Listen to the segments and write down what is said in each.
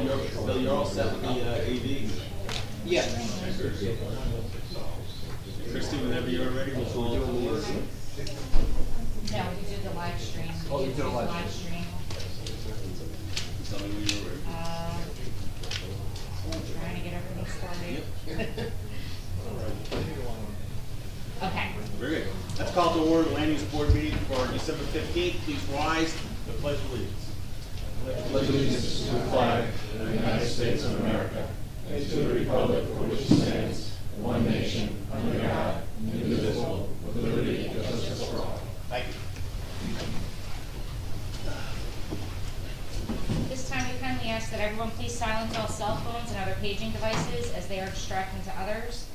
Bill, you're all set with the AV? Yeah. Christie, whenever you're ready, we'll call it to order. No, we did the live stream. Oh, you We did a the live stream. Tell me when you're ready. Trying to get everything started. Okay. Very good. Let's call to order the land use board meeting for December 15th. Please rise for the pledge of allegiance. Pledge allegiance to the flag of the United States of America and to the republic for which it stands, one nation, under God, indivisible, with liberty and justice for all. Thank you. This time we kindly ask that everyone please silence all cell phones and other paging devices as they are distracting to others.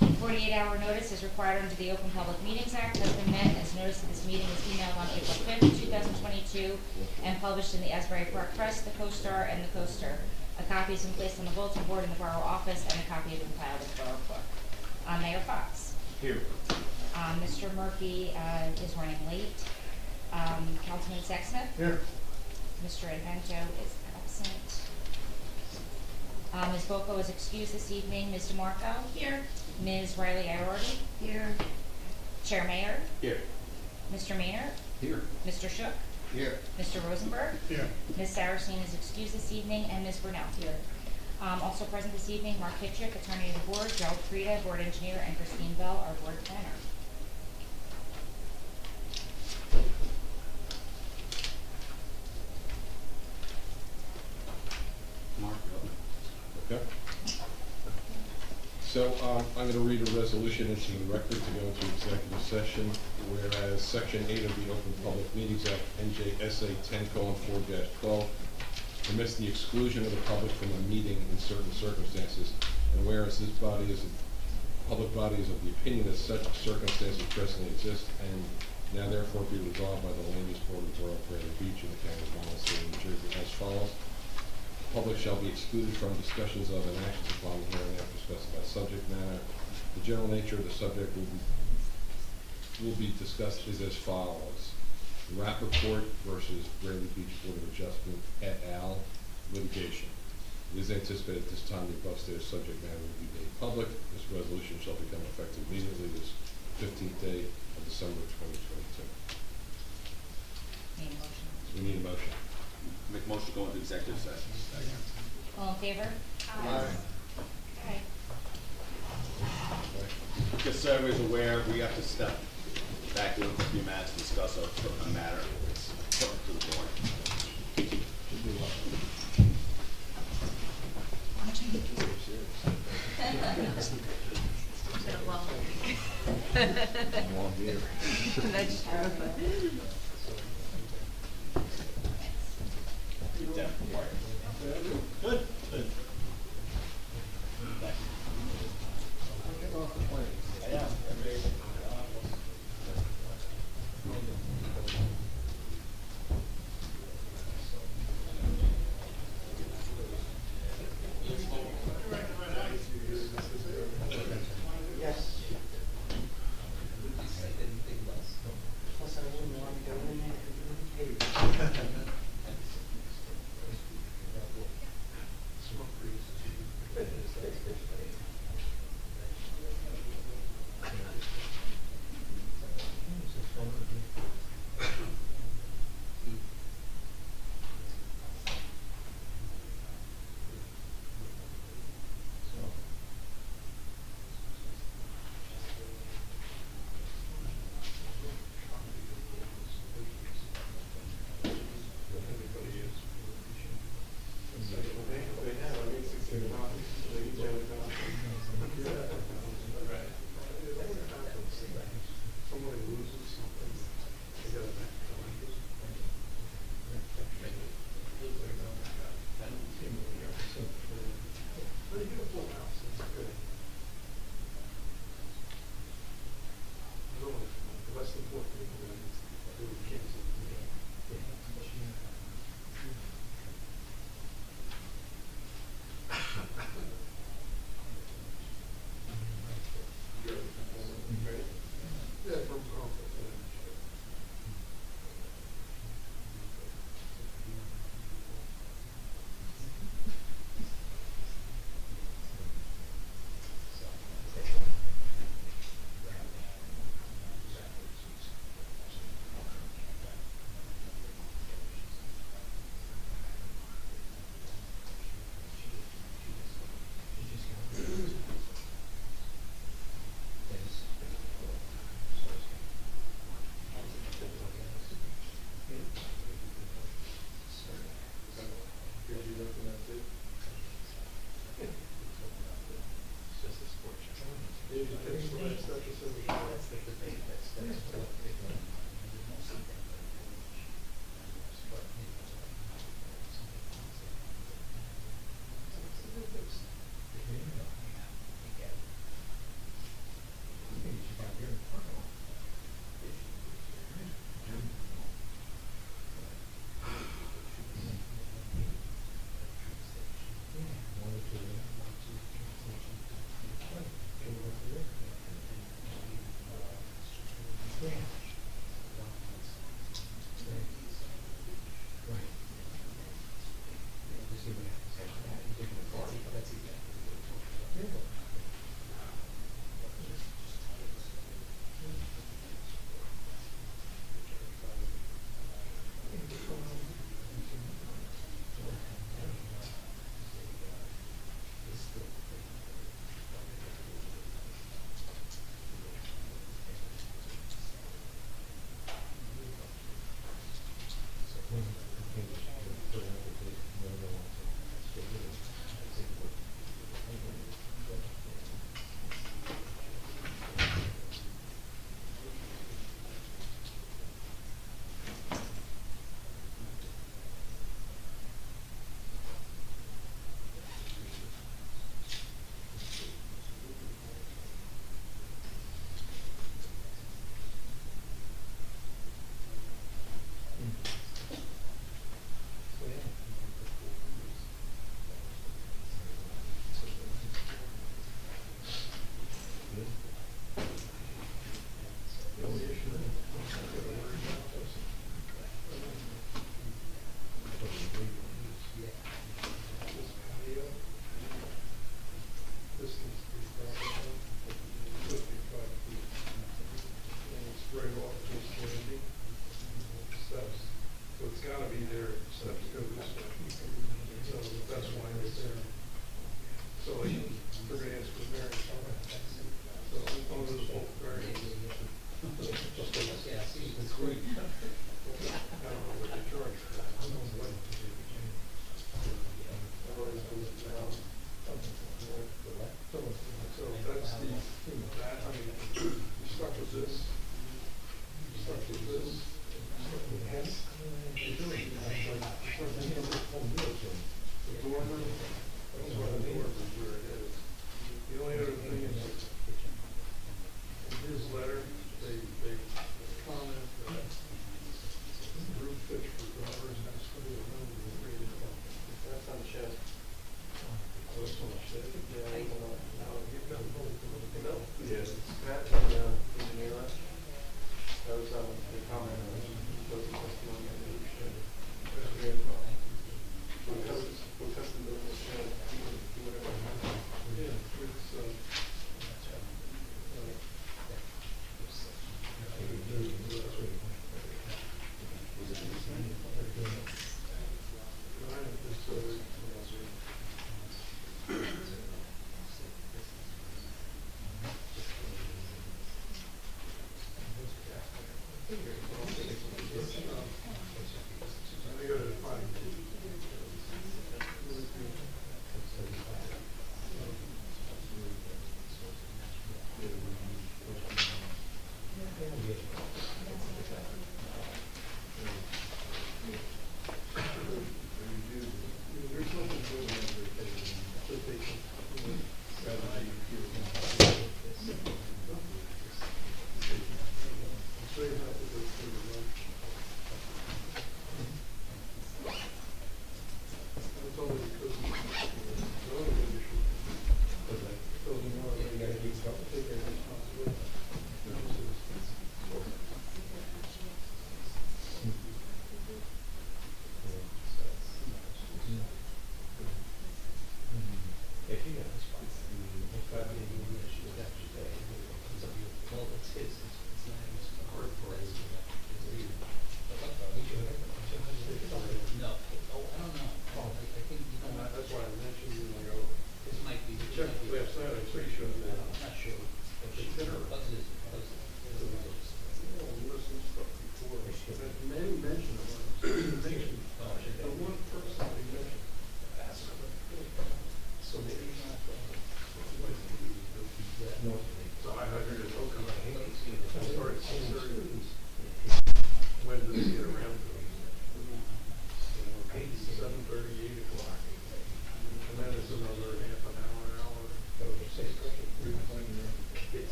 48-hour notice is required under the Open Public Meetings Act has been met as notice of this meeting is emailed on April 5th, 2022 and published in the Asbury Park Press, the Co-Star, and the Coaster. A copy has been placed on the bulletin board in the Borough office and a copy has been filed with the Borough Clerk. Mayor Fox. Here. Mr. Murphy is running late. Councilman Sexsmith. Here. Mr. Invento is absent. Ms. Boko is excused this evening. Ms. DeMarco? Here. Ms. Riley Iordi? Here. Chair Mayor? Here. Mr. Maynard? Here. Mr. Shook? Here. Mr. Rosenberg? Here. Ms. Saracen is excused this evening, and Ms. Brunel? Here. Also present this evening, Mark Hitchick, Attorney of the Board, Gerald Frieda, Board Engineer, and Christine Bell, our Board Planner. Mark, you're up. Okay. So I'm going to read a resolution into the record to go into executive session, whereas Section 8 of the Open Public Meetings Act, NJSA 10:4-12, permits the exclusion of the public from a meeting in certain circumstances, and whereas this body is, public body is of the opinion that such circumstances presently exist, and now therefore be resolved by the Land Use Board of the Borough of Brainerd Beach in the County of Monmouth, State of New Jersey as follows. Public shall be excluded from discussions of and actions upon the hearing after specified subject matter. The general nature of the subject will be discussed is as follows. Rappaport versus Brainerd Beach Board of Adjustment et al. Litigation. It is anticipated at this time the above stated subject matter will be made public. This resolution shall become effective immediately this 15th day of December 2022. Need a motion? We need a motion. Make motion to go into executive session. All in favor? Aye. Okay. Just so everybody's aware, we have to step back in for a few minutes to discuss a matter that's put to the board. That's terrifying. Good. Good. Yes. Plus, I wouldn't want to go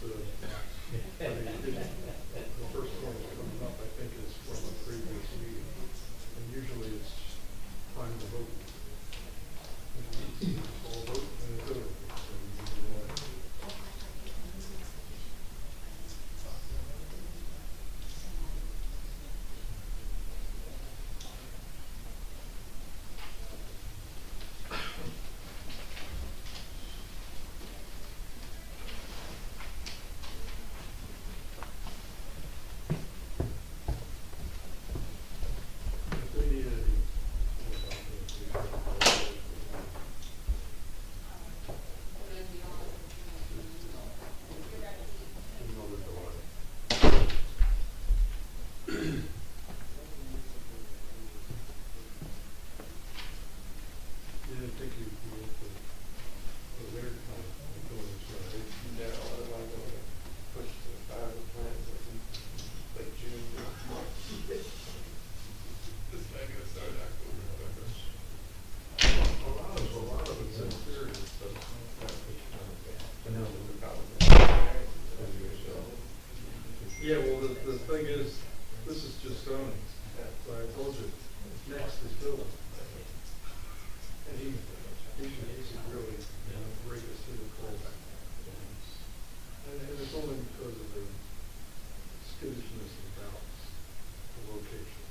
the first one that's coming up, I think, is from a previous meeting. And usually it's time to vote. All vote and it's over. So you can do that. If they need any, you didn't think you'd be able to, the winter time, doing this, right? No, I don't want to go and push the final plans like June or March. This might be gonna start in October, November. A lot of it's in theory, but I know the problem. yeah, well, the thing is, this is just zoning. So I told you, next is building. And he should really, bring us to the callback. And it's only because of the skittishness about the location.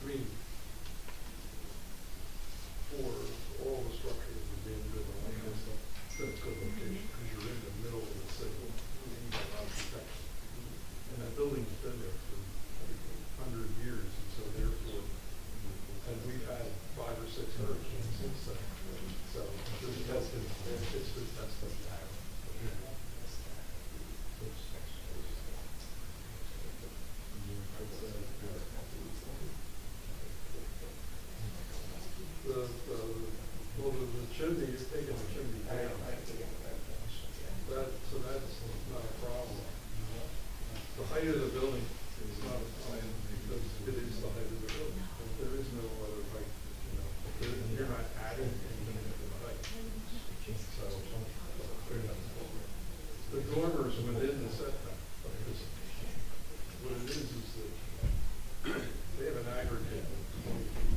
I mean, for all the structures that are being built on that stuff, then it's good location, because you're in the middle of the city, you need a lot of protection. And that building's been there for 100 years, and so therefore, and we've had 5 or 6 hurricanes since then. So this has been, it's been tested now. The chimney, you're taking the chimney down. So that's not a problem. The height of the building is not a problem, because it is the height of the building. There is no other height, you're not adding anything to the height. So, the dormers within the setback, because what it is that they have an aggregate of 20 feet.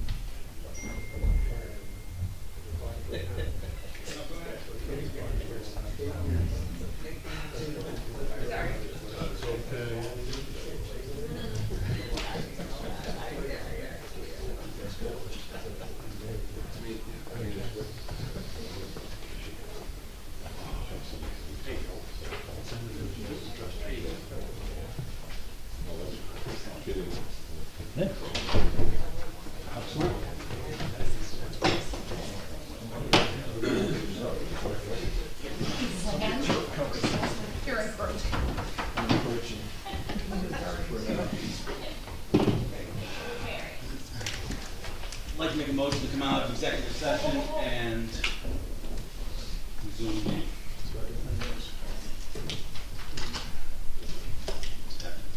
You're encroaching. I'd like to make a motion to come out of executive session and resume the meeting.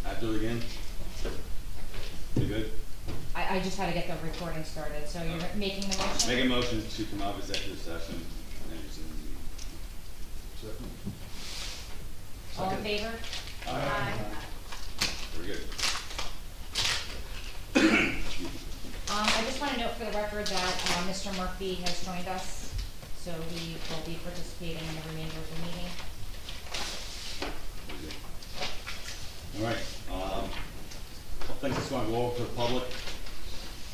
I do it again? You good? I just had to get the recording started, so you're making the motion? Make a motion to come out of executive session and resume the meeting. All in favor? Aye. Very good. I just want to note for the record that Mr. Murphy has joined us, so he will be participating in the remainder of the meeting. All right, couple things I just want to go over for the public.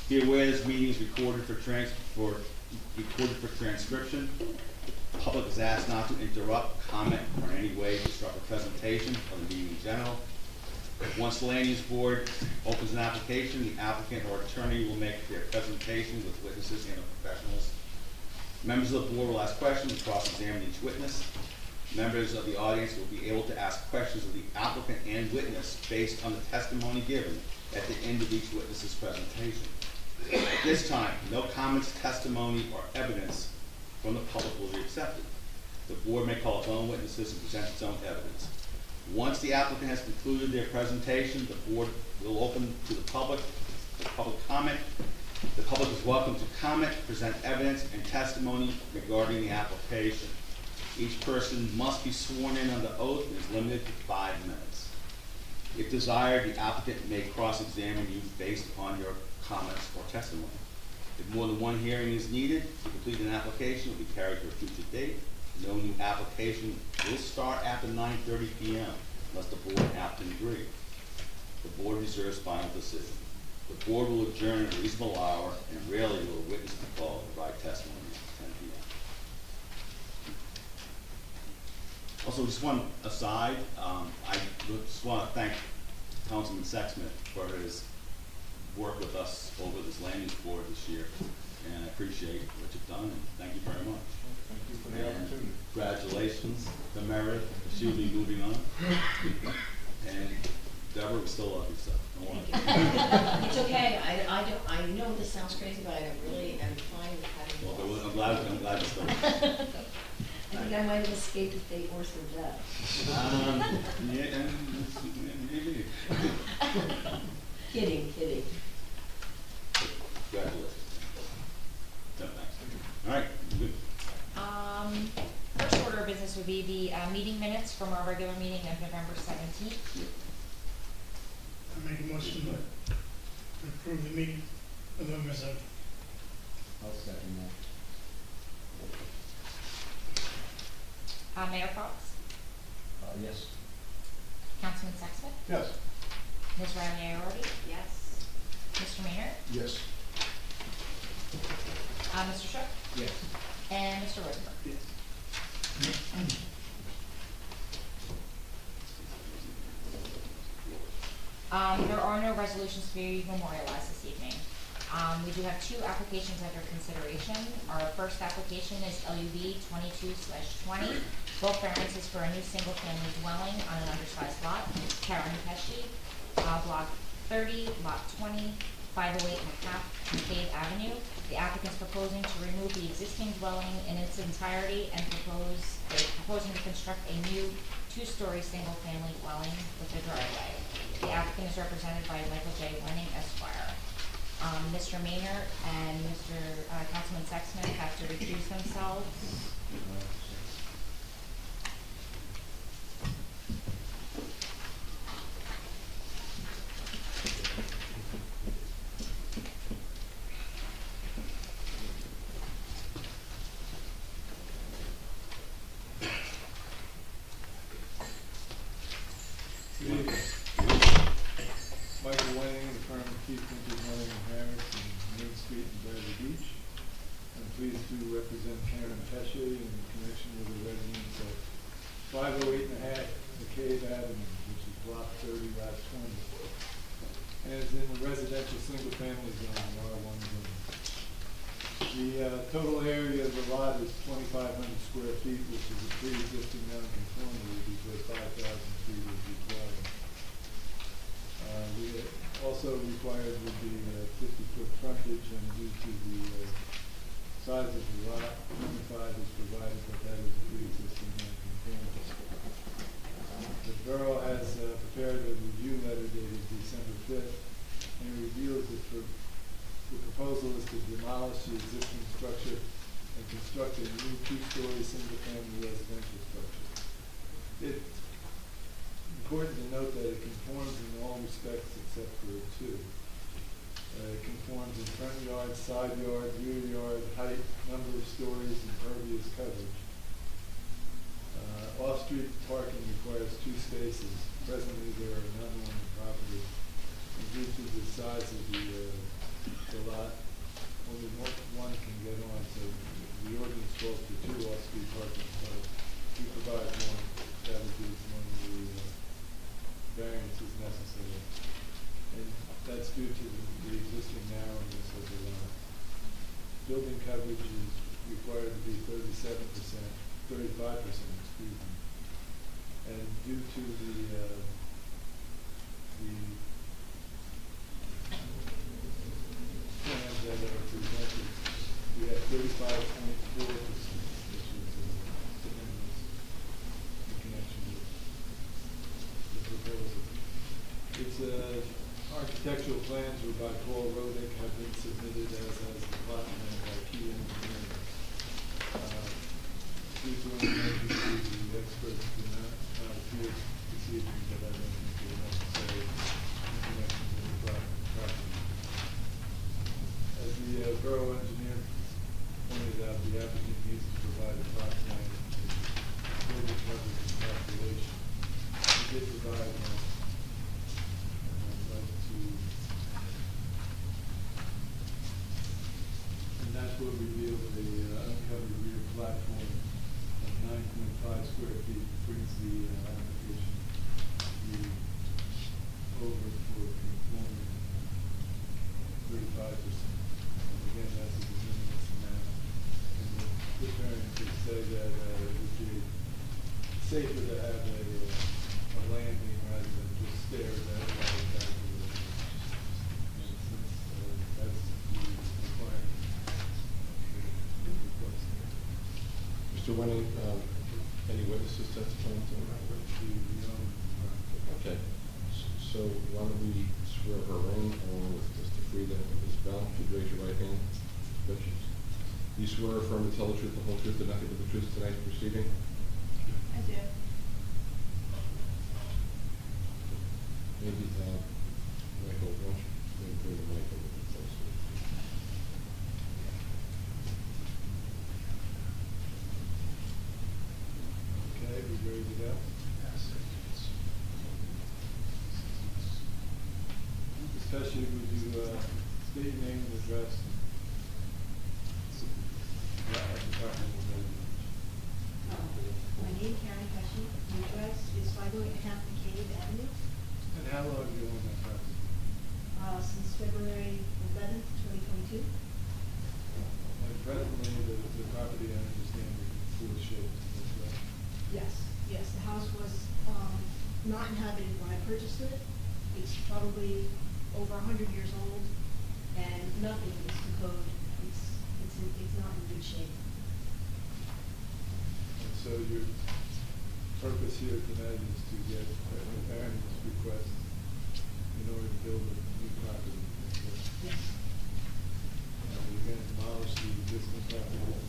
Be aware this meeting is recorded for transcription. The public is asked not to interrupt, comment, or in any way disrupt the presentation of the meeting in general. Once the land use board opens an application, the applicant or attorney will make their presentation with witnesses and professionals. Members of the board will ask questions and cross-examine each witness. Members of the audience will be able to ask questions of the applicant and witness based on the testimony given at the end of each witness's presentation. At this time, no comments, testimony, or evidence from the public will be accepted. The board may call its own witnesses and present its own evidence. Once the applicant has concluded their presentation, the board will open to the public comment. The public is welcome to comment, present evidence, and testimony regarding the application. Each person must be sworn in under oath and is limited to 5 minutes. If desired, the applicant may cross-examine you based upon your comments or testimony. If more than one hearing is needed to complete an application, it will be carried to a future date. No new application will start after 9:30 p.m. unless the board and applicant agree. The board reserves final decision. The board will adjourn at a reasonable hour and rarely will a witness be called to provide testimony at 10 p.m. Also, just one aside, I just want to thank Councilman Sexsmith for his work with us over this land use board this year, and I appreciate what you've done, and thank you very much. Thank you for the And opportunity. congratulations to Meredith, she'll be moving on. And Deborah, we still love you, so don't worry. It's okay, I know this sounds crazy, but I really am fine with having Well, lost. I'm glad it's done. I think I might have escaped if they forced their death. Yeah, and maybe. Kidding. Congratulations. So, thanks. All right, good. First order of business would be the meeting minutes from our regular meeting of November 17th. I make a motion to approve the meeting of November 7th. I'll second that. Mayor Fox, Yes. Councilman Sexsmith, Yes. Ms. Ranieri, Yes. Mr. Maynard, Yes. Mr. Shook, Yes. and Mr. Rosenberg. Yes. There are no resolutions to be memorialized this evening. We do have 2 applications under consideration. Our first application is LUB 22/20. Both variances for a new single-family dwelling on an undersized lot. Karen Pesci, block 30, lot 20, 508.5 McCabe Avenue. The applicant is proposing to remove the existing dwelling in its entirety and they're proposing to construct a new 2-story single-family dwelling with a driveway. The applicant is represented by Michael J. Wenning, Esquire. Mr. Maynard and Mr. Councilman Sexsmith have to recuse themselves. Michael Wayne, the firm of Keith Pinter, Wayne and Harris in Main Street in Bradley Beach. I'm pleased to represent Karen Pesci in connection with the residents of 508.5 McCabe Avenue, which is block 30, lot 20. And is in the residential single-family zone, R1 zone. The total area of the lot is 2,500 square feet, which is a pre-existing non-conformity because 5,000 feet is required. We also required would be 50-foot frontage, and due to the size of the lot, 25 is provided, but that is a pre-existing non-conformity. The borough has prepared a review letter dated December 5th, and it reveals that the proposal is to demolish the existing structure and construct a new 2-story single-family residential structure. It's important to note that it conforms in all respects except for 2. It conforms in front yard, side yard, rear yard, height, number of stories, and impervious coverage. Off-street parking requires 2 spaces. Presently, there are none on the property. And due to the size of the lot, only one can get on, so the ordinance calls for 2 off-street parking spots. We provide one, that would be one of the variance is necessary. And that's due to the existing narrowness of the lot. Building coverage is required to be 35%, excuse me. And due to the plans that are presented, we have 35.4%, which is de minimis in connection with the proposal. Its architectural plans were by Paul Rodick, have been submitted as the plot plan by Key Engineering. Due to an emergency experts do not appear this evening, but I don't think they're necessary in connection with the property. As the borough engineer pointed out, the applicant needs to provide a plot plan with building coverage and calculation. He did provide one, and I'd like to, and that's what revealed the uncovered rear platform of 9.5 square feet, brings the application to over for conforming 35%. And again, that's a de minimis amount. And the variances say that it would be safer to have a landing rather than just stairs at it all the time. And since that's the requirement, the request. Mr. Winning, any witnesses testifying to the matter? Okay, so why don't we swear her in along with Mr. Frieda and Ms. Bell? If you raise your right hand. Questions? You swear or affirm to tell the truth, the whole truth, and nothing but the truth in tonight's proceeding? I do. Maybe, Michael, why don't you maybe bring the mic a little bit closer? Okay, we ready to go? Especially, would you state your name and address? My name, Karen Pesci, the address is 508 Hampton Cave Avenue, And how long have you owned that property? since February 11th, 2022. And presently, the property, I understand, is in poor shape, is that correct? Yes. Yes, the house was not inhabited when I purchased it. It's probably over 100 years old, and nothing is to code. It's not in good shape. And so your purpose here tonight is to get a variance request in order to build a new property. Is that correct? Yes. You're going to demolish the existing property,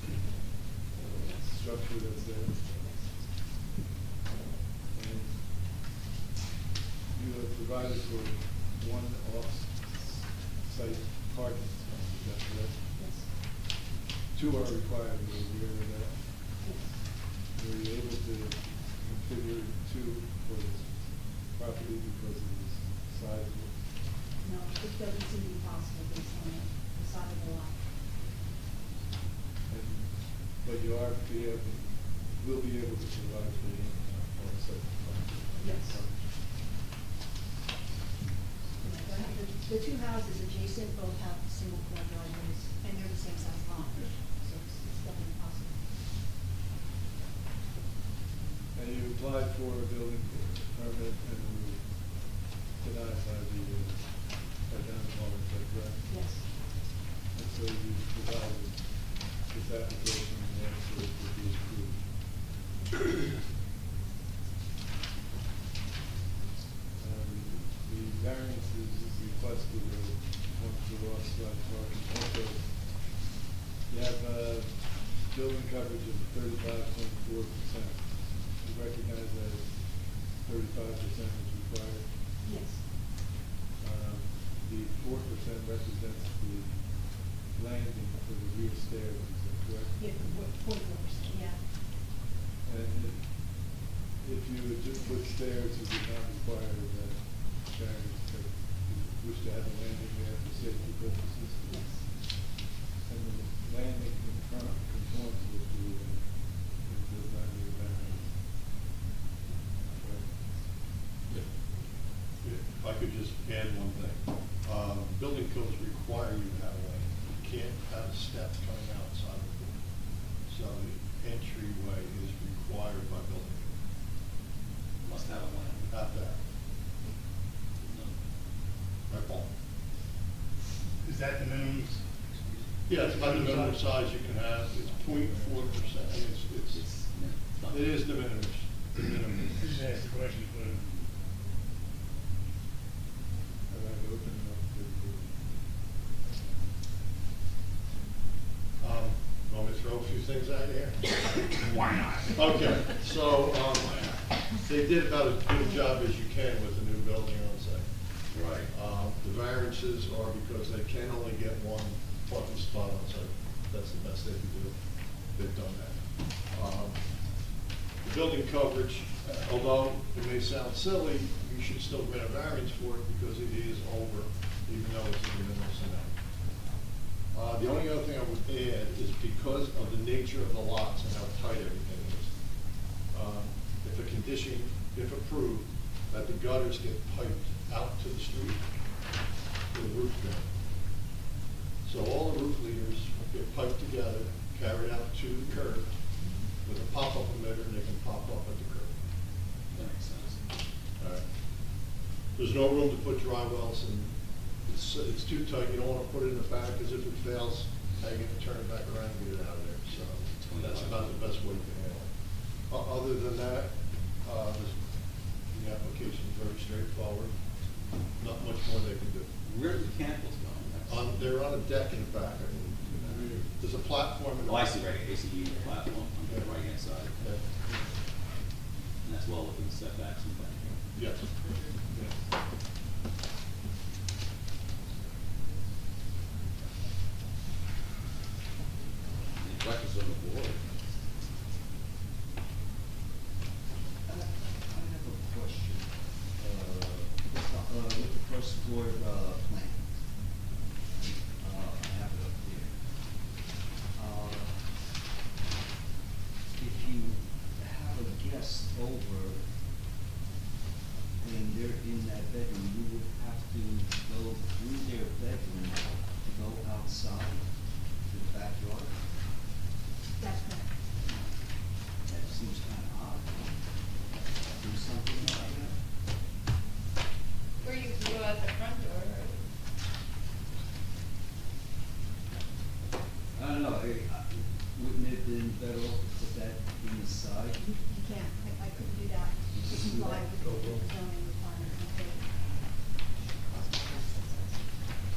structure that's there. And you have provided for one off-site parking spot, is that correct? Yes. Two are required, are you aware of that? Yes. Were you able to configure two for this property because of the size of it? No, it doesn't seem to be possible based on the side of the lot. And, but you are will be able to provide for the on-site parking? Yes. The two houses adjacent both have single car driveways, and they're the same size lot, so it's definitely possible. And you applied for a building permit and were denied by the town hall, is that correct? Yes. And so you provided this application and asked for it to be approved. The variances requested are one for off-site parking. Also, you have building coverage of 35.4%. You recognize that 35% is required. Yes. The 4% represents the landing for the rear stairs, is that correct? Yeah, 44%, yeah. And if you would just put stairs, it would not require that variance, but you wish to have a landing there for safety purposes. Yes. And the landing in front conforms with the, it does not need a variance. Correct? If I could just add one thing. Building codes require you to have a lane. You can't have a step coming outside of the building. So the entryway is required by building code. Must have a line. Not that. Right, Paul? Is that the minimum? Yeah, it's about the minimum size you can have. It's 0.4%. It is de minimis. De minimis. Just ask the question, but All right, open it up to Want me to throw a few things out here? Why not? Okay, so, they did about as good a job as you can with the new building on site. Right. The variances are because they can only get one parking spot on site. That's the best they can do. They've done that. The building coverage, although it may sound silly, you should still grant a variance for it because it is over, even though it's a minimal amount. The only other thing I would add is because of the nature of the lots and how tight everything is, if a condition, if approved, that the gutters get piped out to the street, to the roof drain. So all the roof leaders get piped together, carried out to the curb with a pop-up emitter, and they can pop up at the curb. That makes sense. All right. There's no room to put dry wells, and it's too tight. You don't want to put it in the back, because if it fails, how you gonna turn it back around and get it out of there? So that's about the best way you can handle it. Other than that, the application is very straightforward. Not much more they can do. Where's the mechanicals going? They're on a deck in the back, I believe. There's a platform in the Oh, I back. see, right, ACE platform on the right hand side. Yeah. And that's well within setbacks and back here. Yes. Yeah. Any questions on the board? I have a question. With the first floor plan. I have it up here. If you have a guest over and they're in that bedroom, you would have to go through their bedroom to go outside to the backyard. That's correct. That seems kind of odd. Do something like that. Or you can go out the front door, right? I don't know, wouldn't it have been better off to put that in the side? You can't, I couldn't do that. To comply with the zoning requirements and code.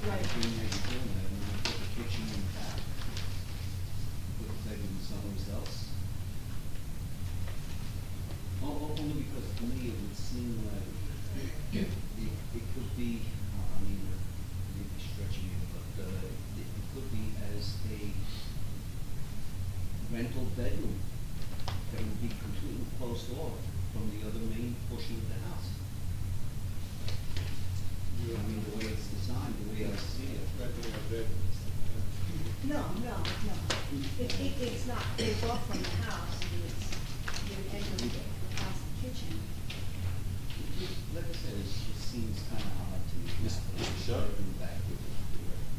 Right. Being that you're doing that, and then put the kitchen in the back. Put the bedroom somewhere else. Only because to me it would seem like it could be, I mean, maybe stretching it, but it could be as a rental bedroom that would be completely closed off from the other main portion of the house. I mean, the way it's designed, the way I see it. No. It's not, it's off from the house, I mean, it's, you enter the house, the kitchen. Like I said, it just seems kind of odd to me. Mr. Shuck?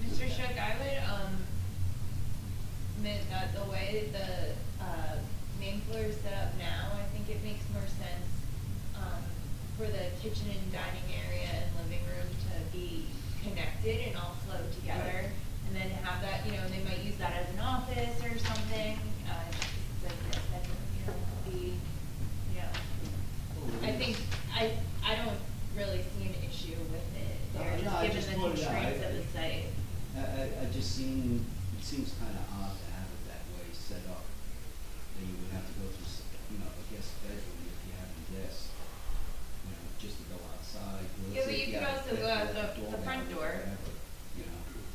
Mr. Shook, I would, admit that the way the, main floor is set up now, I think it makes more sense, for the kitchen and dining area and living room to be connected and all flow together. And then have that, you know, they might use that as an office or something, like this bedroom, you know, be, you know. I think, I don't really see an issue with it, there, No, I just just given the pointed out, constraints of the site. I just it seems kind of odd to have it that way set up. That you would have to go through, a guest bedroom if you have a guest, just to go outside. Yeah, but you could also go out the front door.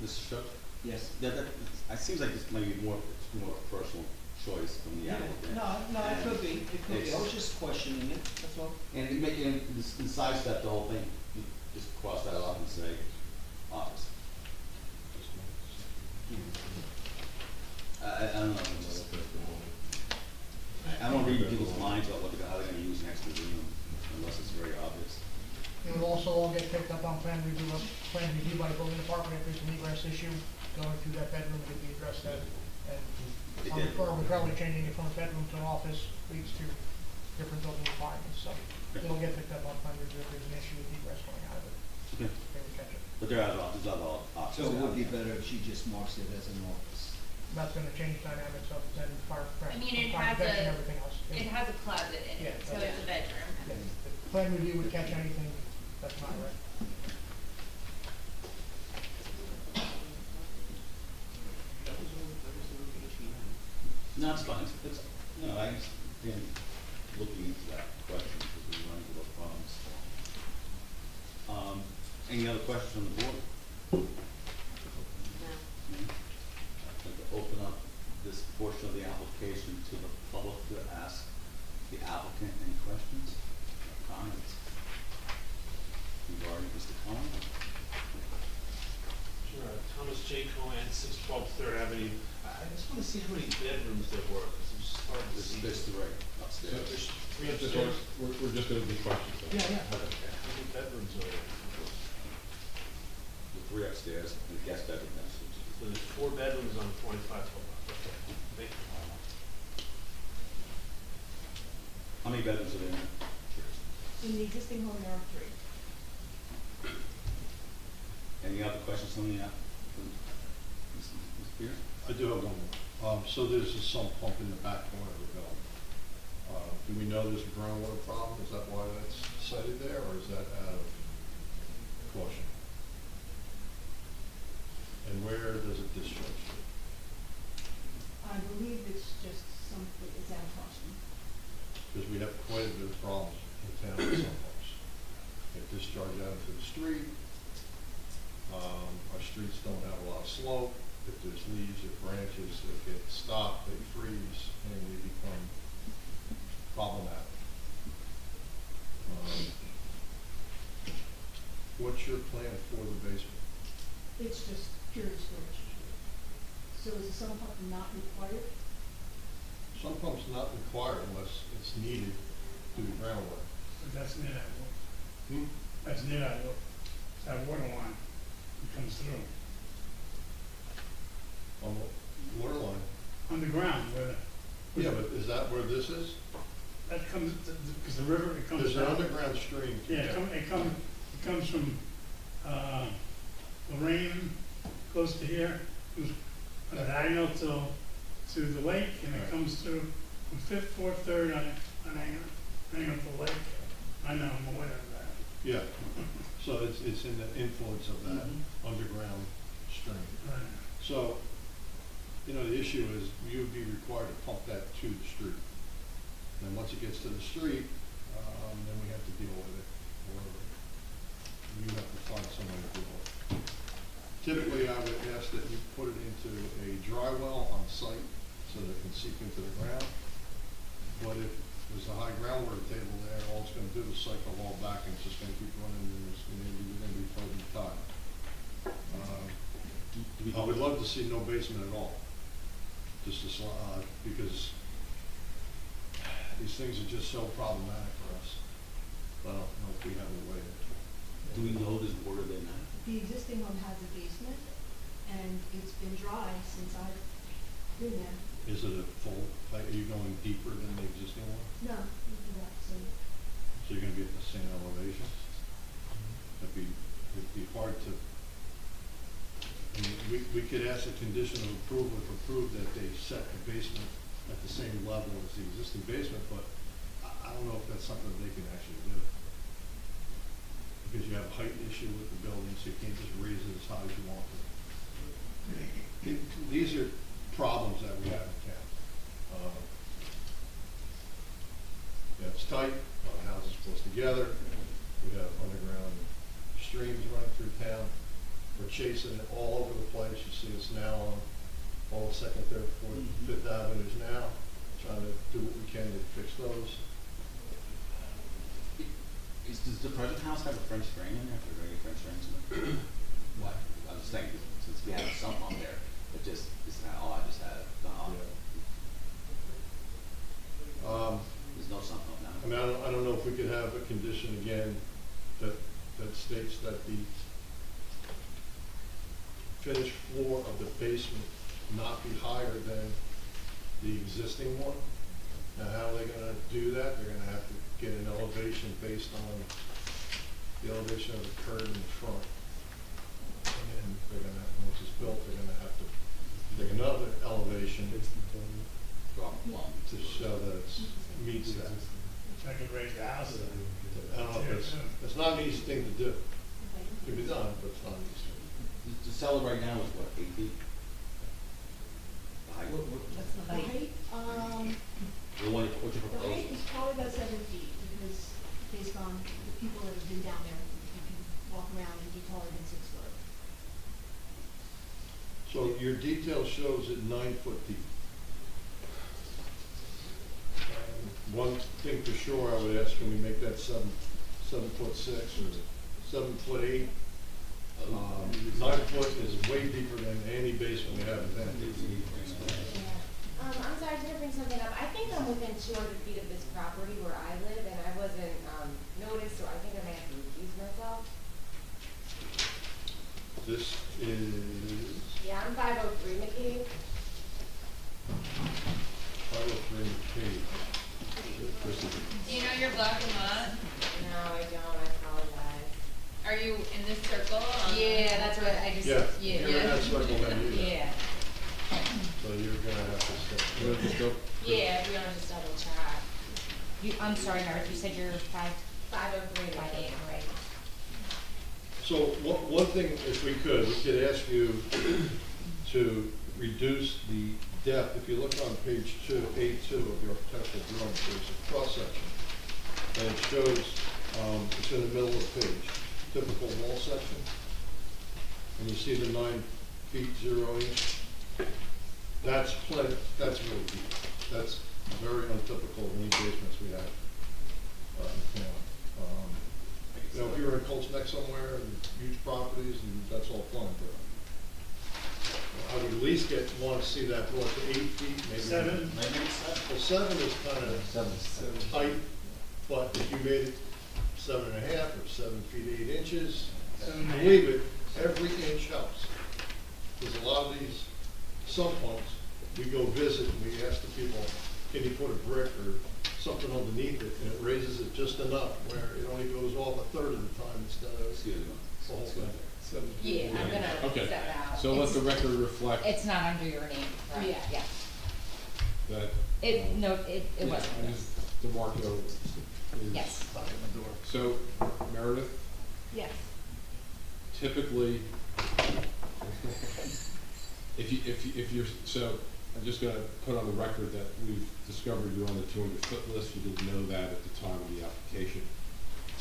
Mr. Shook? Yes. That seems like it's maybe more a personal choice from the applicant. No, it could be, I It's- was just questioning it, that's all. And you make, and sidestep the whole thing, you just cross that off and say, office. I don't know, it's just, I don't read people's minds about how they're gonna use an extra room unless it's very obvious. It will also all get picked up on plan review by the building department if there's an egress issue going through that bedroom, it could be addressed then. It And did. we're probably changing it from a bedroom to an office leads to different building requirements, so it'll get picked up on plan review if there's an issue with egress going out of it. Okay. They would catch it. But there's other options. So it would be out there. better if she just marks it as an office. That's gonna change dynamics of then fire, I mean, it fire has protection, a, everything else. it has a closet in it, Yeah, so yeah. it's a bedroom. Yeah, the plan review would catch anything that's not right. No, it's fine, it's, no, thanks, again, looking into that question, because we run into those problems. Any other questions from the board? No. I'd like to open up this portion of the application to the public to ask the applicant any questions, comments regarding Mr. Cohen. Sure, Thomas J. Cohen, 612 Third Avenue. I just want to see how many bedrooms there were, because it's just hard to see. There's three upstairs. There's three Just- upstairs? We're just gonna be questions. though. Yeah. Okay. How many bedrooms are there? The three upstairs, and the guest bedroom downstairs. So there's 4 bedrooms on 25 floor. Okay. Thank you. How many bedrooms are there? In the existing home, there are 3. Any other questions from the Ms. Pierce? I do have one more. So there's a sump pump in the back corner of the building. Do we know there's a groundwater problem? Is that why that's cited there, or is that out of caution? And where does it discharge to? I believe it's just something, it's out of caution. Because we have quite a bit of problems in town with sump pumps. They discharge out into the street. Our streets don't have a lot of slope. If there's leaves or branches that get stopped, they freeze and they become problematic. What's your plan for the basement? It's just pure storage. So is the sump pump not required? Some pumps not required unless it's needed due to groundwater. But that's near that water. Hmm? That's near that water line that comes through. On the water line? Underground, where the. Yeah, but is that where this is? That comes, because the river, it comes There's an down. underground stream. Yeah, it comes from, Lorraine, close to here, goes from the diagonal to the lake, and it Right. comes through from 5th, 4th, 3rd on angle to the lake. I know, I'm aware of that. Yeah, so it's in the influence of that underground stream. Right. So, you know, the issue is you would be required to pump that to the street. And once it gets to the street, then we have to deal with it, or you have to find some way to deal with it. Typically, I would ask that you put it into a dry well on site so that it can seep into the ground. But if there's a high groundwater table there, all it's gonna do is cycle all back and it's just gonna keep running and you're gonna be totally tied. I would love to see no basement at all, just as, because these things are just so problematic for us. I don't know if we have a way to. Do we know there's water there now? The existing home has a basement, and it's been dry since I've been there. Is it a full, like, are you going deeper than the existing one? No, not so. So you're gonna be at the same elevation? It'd be hard to, I mean, we could ask a condition of approval, if approved, that they set the basement at the same level as the existing basement, but I don't know if that's something they can actually do. Because you have a height issue with the building, so you can't just raise it as high as you want to. These are problems that we have in town. Yeah, it's tight, houses close together, we have underground streams running through town. We're chasing it all over the place. You see us now on all the 2nd, 3rd, 4th, 5th Avenues now, trying to do what we can to fix those. Does the present house have a French drain in there? Are there any French drains in it? What? I was thinking, since we have a sump on there, it just, it's not, oh, I just had it done on. There's no sump on now. I mean, I don't know if we could have a condition again that states that the finished floor of the basement not be higher than the existing one. Now, how are they gonna do that? They're gonna have to get an elevation based on the elevation of the curb in front. And then they're gonna, once it's built, they're gonna have to take another elevation to show that it meets that. I could raise the house. I don't know if it's not an easy thing to do. It can be done, but it's not easy. The cellar right now is what, 8 feet? The height? What's the The height? height, The one, what you The height propose? is probably about 7 feet, because based on the people that have been down there, you can walk around and be taller than 6 foot. So your detail shows it 9 foot deep. One thing for sure, I would ask, can we make that 7 foot 6 or 7 foot 8? 9 foot is way deeper than any basement we have in town. I'm sorry, I didn't bring something up. I think I'm within 200 feet of this property where I live, and I wasn't noticed, so I think I may have to recuse myself. This is Yeah, I'm 503 McCabe. 503 page. Do you know your block and lot? No, I don't. I apologize. Are you in this circle? Yeah, that's what I just, Yeah, yeah. you're in that circle then, Yeah, so you're gonna have to step. You wanna just go? Yeah, if we want to just double check. I'm sorry, Meredith, you said you're 503 5'8", McCabe. right? So one thing, if we could ask you to reduce the depth. If you look on page 2, A2 of your architectural drawing, there's a cross section. And it shows, it's in the middle of the page, typical wall section. And you see the 9 feet 0 inch. That's really deep. That's very untypical of any basements we have in town. You know, if you're in Colts Neck somewhere and huge properties, and that's all fine, but I would at least want to see that brought to 8 feet, maybe. 7. Well, 7 is kind of tight, but if you made it 7.5 or 7 feet 8 inches, 7.5. believe it, every inch helps. There's a lot of these sump pumps, we go visit and we ask the people, can you put a brick or something underneath it, and it raises it just enough where it only goes off a third of the time instead of Excuse me. the whole thing. Yeah, I'm gonna Okay, set that out. so let the record reflect It's not under your name, right? Yeah. Yeah. that. No, it yeah, wasn't. and DeMarco is. Yes. So, Meredith, Yes. typically, if you're, so, I'm just gonna put on the record that we've discovered you're on the 200-foot list. You didn't know that at the time of the application.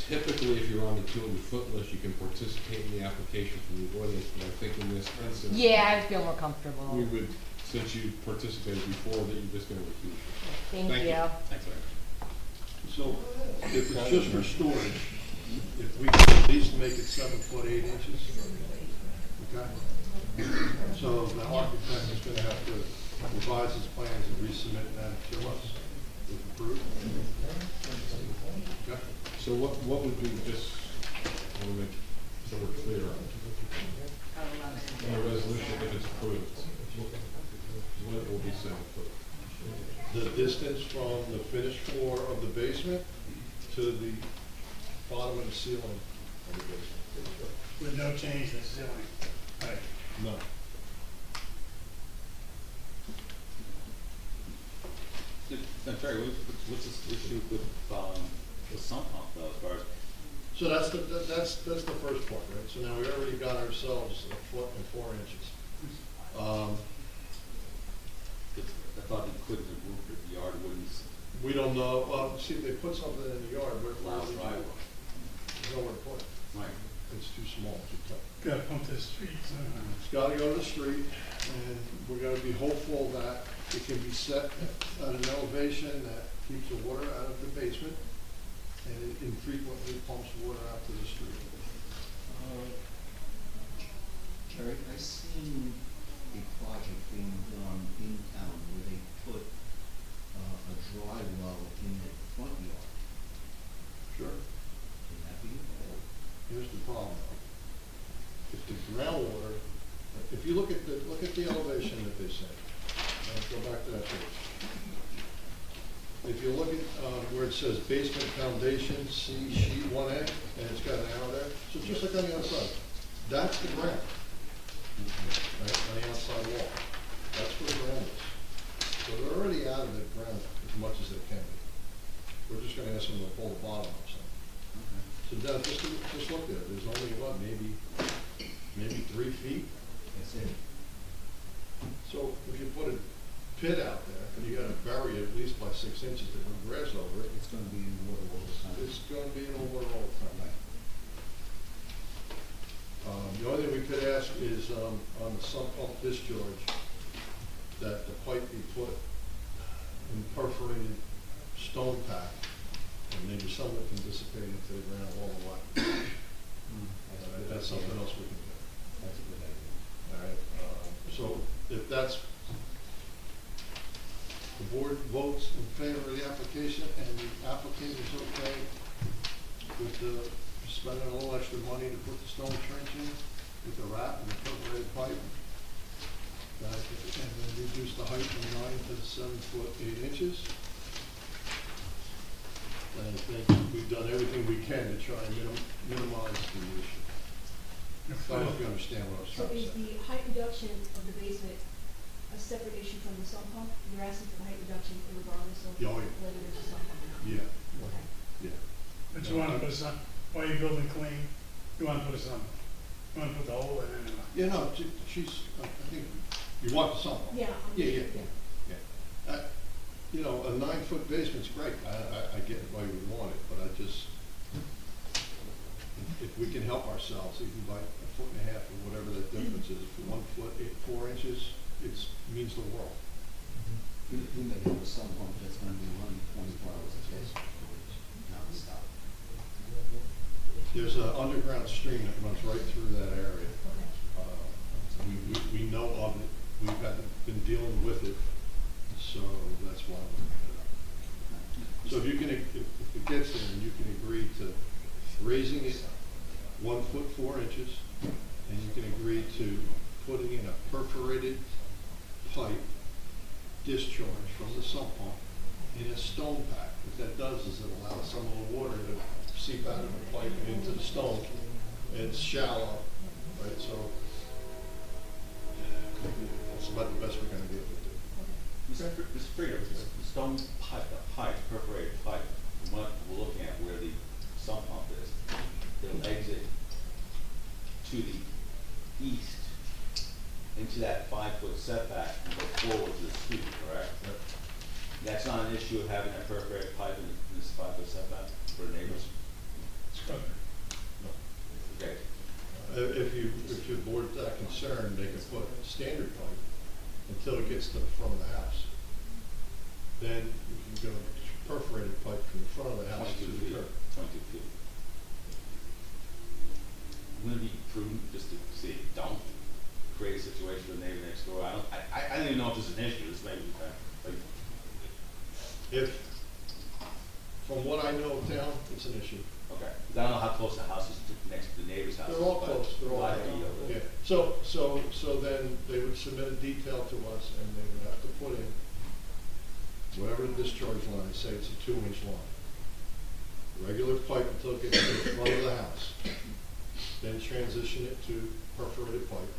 Typically, if you're on the 200-foot list, you can participate in the application from the audience, but I think in this instance. Yeah, I feel more comfortable. We would, since you participated before, that you're just gonna recuse yourself. Thank Thank you. you. Thanks, Larry. So if it's just for storage, if we could at least make it 7 foot 8 inches, okay? So the architect is gonna have to revise his plans and resubmit that to us, if approved. Okay? So what would be, just, I wanna make sure we're clear on the resolution, if it's approved, what will be 7 foot? The distance from the finished floor of the basement to the bottom of the ceiling of the basement. With no change to the ceiling. Right. No. Terry, what's this issue with the sump pump though, as far as? So that's the first part, right? So now we already got ourselves 1 foot and 4 inches. I thought you couldn't have moved it, the yard wouldn't We don't know, well, see, if they put something in the yard, where allow there's driveway. nowhere to put it. Right. It's too small, too tight. Gotta pump the streets. It's gotta go to the street, and we're gonna be hopeful that it can be set at an elevation that keeps the water out of the basement, and it infrequently pumps water out to the street. Eric, I seen a project being done in town where they put a dry well in the front yard. Sure. Can that be involved? Here's the problem, though. If the groundwater, if you look at the elevation that they say, let's go back to that page. If you look at where it says basement foundation, C sheet 1A, and it's got an arrow there, so just like on the outside, that's the ground. Right, on the outside wall. That's where the ground is. So they're already out of the ground as much as they can be. We're just gonna ask them to pull the bottom up some. So Dennis, just look there, there's only what, maybe 3 feet? That's it. So if you put a pit out there, and you gotta bury it at least by 6 inches to put grass over it. It's gonna be in water all the time. It's gonna be in the water all the time. The only thing we could ask is, on the sump pump discharge, that the pipe be put in perforated stone pack, and maybe some of it can dissipate into the ground along the way. That's something else we can do. That's a good idea. All right, so if that's, the board votes in favor of the application and the applicant is okay with spending a little extra money to put the stone trench in with the wrap and the perforated pipe, and then reduce the height from 9 to 7 foot 8 inches. And I think we've done everything we can to try and minimize the issue. I don't know if you understand what I was So trying to is say. the height reduction of the basement a separate issue from the sump pump? You're asking for the height reduction regardless of Yeah, oh, yeah. whether there's a sump pump or not? Yeah, Okay. yeah. But you wanna put some, while you're building clean, you wanna put some, you wanna put the hole in it. Yeah, no, she's, I think, you want the sump pump. Yeah. Yeah. You know, a 9-foot basement's great. I get why you would want it, but I just, if we can help ourselves, even by 1.5 foot or whatever that difference is, for 1 foot, 4 inches, it means the world. We may have a sump pump that's gonna be running 24 hours a day, non-stop. There's an underground stream that runs right through that area. We know of it. We've been dealing with it, so that's why we're putting it up. So if you can, if it gets there, and you can agree to raising it 1 foot 4 inches, and you can agree to putting in a perforated pipe discharge from the sump pump in a stone pack. What that does is it allows some of the water to seep out of the pipe and into the stone. It's shallow, right? So that's about the best we're going to be able to do. Mr. Frieder, the stone pipe, the pipe, perforated pipe, from what we're looking at where the sump pump is, it'll exit to the east into that 5-foot setback and go forward to the street, correct? Yep. That's not an issue of having a perforated pipe in this 5-foot setback for the neighbors? It's covered. Okay. If your board's that concerned, they can put standard pipe until it gets to the front of the house. Then you can go perforated pipe from the front of the house to 22 the feet. curb. 22 feet. Wouldn't it be prudent just to see, don't create a situation with the neighbor next door? I don't even know if this is an issue, this may be, like, If, from what I know of town, it's an issue. okay. 'Cause I don't know how close the house is next to the neighbor's house. They're all close, they're all Why close. be, Yeah, so then they would submit a detail to us and they would have to put in whatever the discharge line, say it's a 2-inch line. Regular pipe until it gets to the front of the house. Then transition it to perforated pipe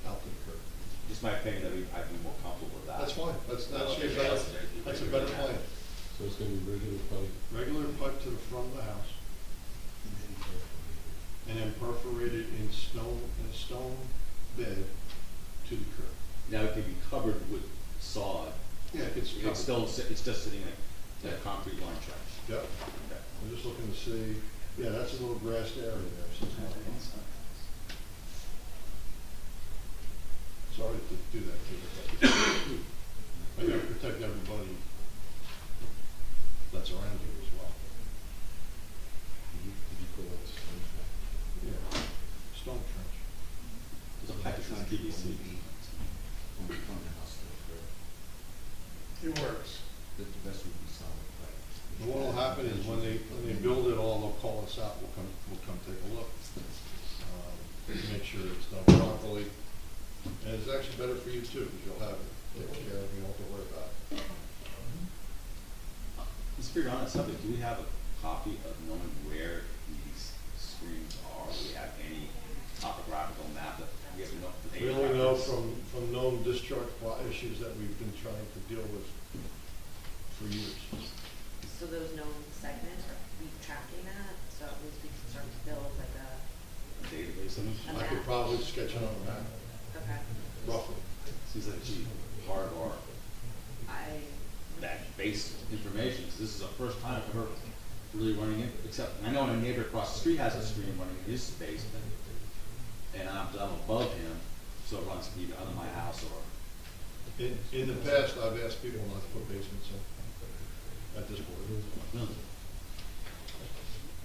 out to the curb. Just my opinion, I'd be more comfortable with that. That's fine, that's Okay, a better plan. So it's gonna be regular pipe. Regular pipe to the front of the house. And then perforated in a stone bed to the curb. Now it can be covered with sod. Yeah, it's covered. It's just sitting in a concrete line trench. Yep. Okay. I'm just looking to see, yeah, that's a little grassed area there. Sorry to do that to you. I gotta protect everybody that's around you as well. Did you call it stone trench? Yeah, stone trench. There's a pipe that says PVC. From the front of the house to the curb. It works. The best would be solid pipe. And what'll happen is when they build it all, they'll call us out, we'll come take a look. Make sure it's done properly. And it's actually better for you too, because you'll have it taken care of, you don't have to worry about it. Let's figure on that subject. Do we have a copy of knowing where these streams are? Do we have any topographical map that we have to know? We only know from known discharge issues that we've been trying to deal with for years. So those known segments, are we tracking that? So at least we can start to build like a database of them? I could probably sketch it on a map, okay. roughly. Seems like a hard R. base information, because this is the first time I've ever really running in, except, I know my neighbor across the street has a stream running in his basement, and I'm above him, so it runs either under my house or. In the past, I've asked people not to put basements in at this point. Really?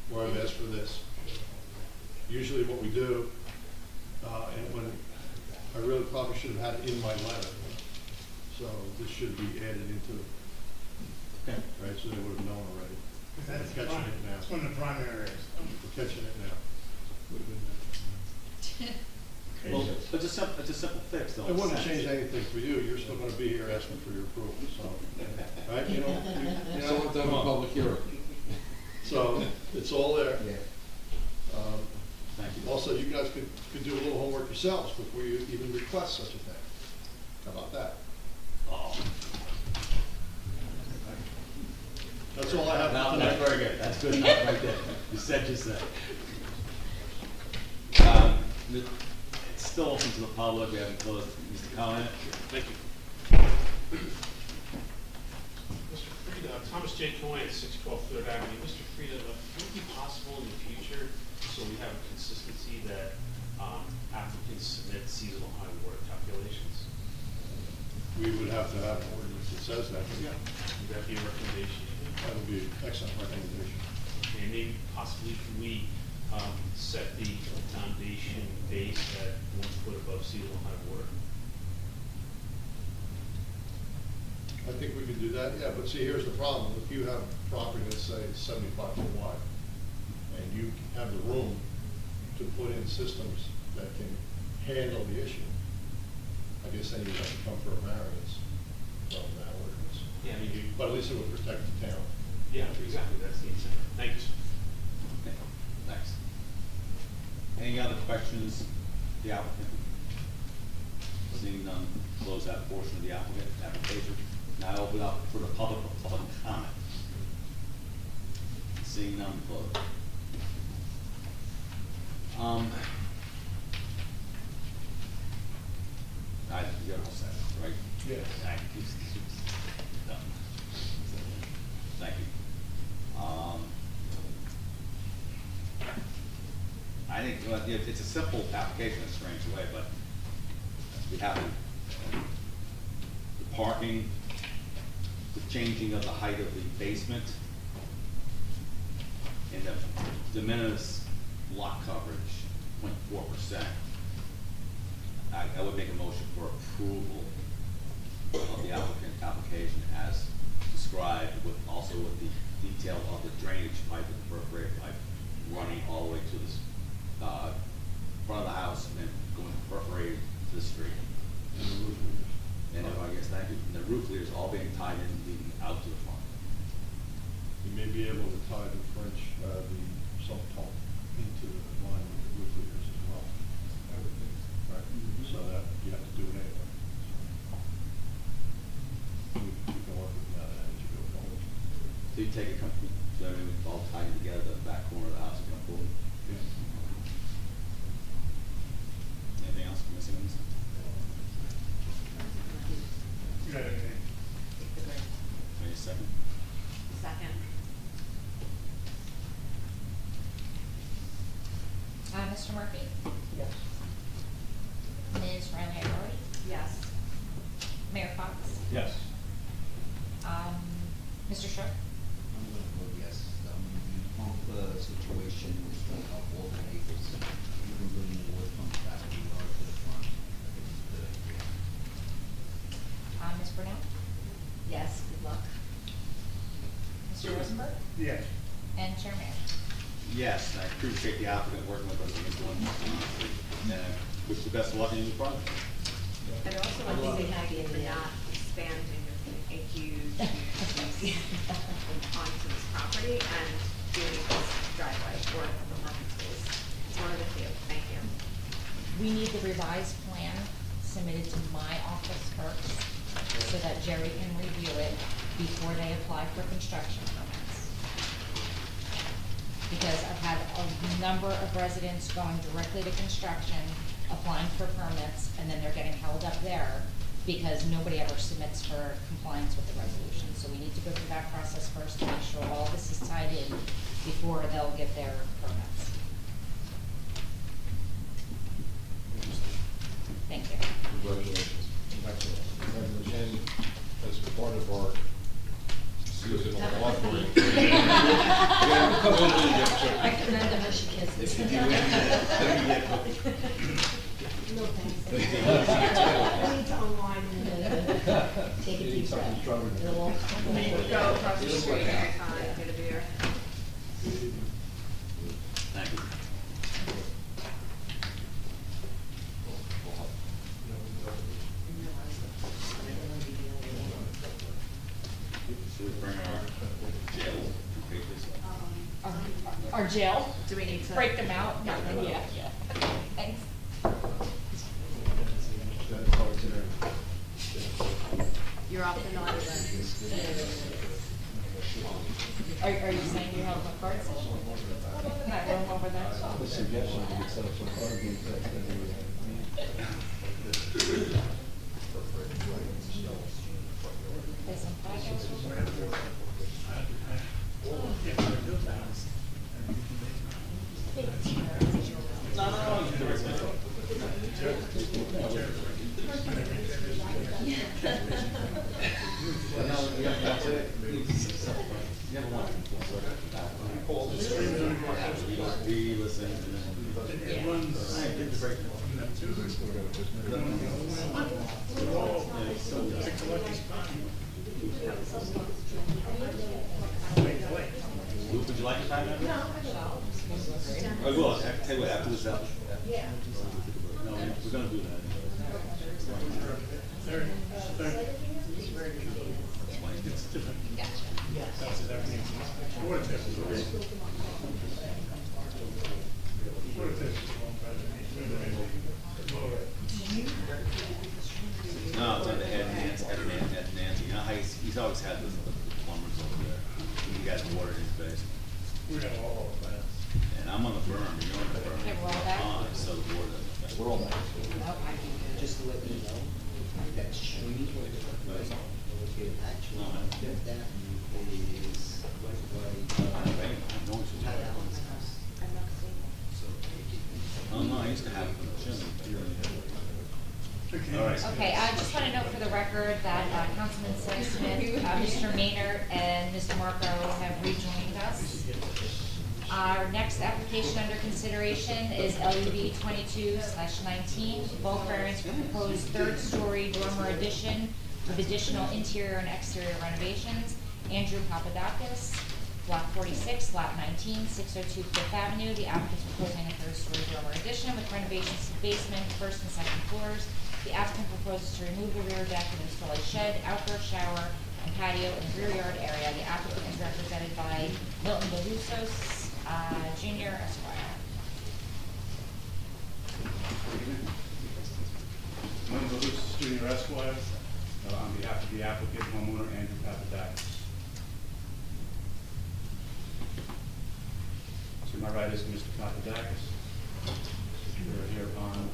Where I've asked for this. Usually what we do, and when, I really probably should have had it in my letter. So this should be added into, Okay. right, so they would have known already. That's We're catching it now. It's one of the primary areas. We're catching it now. Well, it's a simple fix, though. It wouldn't change anything for you, you're still gonna be here asking for your approval, so, right, you know? So we're done with public hearing. So, it's all there. Thank you. Also, you guys could do a little homework yourselves before you even request such a thing. How about that? Oh. That's all I have. No, for that's tonight. very good, that's good enough right there. You said. It's still open to the public, we haven't closed. Mr. Collins? Thank you. Mr. Frieda, Thomas J. Cohen at 612 Third Avenue. Mr. Frieda, would it be possible in the future, so we have a consistency, that applicants submit seasonal high water calculations? We would have to have an ordinance that says that. Yeah. Would that be a recommendation? That would be an excellent recommendation. Okay, and maybe possibly can we set the foundation base at 1 foot above seasonal high water? I think we could do that, yeah, but see, here's the problem. If you have property, let's say it's 75 foot wide, and you have the room to put in systems that can handle the issue, I guess then you have to come for a variance from that ordinance. Yeah, I mean, But at least it would protect the town. yeah, exactly, that's the intent. Thank you, sir. Okay, thanks. Any other questions, the applicant? Seeing none, close that portion of the application. Now I open up for the public for public comment. Seeing none, close. You're all set, right? Yes. Thank you. Done. Thank you. I think, well, it's a simple application in a strange way, but we have the parking, the changing of the height of the basement, and the de minimis lot coverage, 0.4%. I would make a motion for approval of the application as described, also with the detail of the drainage pipe and the perforated pipe running all the way to this front of the house and then going perforated to the street. And if I guess thank you, and the roof leaders all being tied in, leading out to the front. You may be able to tie the French, the sump pump into the line with the roof leaders as well. Right, so that you have to do it anyway. You can work with that as you go forward. So you take it, so everything all tied together, the back corner of the house and come forward. Yeah. Anything else missing on this? You got anything? Wait a second. Second. Mr. Murphy? Yes. Ms. Riley Early? Yes. Mayor Fox? Yes. Mr. Shook? I'm gonna vote yes. The pump situation was going to help all the neighbors. Even bringing the water pump back to the yard to the front. I think it's a good idea. Ms. Brunel? Yes, good luck. Mr. Rosenberg? Yes. And Chair Mayor? Yes, I appreciate the applicant working with us on this one. And wish the best of luck in your project. I'd also like to say thank you for not expanding a huge onto this property and doing this driveway for the parking space. It's one of the few. Thank you. We need the revised plan submitted to my office first, so that Jerry can review it before they apply for construction permits. Because I've had a number of residents going directly to construction, applying for permits, and then they're getting held up there because nobody ever submits for compliance with the resolution. So we need to go through that process first to make sure all this is tied in before they'll get their permits. Thank you. Congratulations. And as part of our seasonal offering. I commend her, she kisses. No thanks. I need to unwind and Take a deep breath. It'll all come away. Go across the street every time, get a beer. Thank you. Should we bring our jail papers? Our jail? Do we need to? Break them out? No, yeah. Thanks. You're off the naughty list. Are you saying you have a card session? Can I roam over there? The suggestion we could set up some card games next time There's some photos. We listen and then. It runs. Pick a lucky spot. Luke, would you like to time that? No, I will. I can tell you what, after this out. Yeah. No, we're gonna do that. Third. It's different. That's everything. What if this is wrong? What if this is wrong, President? No, it's under Ed Nancy. You know how he's always had the plumbers over there. He got water in his basement. We got all of that. And I'm on the berm, you're on the berm. Okay, we're all back? So the water doesn't affect. We're all back. Oh, I can do it. Just to let you know, that street is located actually on Fifth Avenue is right by, Pat Allen's house. I'm not seeing it. Oh, no, I used to have it in the chimney. All right. Okay, I just want to note for the record that Councilman Sid Smith, Mr. Maynard, and Mr. Marco have rejoined us. Our next application under consideration is LUB 22/19, bulk variance for proposed third-story dormer addition with additional interior and exterior renovations. Andrew Papadakis, Block 46, Lot 19, 602 Fifth Avenue. The applicant is proposing a third-story dormer addition with renovations to the basement, first and second floors. The applicant proposes to remove the rear deck and install a shed, outdoor shower, and patio in the rear yard area. The applicant is represented by Milton Belusos, Junior, Esquire. Milton Belusos, Junior, Esquire, on behalf of the applicant, homeowner Andrew Papadakis. To my right is Mr. Papadakis. We're here on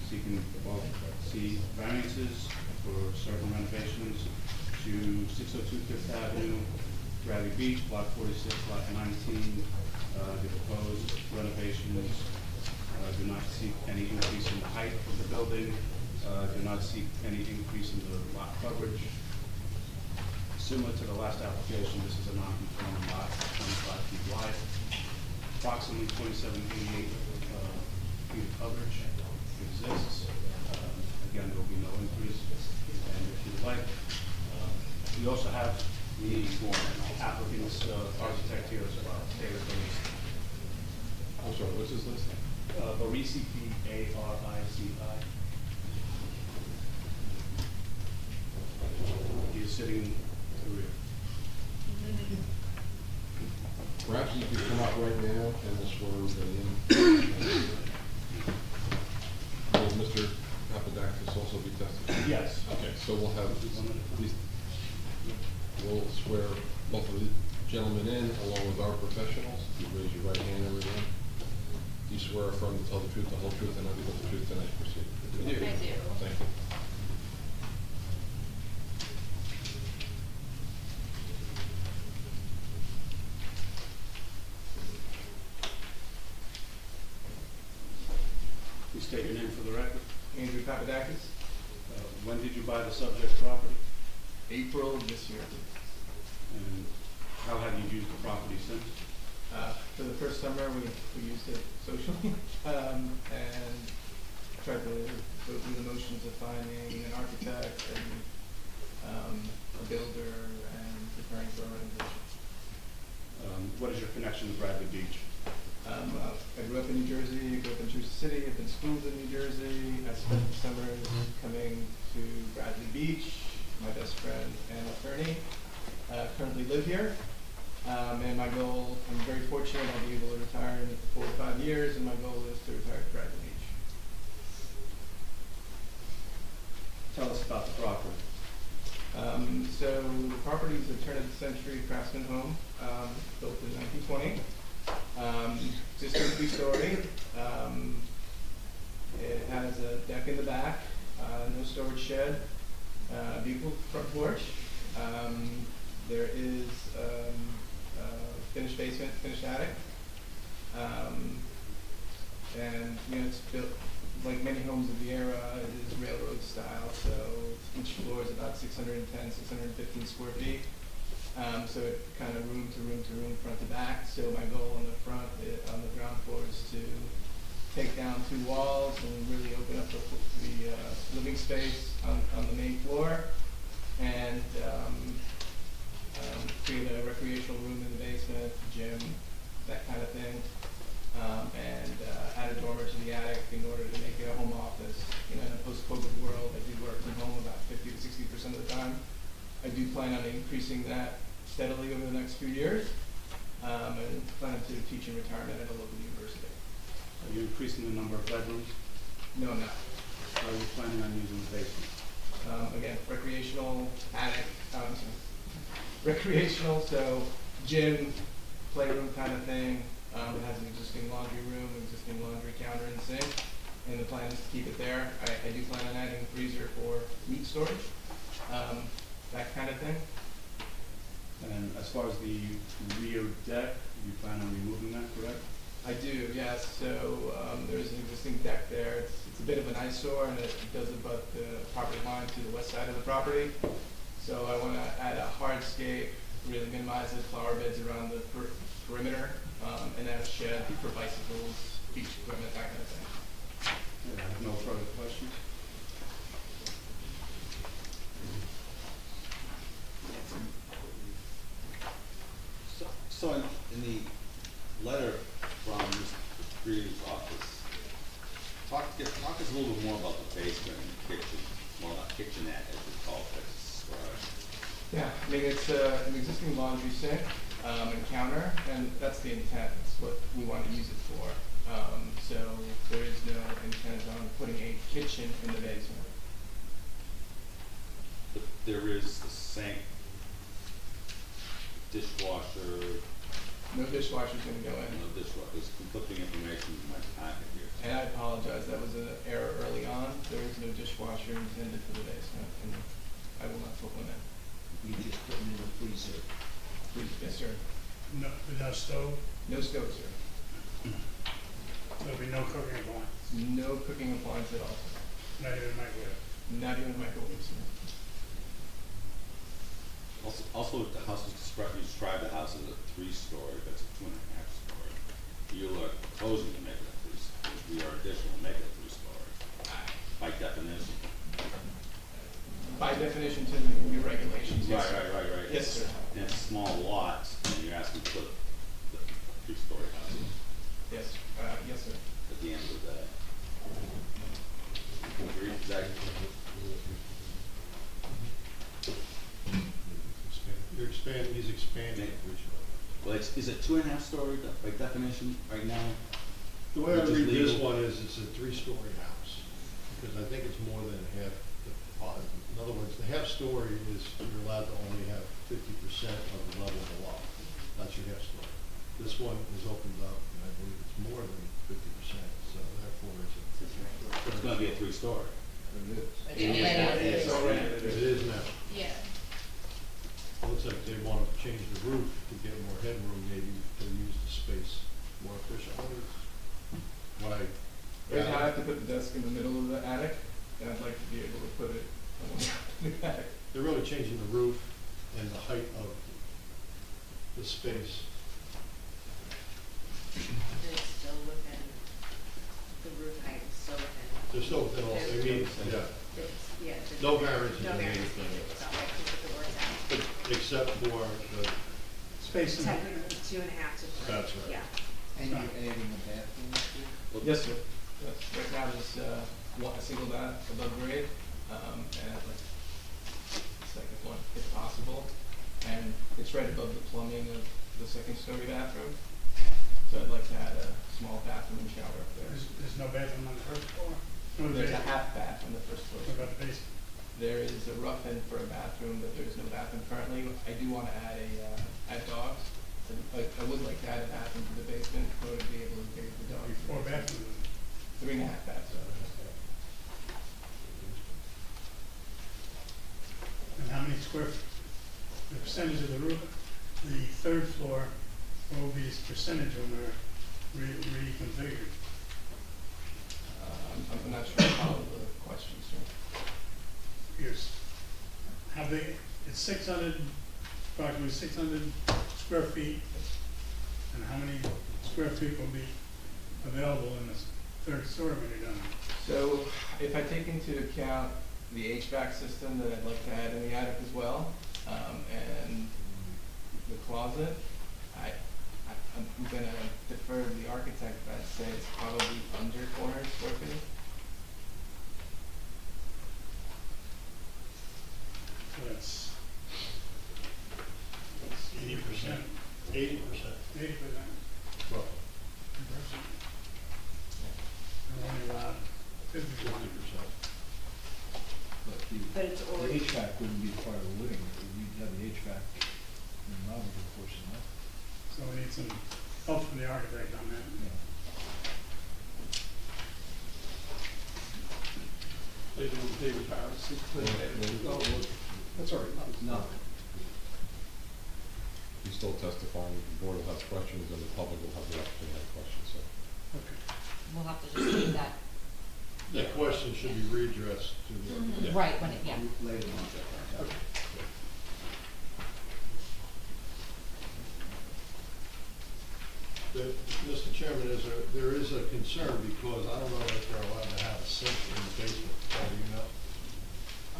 seeking bulk C variances for certain renovations to 602 Fifth Avenue, Bradley Beach, Block 46, Lot 19. The proposed renovations do not seek any increase in the height of the building, do not seek any increase in the lot coverage. Similar to the last application, this is a non-conforming lot, 25 feet wide, approximately 2788 feet of coverage exists. Again, there will be no increase. And if you'd like, we also have the applicant's architect here as well, David Barisi. I'm sorry, what's his last name? Barisi, P-A-R-I-C-I. He is sitting in the rear. Perhaps you could come up right now and swear everybody in. Will Mr. Papadakis also be testifying? Yes. Okay, so we'll have these, we'll swear both of the gentlemen in along with our professionals. You raise your right hand, everyone. Do you swear affirm to tell the truth, the whole truth, and nothing but the truth tonight? Proceed. I do. Thank you. the record. Andrew Papadakis, When did you buy the subject property? April of this year. And how have you used the property since? For the first summer, we used it socially, and tried to go through the motions of finding an architect and a builder and preparing for a renovation. What is your connection to Bradley Beach? I grew up in New Jersey, I grew up in Jersey City, I've been schooled in New Jersey. I spent the summers coming to Bradley Beach, my best friend and attorney. Currently live here. And my goal, I'm very fortunate, I'll be able to retire in 4 to 5 years, and my goal is to retire at Bradley Beach. Tell us about the property. So the property is a turn-of-the-century craftsman home, built in 1920. Existing 3-story. It has a deck in the back, no storage shed, beautiful front porch. There is finished basement, finished attic. And it's built like many homes of the era. It is railroad style, so each floor is about 610, 615 square feet. So it kind of room to room to room, front to back. So my goal on the front, on the ground floor, is to take down 2 walls and really open up the living space on the main floor, and create a recreational room in the basement, gym, that kind of thing. And add a dormer to the attic in order to make it a home office. In a post-COVID world, I do work from home about 50 to 60% of the time. I do plan on increasing that steadily over the next few years, and plan to teach in retirement at a local university. Are you increasing the number of bedrooms? No, I'm not. How are you planning on using the basement? Again, recreational attic, recreational, so gym, playroom kind of thing. It has an existing laundry room, existing laundry counter and sink, and the plan is to keep it there. I do plan on adding a freezer for meat storage, that kind of thing. And as far as the rear deck, you plan on removing that, correct? I do, yes. So there's an existing deck there. It's a bit of an eyesore, and it does abut the property line to the west side of the property. So I want to add a hardscape, really minimize the flower beds around the perimeter, and add a shed for bicycles, beach equipment, that kind of thing. I have no further questions. So in the letter from Mr. Free's office, talk us a little bit more about the basement and kitchen, well, not kitchenette as we call it, Yeah, I mean, it's an existing laundry sink and counter, and that's the intent. That's what we want to use it for. So there is no intent on putting a kitchen in the basement. But there is the sink, dishwasher. No dishwasher's going to go in. No dishwasher. There's conflicting information in my packet here. And I apologize, that was an error early on. There is no dishwasher intended for the basement, and I will not put one in. You just put them in the freezer. Please, yes, sir. No, no stove, No stove, sir. there'll be no cooking appliance, No cooking appliance at all, sir. not even microwave. Not even a microwave, sir. Also, the house is you describe the house as a 3-story, but it's a 2.5 story. You are proposing to make it a 3-story. We are additional to make it a 3-story by definition. By definition to the new regulations, yes, sir. Right. Yes, sir. And it's small lots, and you're asking to put the 3-story house Yes, yes, sir. at the end of the day. Agree? Is that? He's expanding it. Well, is it 2.5 story by definition right now? The way I Which is read this legal? one is it's a 3-story house, because I think it's more than half the, in other words, the half-story is, you're allowed to only have 50% of the level below. That's your half-story. This one is opened up, and I believe it's more than 50%, so therefore it's a 3-story. It's gonna be a 3-story. It is now. Yeah. Looks like they want to change the roof to get more headroom, maybe to use the space more efficiently. What I Right now, have to put the desk in the middle of the attic, and I'd like to be able to put it on the attic. They're really changing the roof and the height of the space. It's still within, the roof height is still within. They're still within all, I mean, yeah, Yeah. no variance. No variance needed, so I can put the words out. Except for the, Space in the, Technically, 2.5 to 3. That's right. Yeah. And you're adding a bathroom too? Yes, sir. Yes, right now there's, a single bath above grade, and I'd like a second one if possible. And it's right above the plumbing of the second-story bathroom. So I'd like to add a small bathroom and shower up there. there's no bathroom on the first floor? No There's a basement? half bath on the first floor. What about the basement? There is a rough end for a bathroom, but there is no bathroom currently. I do want to add dogs. So I would like to add a bathroom to the basement in order to be able to bathe the dogs. 4 bathrooms? 3.5 baths. And how many square, the percentage of the roof, the third floor, what will be its percentage when they're reconfigured? I'm not sure how the questions are. Yes. How big, it's 600, approximately 600 square feet, and how many square feet will be available in this third story when you're done? So if I take into account the HVAC system that I'd like to add in the attic as well, and the closet, I'm gonna defer to the architect, but I'd say it's probably under 400 square feet. So that's 80%. 80%. 80%. Well, And only allowed 50%. But it's the already. HVAC wouldn't be part of the living room, you'd have the HVAC in the living portion, right? So we need some help from the architect on that. David Harris. That's all right. No. He's still testifying, the board will have questions, and the public will have the opportunity to have questions, so. We'll have to just leave that. That question should be readdressed to the. Right, when it, yeah. Later on. Okay. Mr. Chairman, there is a concern because I don't know if they're allowed to have a sink in the basement, do you know?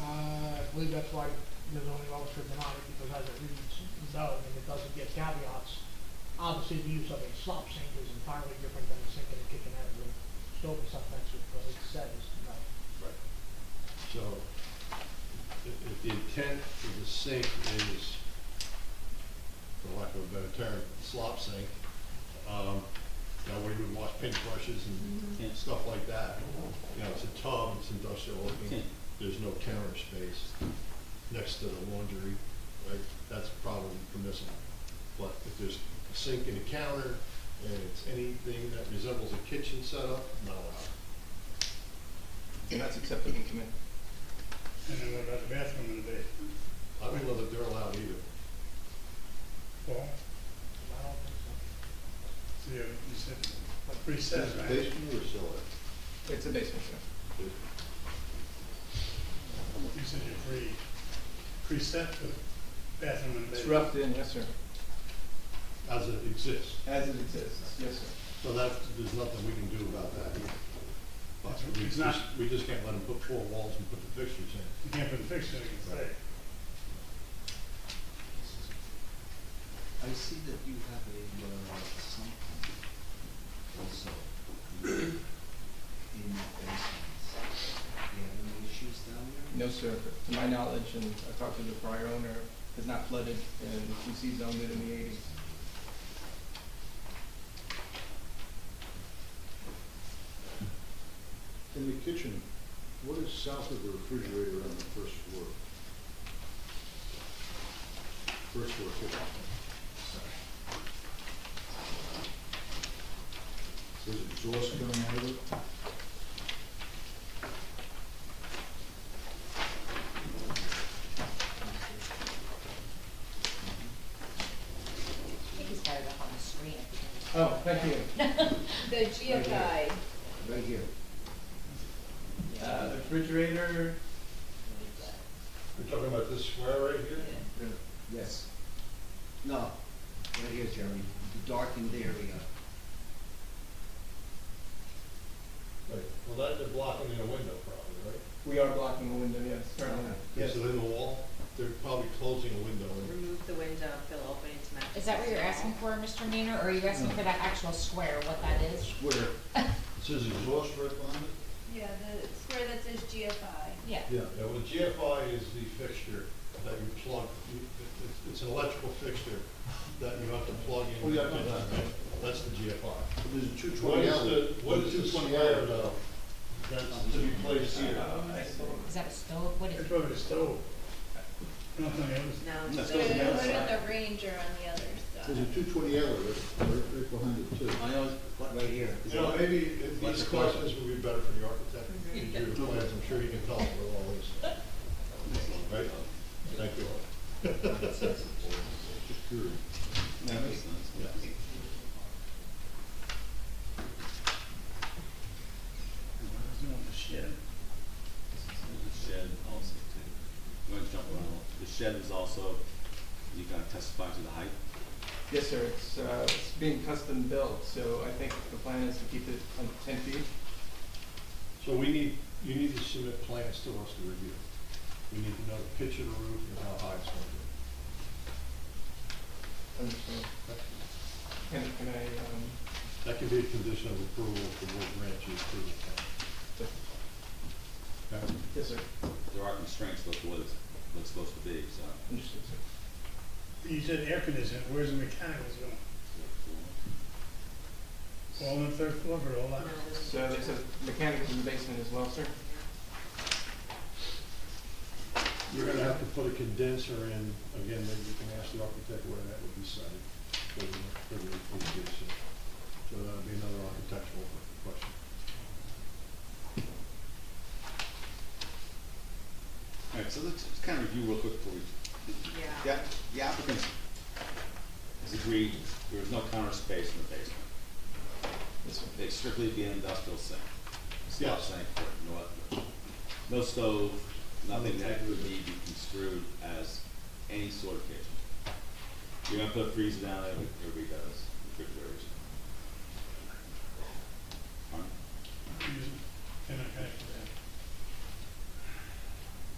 I believe that's why there's only well stricken on it, because as it reads, no, and it doesn't get caveats. Obviously, the use of a slop sink is entirely different than a sink in the kitchenette with stove and stuff next to it, but it says no. Right. So, if the intent of the sink is, for lack of a better term, slop sink, you know, where you would wash paintbrushes and stuff like that. You know, it's a tub, it's industrial looking, there's no counter space next to the laundry, right? That's probably permissible. But if there's a sink and a counter, and it's anything that resembles a kitchen setup, not allowed. And that's except when you come in. And then what about the bathroom in the basement? I don't know that they're allowed either. Paul? I don't think so. So you said preset, right? Basement or cellar? It's a basement, sir. You said you're preset for bathroom in the It's basement. roughed in, yes, sir. As it exists. As it exists, yes, sir. So there's nothing we can do about that either. But It's not- we just can't let them put 4 walls and put the fixtures in. You can't put the fixture in, you can say. I see that you have a sump pump also in your basements. Do you have any issues down there? No, sir. To my knowledge, and I talked to the prior owner, has not flooded, and QC zoned it in the 80s. In the kitchen, what is south of the refrigerator on the first floor? First floor kitchen. There's exhaust coming out of it? I think he's got it up on the screen. Oh, thank you. The GFI, Right here. The refrigerator, You're talking about this square right here? Yes. No, right here, Jeremy, the darkened area. Right, well, that, they're blocking in a window probably, right? we are blocking a window, yes, currently. Yes. So in the wall, they're probably closing a window. Remove the window, fill opening to match. Is that what you're asking for, Mr. Minor, or are you asking for that actual square, what that is? Square, it says exhaust rip on it? Yeah, the square that says GFI. Yeah. Yeah, well, the GFI is the fixture that you plug, it's an electrical fixture that you have to plug in. Oh, yeah, I know that. That's the GFI. But there's a What 220 is outlet. the, what is the square though, that's to be placed here? Is that a stove? What is It's it? probably a stove. Not on the other side. No, No, it's it's They're goes looking on the at outside. the Ranger on the other There's a side. 220 outlet right behind it too. I know, what, right here. You know, maybe What's these the question? questions would be better for the architect. He drew the plans, I'm sure he can tell us what all this. Right? Thank you. Security. That makes sense, yes. The shed. The shed also too. I'm going to jump around. The shed is also, you gotta testify to the height? Yes, sir, it's being custom built, so I think the plan is to keep it on 10 feet. So you need to submit plans to us to review. We need to know the pitch of the roof and how high it's going to be. Understand. Can I, That could be a condition of approval if the board grants you approval. Okay? yes, sir, There are constraints to what it's supposed to be, so. understood, sir. You said air conditioning, where's the mechanicals going? All on the third floor for all that? So there's a mechanic in the basement as well, sir? You're gonna have to put a condenser in, again, maybe you can ask the architect where that would be sited for the HVAC. So that would be another architectural question. All right, so let's just kind of review real quick before we. Yeah. The applicant has agreed there is no counter space in the basement. Yes, sir. They strictly be an industrial sink. Stop Yes. sink, no stove, nothing that could be construed as any sort of kitchen. You're gonna put a freezer down there, like everybody does, refrigerators.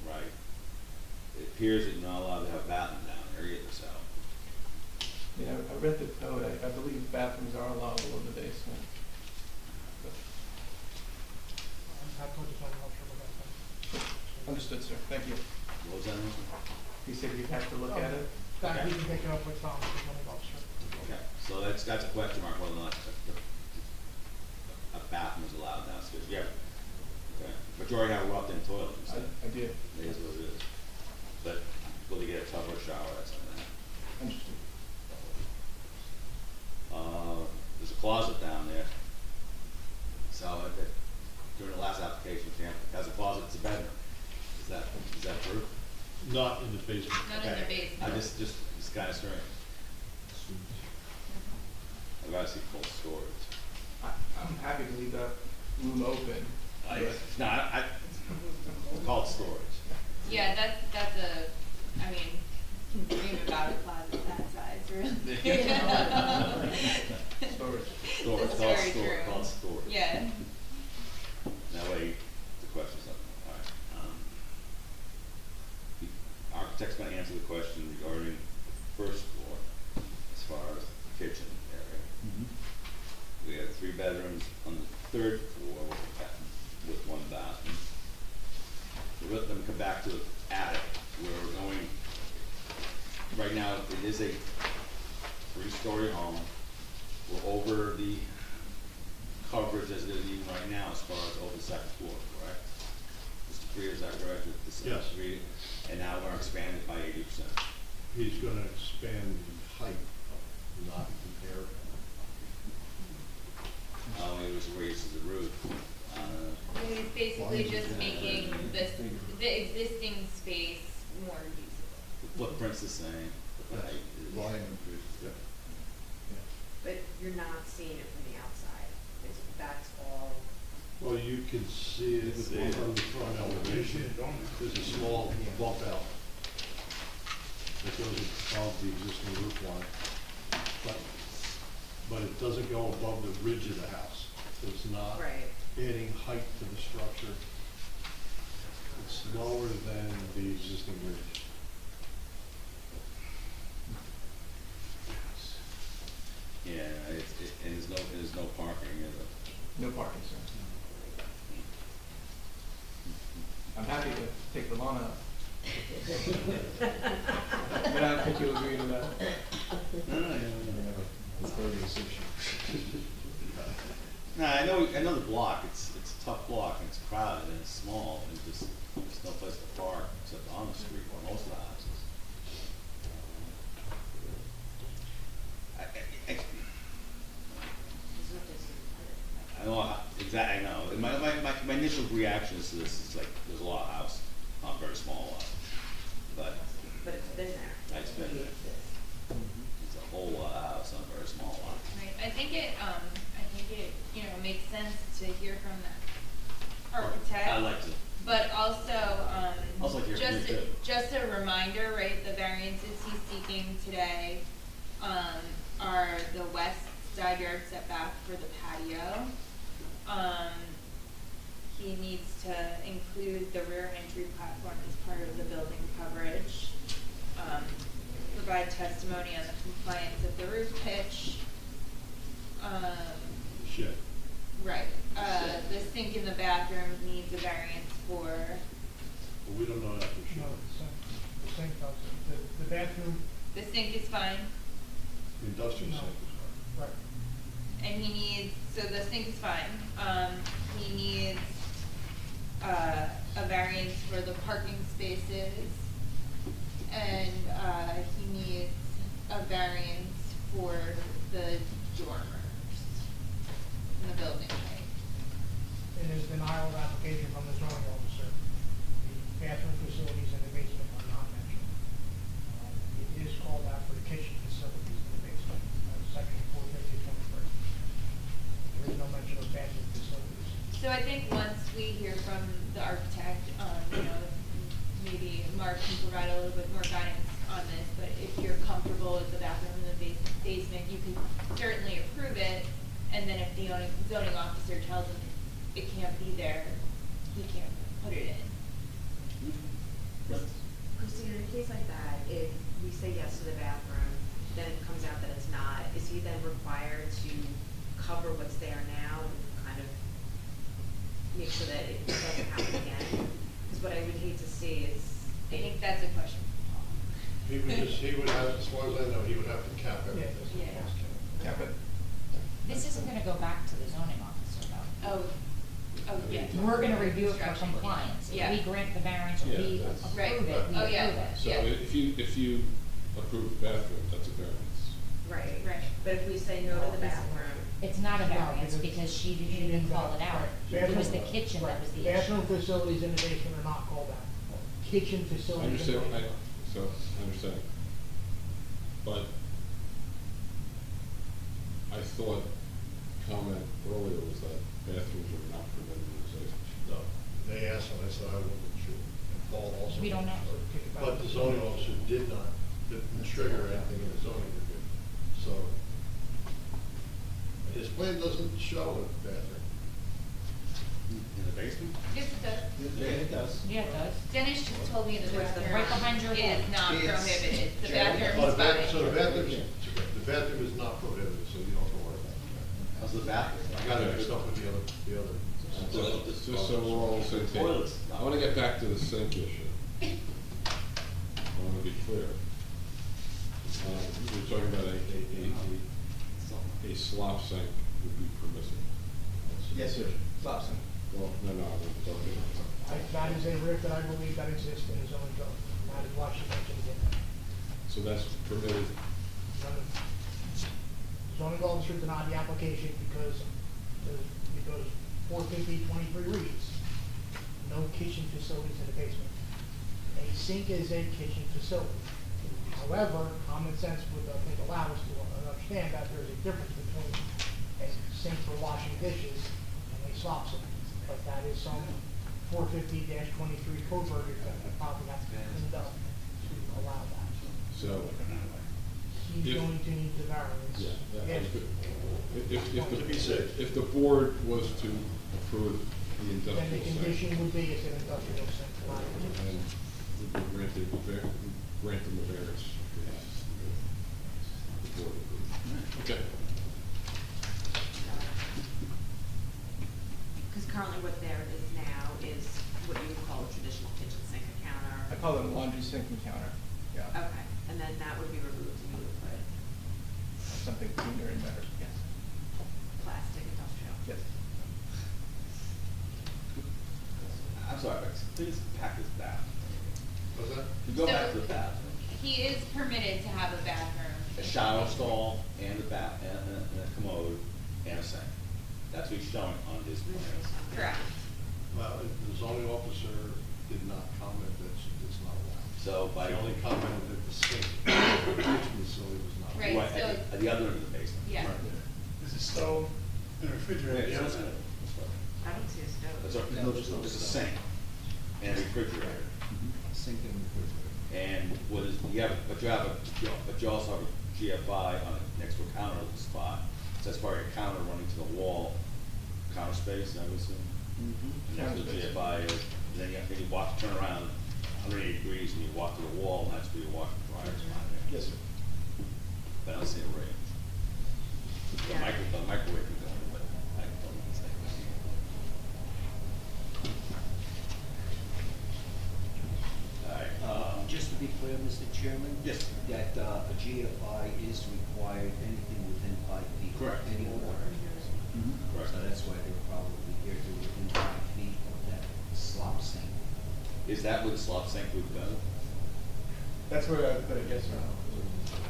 Right. It appears that you're not allowed to have a bathroom down there either, so. Yeah, I read the code, I believe bathrooms are allowable in the basement. Understood, sir, thank you. What was that, Mr.? He said you'd have to look at it? That we can take care of with Tom, with money officer. Okay, so that's a question mark whether or not a bathroom is allowed downstairs. Yeah. Okay, but you already have a walk-in toilet, you said. I did. It is what it is. But will they get a tub or a shower, that's something. Understood. There's a closet down there. So during the last application, Camp has a closet, it's a bedroom. Is that true? Not in the basement. Not in the basement. I just kind of strange. I've got to see full storage. I'm happy to leave that room open. No, I call it storage. Yeah, that's a, I mean, dream about a closet that size, really. Storage. Storage, That's call it very storage, true. call it storage. Yeah. That way, the question's up. All right. The architect's gonna answer the question regarding the first floor, as far as the kitchen area. We have 3 bedrooms on the 3rd floor with 1 bathroom. So let them come back to the attic, where we're going, right now, it is a 3-story home. We're over the coverage as it is even right now, as far as over the 2nd floor, correct? Mr. Freer, is that correct? Yes. And now we're expanded by 80%. He's gonna expand the height, not the area. It was raised to the roof. He's basically just making the existing space more usable. The footprint's the same, but the height is. Volume increase, yeah. But you're not seeing it from the outside. That's all Well, you can see it from the front elevation. There's a small bump out that goes above the existing roof line. But it doesn't go above the ridge of the house. So it's not Right. adding height to the structure. It's lower than the existing ridge. Yeah, and there's no parking, is it? No parking, sir. I'm happy to take the lawn out. But I don't think you'll agree to that. No. It's very associated. No, I know the block, it's a tough block, and it's crowded, and it's small, and there's no place to park, except on the street where most of the houses. I know, exactly, I know. My initial reaction to this is like, there's a lot of house, not a very small lot. But But it's been there. it's been there. It's a whole lot of house on a very small lot. Right, I think it, you know, makes sense to hear from the architect. I like to. But also, Also like to hear from you too. just a reminder, right, the variances he's seeking today, are the west side yard setback for the patio. He needs to include the rear entry platform as part of the building coverage. Provide testimony on the compliance of the roof pitch. Shed. Right, the sink in the bathroom needs a variance for, But we don't know that for No, sure. the sink does, the bathroom, the sink is fine, The industrial No. sink is right, and he needs, so the sink is fine, he needs, a variance for the parking spaces, and, he needs a variance for the dormers in the building, right? in his denial of application from the zoning officer, the bathroom facilities in the basement are not mentioned. It is called out for the kitchen facilities in the basement, section 450.3. There is no mention of bathroom facilities. So I think once we hear from the architect, you know, maybe Mark can provide a little bit more guidance on this, but if you're comfortable with the bathroom in the basement, you can certainly approve it, and then if the zoning officer tells him it can't be there, he can't put it in. Christina, in a case like that, if we say yes to the bathroom, then it comes out that it's not, is he then required to cover what's there now and kind of make sure that it doesn't happen again? Because what I would hate to see is. I think that's a question. He would have, as far as I know, he would have to cap everything. Yeah. Cap it. This isn't gonna go back to the zoning officer though. Oh, yeah. We're gonna review it for Construction. compliance. If Yeah. we grant the variance, Yeah, we that's- approve Right. it, we Oh, approve yeah. it. So if you approve the bathroom, that's a variance. Right. Right. But if we say no to the bathroom, It's not a No, variance because because she she didn't didn't call it out. right. It was the Bathroom- kitchen that right. was the issue. Bathroom facilities in the basement are not called out. Kitchen I facilities in the understand, basement. I understand. But I thought comment earlier was that bathrooms are not permitted in the site. No, they asked him, I said I wasn't sure. And Paul also. We don't know. But the zoning officer did not, didn't trigger anything in the zoning review. So his plan doesn't show a bathroom. In the basement? Yes, it does. Yeah, it does. Yeah, it does. Dennis just told me the Towards the- bathroom right behind your is home. not It's- prohibited. The Yeah. bathroom Oh, is the bathroom, fine. so the bathroom is not prohibited, so you don't have to worry about that. How's the bathroom? I got it mixed up with the other. Just so we're all on the same page. Toilets. I wanna get back to the sink issue. I wanna be clear. We're talking about a slop sink would be permissible. Yes, sir. Stop sign. Well, no, I'm talking about. That is a rift that I believe that exists in the zoning code. That is why she mentioned it. So that's permitted. Zoning officer denied the application because 14B23 reads, no kitchen facilities in the basement. A sink is a kitchen facility. However, common sense would, I think, allow us to understand that there's a difference between a sink for washing dishes and a slop sink. but that is some 450-23 code verbiage that probably have to be cleaned up to allow that. So, He's If- going to need the variance. yeah, that was good. To be safe. If the board was to approve the Then the industrial site, condition would be it's an industrial sink, not a and we grant them a variance. The board approved. Okay. Because currently what there is now is what you would call a traditional kitchen sink and counter. I call it a laundry sink and counter, yeah. Okay, and then that would be removed and you would put Something cleaner and better, yes. plastic industrial. Yes. I'm sorry, but please pack this bathroom. What's that? You go back So- to the bathroom, He is permitted to have a bathroom. a shower stall and a bath, and a commode and a sink. That's what he's showing on this plan. Correct. Well, the zoning officer did not comment that it's not allowed. So by. She only commented that the sink, the kitchen facility was not. Right, Right, at the other end of the basement. Yeah. There's a stove and a refrigerator. Yeah, at the that's other it. end. I don't see a stove. That's our, it's a sink and a refrigerator. Sink and refrigerator. And what is, you have, but you also have a GFI on it next to a counter spot. So that's probably a counter running to the wall, counter space, I would assume. And that's what the GFI is. And then you walk, turn around 180 degrees and you walk to the wall, and that's where your washer and dryer is on there. Yes, sir. But I don't see a range. The Yeah. microwave can go, but I don't know what's that. All right, Just to be clear, Mr. Chairman? Yes. That a GFI is required anything within 5 feet. of Correct. Any water. Correct. So that's why they're probably here to within 5 feet of that slop sink. Is that what the slop sink would go? That's where I would put it, yes, sir.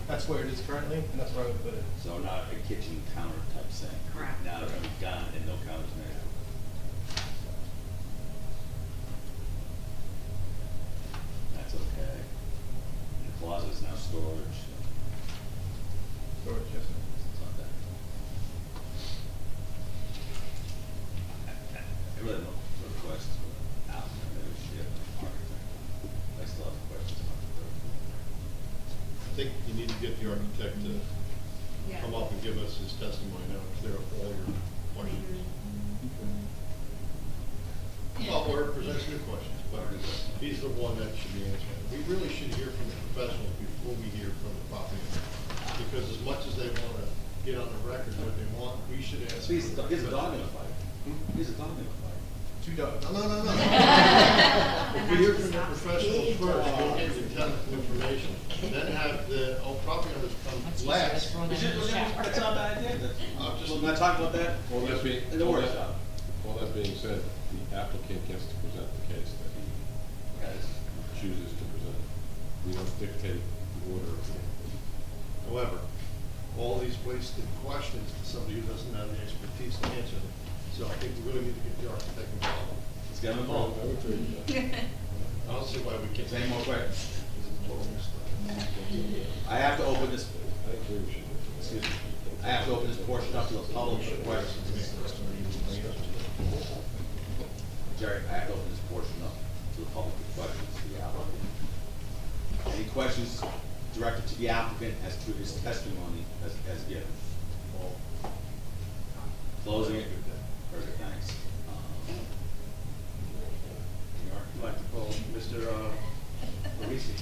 That's where it is currently, and that's where I would put it. So not a kitchen counter type sink? Correct. Now it's gonna be gone and no counters made. That's okay. And the closet is now storage, so Storage, yes, sir. it's not that. I really have no questions for the applicant, maybe we should get an architect. I still have questions about the third floor. I think you need to get the architect to Yeah. come up and give us his testimony now, and clear up all your questions. Well, or present new questions, but he's the one that should be answering. We really should hear from the professionals before we hear from the property owner. Because as much as they wanna get on the record what they want, we should ask. So he's a dog in a fight. He's a dog in a fight. 2 dogs. No. If we hear from the professionals first, we'll give you technical information, then have the, property owners come last. That's not a bad idea. I'm just- We're not talking about that All that being, in the all workshop. that being said, the applicant gets to present the case that he chooses to present. We don't dictate the order of the. However, all these wasted questions to somebody who doesn't have the expertise to answer them. So I think we really need to get the architect involved. Let's get him involved. I don't see why we can't. Is there any more questions? This is a total mistake. I have to open this, I agree with you. excuse me, I have to open this portion up to the public for questions. Jerry, I have to open this portion up to the public for questions to the applicant. Any questions directed to the applicant as to his testimony as given? Closing it. Very good, thanks. I'd like to call Mr. Parisi.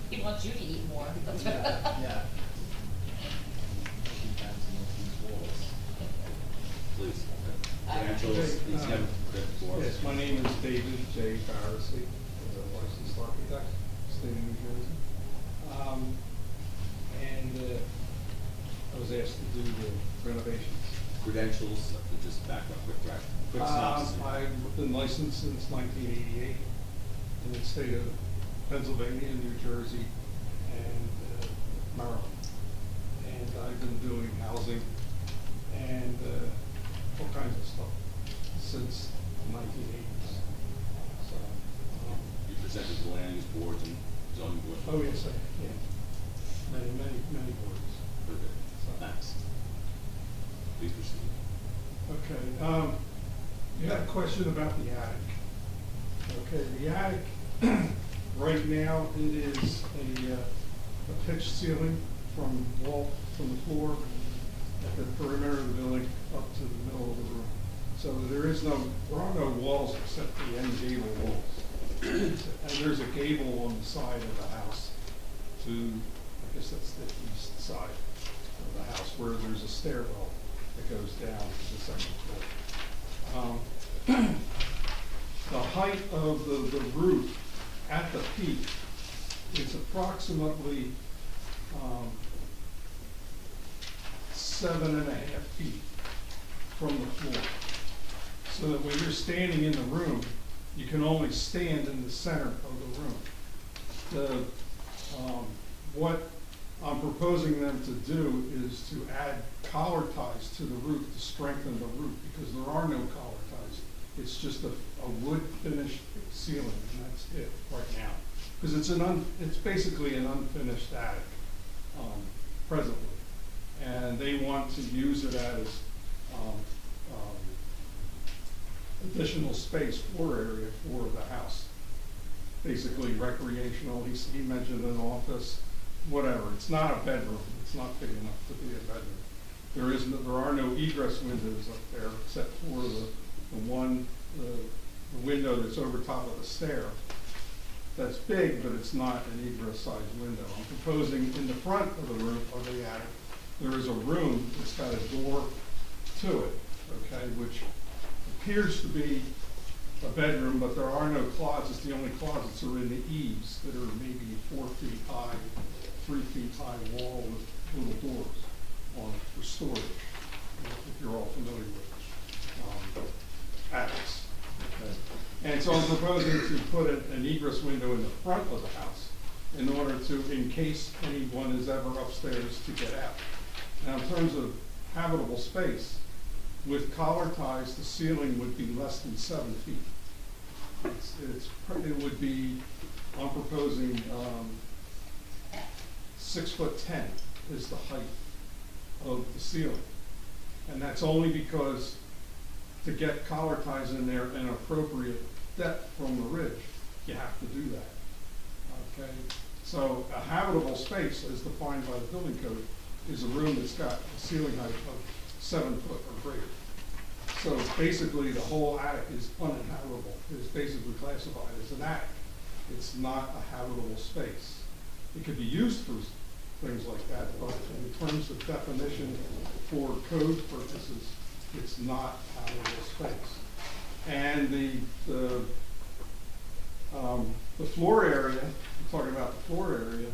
He wants you to eat more. Yeah. Please. Credentials, please have the floor. Yes, my name is David J. Farrisee, I'm a licensed architect, state of New Jersey. I was asked to do the renovations. Credentials, just back up quick, quick synopsis. I've been licensed since 1988 in the state of Pennsylvania, New Jersey, and Maryland. And Yes, I can. Many boards. Okay. Thanks. Please proceed. Okay, you had a question about the attic. Okay, the attic, right now, it is a pitched ceiling from the floor at the perimeter of the building up to the middle of the room. So there are no walls except the end gable walls. And there's a gable on the side of the house to, I guess that's the east side of the house, where there's a stairwell that goes down to the second floor. The height of the roof at the peak is approximately 7.5 feet from the floor. So that when you're standing in the room, you can only stand in the center of the room. What I'm proposing them to do is to add collar ties to the roof to strengthen the roof, because there are no collar ties. It's just a wood finished ceiling, and that's it right now. Because it's basically an unfinished attic presently, and they want to use it as additional space, floor area for the house. Basically recreational. He mentioned an office, whatever. It's not a bedroom. It's not big enough to be a bedroom. There are no egress windows up there except for the window that's over top of the stair. That's big, but it's not an egress size window. I'm proposing in the front of the room, of the attic, there is a room that's got a door to it, okay, which appears to be a bedroom, but there are no closets. The only closets are in the eaves that are maybe 4 feet high, 3 feet high wall with little doors on for storage, if you're all familiar with attics. Okay. And so I'm proposing to put an egress window in the front of the house in order to, in case anyone is ever upstairs, to get out. Now, in terms of habitable space, with collar ties, the ceiling would be less than 7 feet. It would be, I'm proposing 6'10" is the height of the ceiling. And that's only because to get collar ties in there an appropriate depth from the ridge, you have to do that. Okay? So a habitable space, as defined by the building code, is a room that's got a ceiling height of 7 foot or greater. So basically the whole attic is uninhabitable. It's basically classified as an attic. It's not a habitable space. It could be used for things like that, but in terms of definition for code purposes, it's not habitable space. And the floor area, we're talking about the floor area,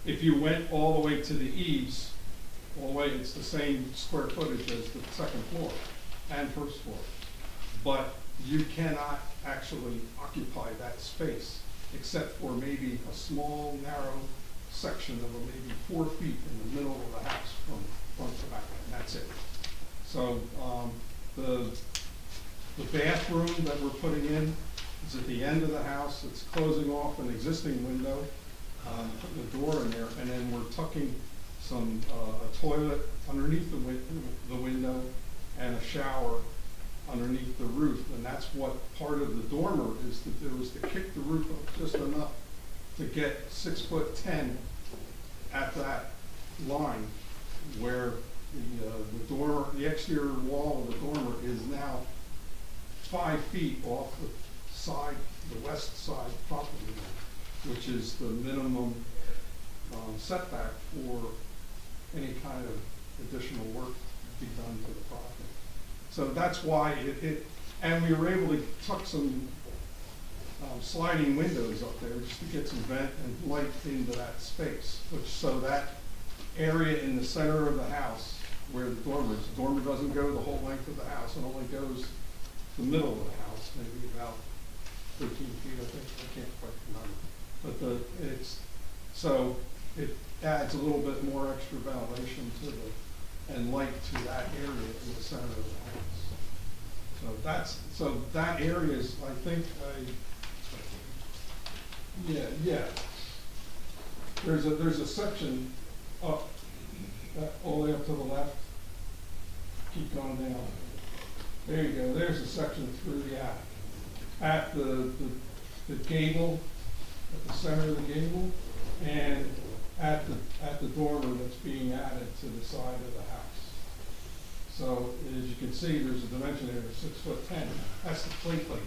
if you went all the way to the eaves, all the way, it's the same square footage as the second floor and first floor. But you cannot actually occupy that space except for maybe a small, narrow section of maybe 4 feet in the middle of the house from front to back, and that's it. So the bathroom that we're putting in is at the end of the house. It's closing off an existing window, putting a door in there, and then we're tucking a toilet underneath the window and a shower underneath the roof. And that's what part of the dormer is to do, is to kick the roof up just enough to get 6'10" at that line where the exterior wall of the dormer is now 5 feet off the side, the west side property line, which is the minimum setback for any kind of additional work to be done to the property. So that's why and we were able to tuck some sliding windows up there just to get some vent and light into that space, so that area in the center of the house where the dormer is. The dormer doesn't go the whole length of the house, it only goes the middle of the house, maybe about 13 feet, I think. I can't quite remember. But so it adds a little bit more extra ventilation and light to that area in the center of the house. So that area is, I think, there's a section up, all the way up to the left. Keep going down. There you go, there's a section through the attic. At the gable, at the center of the gable, and at the dormer that's being added to the side of the house. So as you can see, there's a dimension there of 6'10". That's the plate height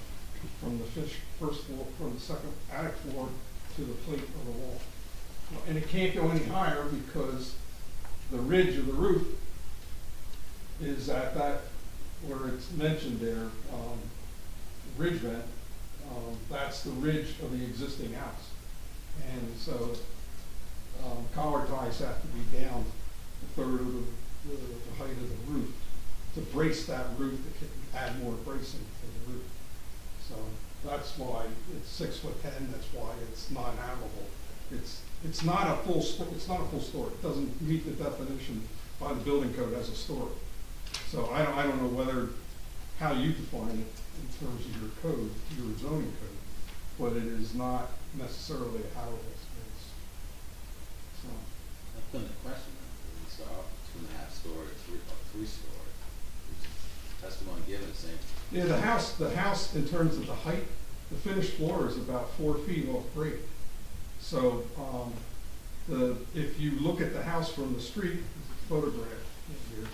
from the first floor, from the second attic floor to the plate of the wall. And it can't go any higher because the ridge of the roof is at that, where it's mentioned there, ridge vent, that's the ridge of the existing house. And so collar ties have to be down a third of the height of the roof to brace that roof, to add more bracing to the roof. So that's why it's 6'10". That's why it's not habitable. It's not a full story. It doesn't meet the definition by the building code as a story. So I don't know whether how you define it in terms of your code, your zoning code, but it is not necessarily a habitable space. So That's been the question. So 2.5 story, 3 story. Testimony given saying. yeah, the house in terms of the height, the finished floor is about 4 feet off grade. So if you look at the house from the street, photograph here,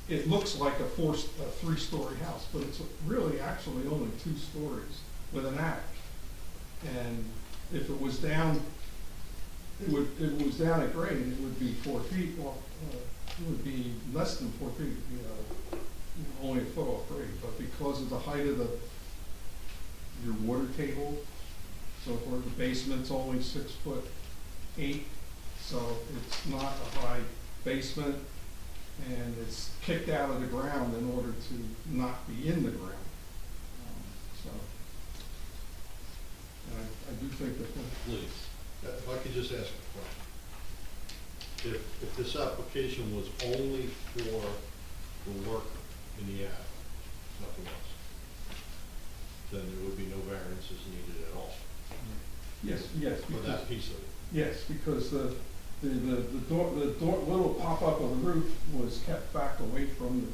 it looks like a 3-story house, but it's really actually only 2 stories with an attic. And if it was down, if it was down at grade, it would be 4 feet off. It would be less than 4 feet, only a foot off grade. But because of the height of your water table, so forth, the basement's only 6'8", so it's not a high basement, and it's kicked out of the ground in order to not be in the ground. And I do think that. Please, if I could just ask a question. If this application was only for the work in the attic, nothing else, then there would be no variances needed at all. Yes. For that piece of it. Yes, because the little pop-up of the roof was kept back away from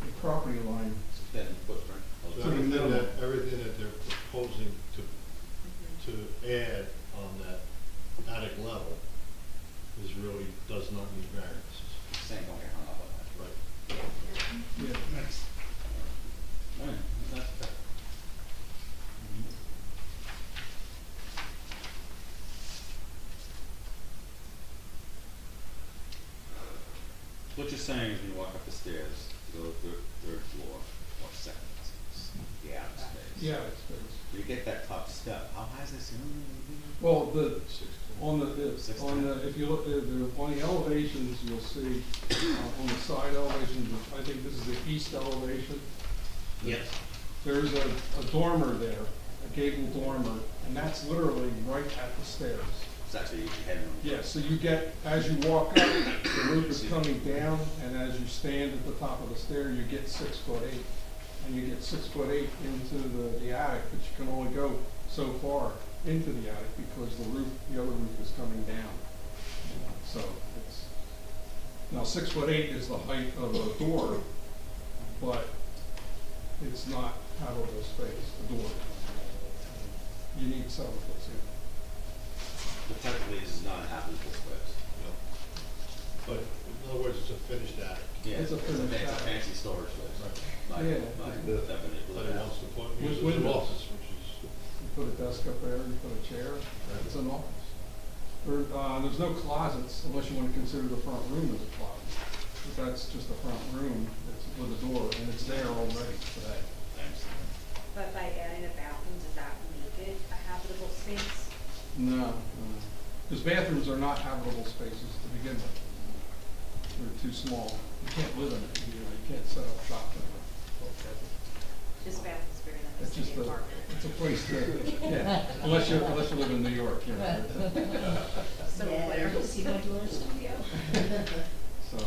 the property line. Then footprint. So everything that they're proposing to add on that attic level is really, does not need variances. Saying don't get hung up on that. Right. Yeah, next. All right, that's fair. What you're saying is when you walk up the stairs, you go to the third floor or second, the attic space. Yeah, it's space. You get that top step. How high is this ceiling? Well, if you look on the elevations, you'll see on the side elevations. I think this is the east elevation. Yes. There's a dormer there, a gable dormer, and that's literally right at the stairs. It's actually headroom. Yeah, so you get, as you walk up, the roof is coming down, and as you stand at the top of the stair, you get 6'8". And you get 6'8" into the attic, but you can only go so far into the attic because the other roof is coming down. So it's, now 6'8" is the height of a door, but it's not habitable space, the door. You need 7 foot ceiling. But technically, this is not a habitable space. No. But in other words, it's a finished attic. Yeah, It's a finished it's a attic. fancy storage space. Right. Yeah. My But definition. it wants to put, With use it as an windows. office, which is. You put a desk up there, you put a chair, it's an office. There's no closets unless you want to consider the front room as a closet. But that's just a front room with a door, and it's there already today. Thanks. But by adding a bathroom, does that make it a habitable space? No, because bathrooms are not habitable spaces to begin with. They're too small. You can't live in it. You can't set up shop in it. This bathroom's bigger than It's the just city apartment. it's a place to, yeah, unless you live in New York, you know. So Yeah, where? you see my door studio? So,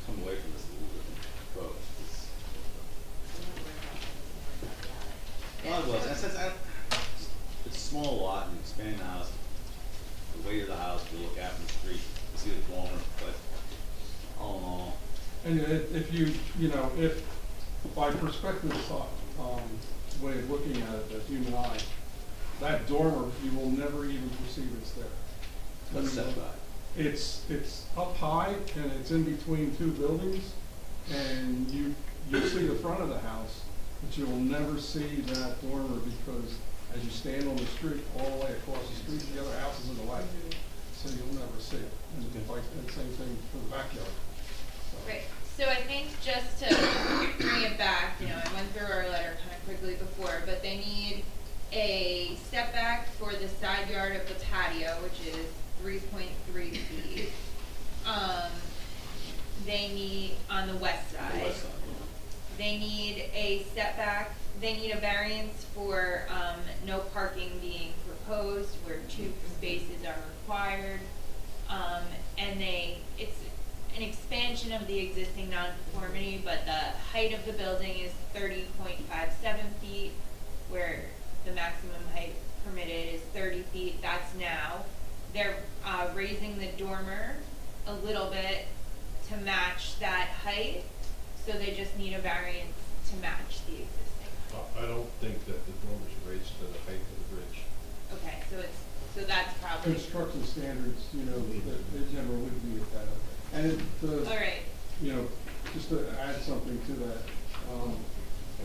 Come away from this a little different approach. was, and since it's a small lot and expanding the house, the weight of the house, you look out from the street, you see the dormer, but all in all, And if you, you know, if by perspective, way of looking at it, the human eye, that dormer, you will never even perceive it's there. let's set that. It's up high and it's in between two buildings, and you see the front of the house, but you will never see that dormer because as you stand on the street, all the way across the street, the other house is in the way. So you'll never see it. And same thing for the backyard. Right, so I think just to bring it back, you know, I went through our letter kind of quickly before, but they need a setback for the side yard of the patio, which is 3.3 feet. They need, on the west side. The west side, They need a setback, they need a variance for, no parking being proposed where 2 spaces are required. And it's an expansion of the existing nonconformity, but the height of the building is 30.57 feet, where the maximum height permitted is 30 feet, that's now. They're, raising the dormer a little bit to match that height, so they just need a variance to match the existing. I don't think that the dormer's raised to the height of the bridge. Okay, so that's probably. Construction standards, you know, it never would be at that. And All right. you know, just to add something to that,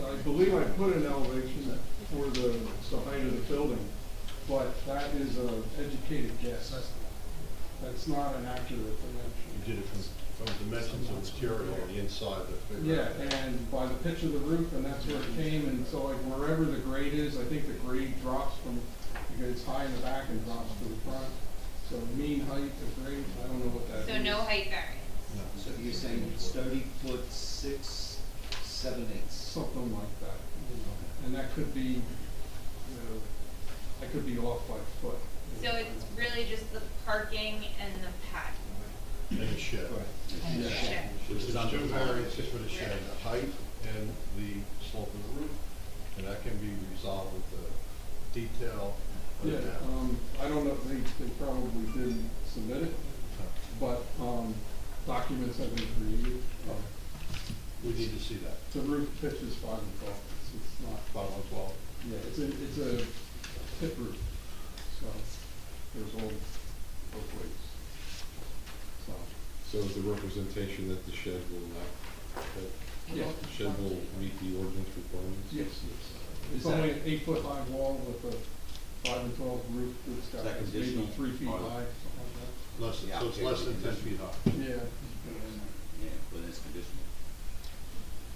I believe I put an elevation for the height of the building, but that is an educated guess. That's not an accurate dimension. You did it from dimensions of material on the inside that figure. Yeah, and by the pitch of the roof, and that's where it came, and so like wherever the grade is, I think the grade drops from, because it's high in the back and drops to the front. So mean height of grade, I don't know what that is. So no height variance. No, so you're saying it's 30 foot 6, 7/8? Something like that, you know, and that could be, you know, that could be off by a foot. So it's really just the parking and the patio. And the shed. And the shed. Which is two variances for the shed, the height and the slope of the roof. And that can be resolved with the detail. of the Yeah, map. I don't know, they probably didn't submit it, but, documents have been created. We need to see that. The roof pitch is 5 and 12, it's not. 5 on 12. Yeah, it's a pit roof, so there's all both ways. So is the representation that the shed will not, that Yeah. the shed will meet the ordinance requirements? Yes, it's only an 8-foot high wall with a 5 and 12 roof that's got that maybe conditional? 3 feet Or- high, something like Less than, so it's less than 10 feet high. that. Yeah. Yeah, but it's conditional.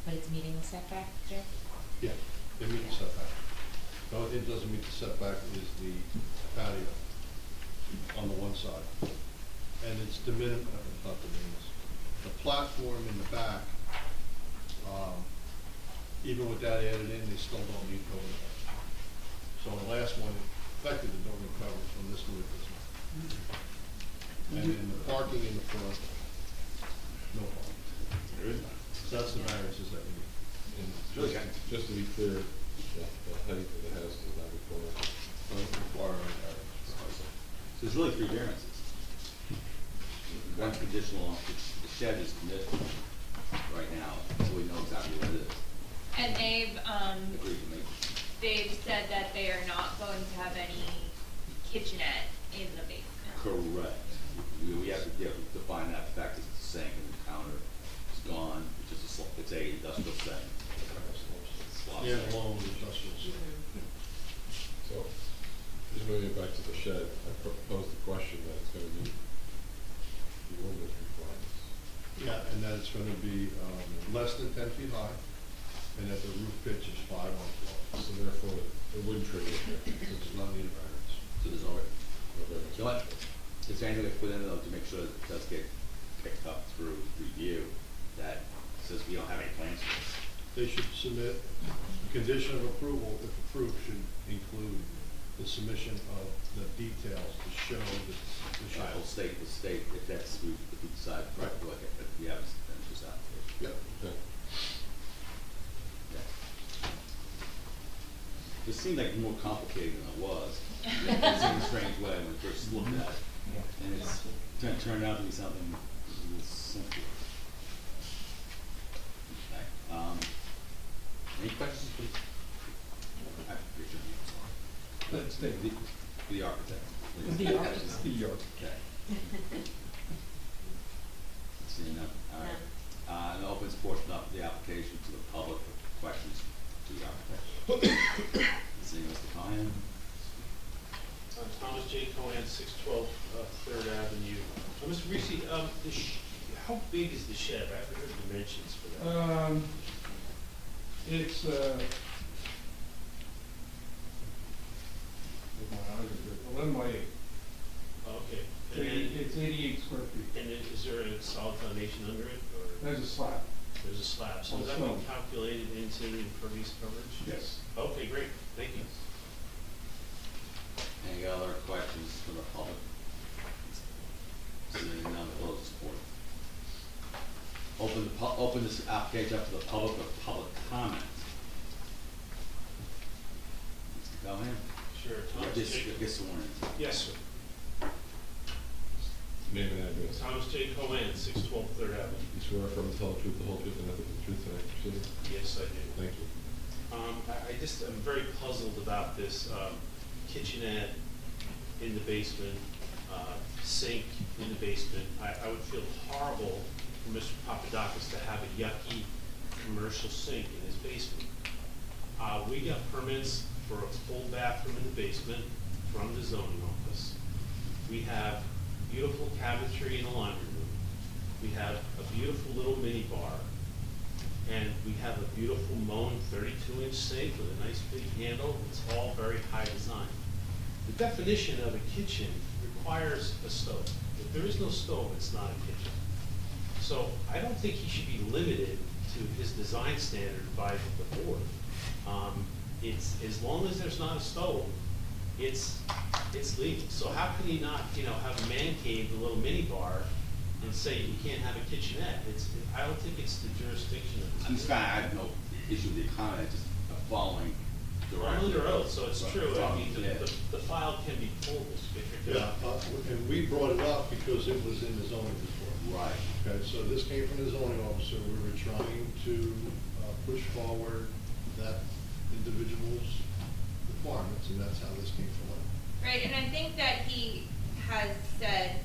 But it's meeting the setback, Jeff? Yeah, they meet the setback. The only thing that doesn't meet the setback is the patio on the one side. And it's not de minimis. The platform in the back, even with that added in, they still don't need building coverage. So the last one affected the building coverage from this move this one. And then the parking in the front, no parking. So that's the variances that we need. Just to be clear, the height of the house does not require. So there's really 3 variances. One conditional, the shed is conditional right now, so we know exactly what it is. And they've, Agreed to make. they've said that they are not going to have any kitchenette in the basement. Correct. We have to define that fact as the sink and the counter is gone, it's just it's a industrial setting. Slop Yeah, setting. along with industrials. So, just moving back to the shed, I proposed the question that it's gonna meet the ordinance requirements. Yeah, and that it's gonna be, less than 10 feet high, and that the roof pitch is 5 on 12. So therefore, it wouldn't trigger it. So it's not needed variance. So there's already, No variance. you know what, is there anything we put in though to make sure that it does get picked up through review that says we don't have any plans for this? They should submit, the condition of approval, if approved, should include the submission of the details to show that the I shed. will state, if that's, if we decide, right, go ahead, if we have this application. Yeah. Okay. Yeah. it seemed like more complicated than it was. It seemed a strange way when we first looked at it. And it's turned out to be something really simple. Okay, any questions, please? I appreciate it. Let's take The architect. please. The architect. The architect. Okay. Seeing none, all right. And opens portion of the application to the public for questions to the architect. Seeing Mr. Kyan. Thomas J. Cohen, 612 Third Avenue. Mr. Reese, how big is the shed? I haven't heard dimensions for that. It's, with my eyes are good, 11 by 8. Okay. And It's 88 square feet. then is there a solid foundation under it, or? There's a slab. There's a slab. So On is that stone. been calculated into the impervious coverage? Yes. Okay, great. Thank you. Any other questions from the public? Seeing none, close this portion. Open this application up to the public for public comment. Mr. Cohen? Sure. Thomas J. Get sworn in. Yes, sir. Name and address. Thomas J. Cohen, 612 Third Avenue. You swear affirm to tell the truth, the whole truth, and nothing but the truth tonight, proceeding? Yes, I do. Thank you. I just am very puzzled about this kitchenette in the basement, sink in the basement. I would feel horrible for Mr. Papadakis to have a yucky commercial sink in his basement. We got permits for a full bathroom in the basement from the zoning office. We have beautiful cabinetry in the laundry room. We have a beautiful little mini bar. And we have a beautiful Moen 32-inch sink with a nice big handle. It's all very high design. The definition of a kitchen requires a stove. If there is no stove, it's not a kitchen. So I don't think he should be limited to his design standard by the board. It's, as long as there's not a stove, it's legal. So how can he not, have a man cave, a little mini bar, and say you can't have a kitchenette? I don't think it's the jurisdiction of this. I'm just I have no issue with the comment, just following I'm directly. under oath, so it's true. I mean, Yeah. the file can be pulled, Mr. Baker. Yeah, and we brought it up because it was in the zoning before. Right. Okay, so this came from the zoning officer. We were trying to push forward that individual's requirements, and that's how this came to light. Right, and I think that he has said,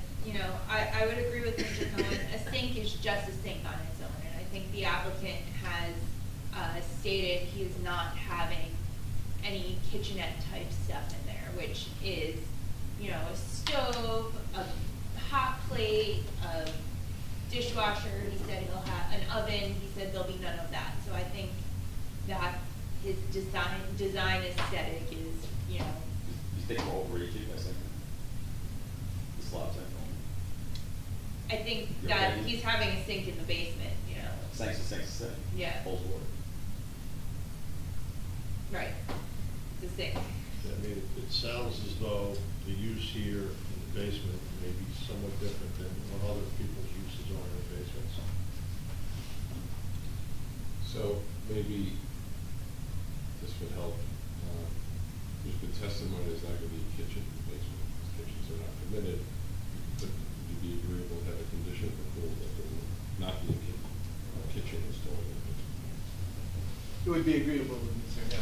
I would agree with Mr. Cohen, a sink is just a sink on its own, and I think the applicant has stated he is not having any kitchenette type stuff in there, which is, a stove, a hot plate, a dishwasher. He said he'll have an oven. He said there'll be none of that. So I think that his design aesthetic is, You think we're overreaching by saying the slab type only? I think Your that opinion? he's having a sink in the basement, Sinks to sinks to sink. Yeah. Holds water. Right. It's a sink. I mean, it sounds as though the use here in the basement may be somewhat different than what other people's uses are in the basements. So maybe this would help. There's been testimony there's not going to be a kitchen in the basement. Kitchens are not permitted. But would you be agreeable to have a condition approval that there will not be a kitchen installed in the basement? It would be agreeable with me, sir, yes.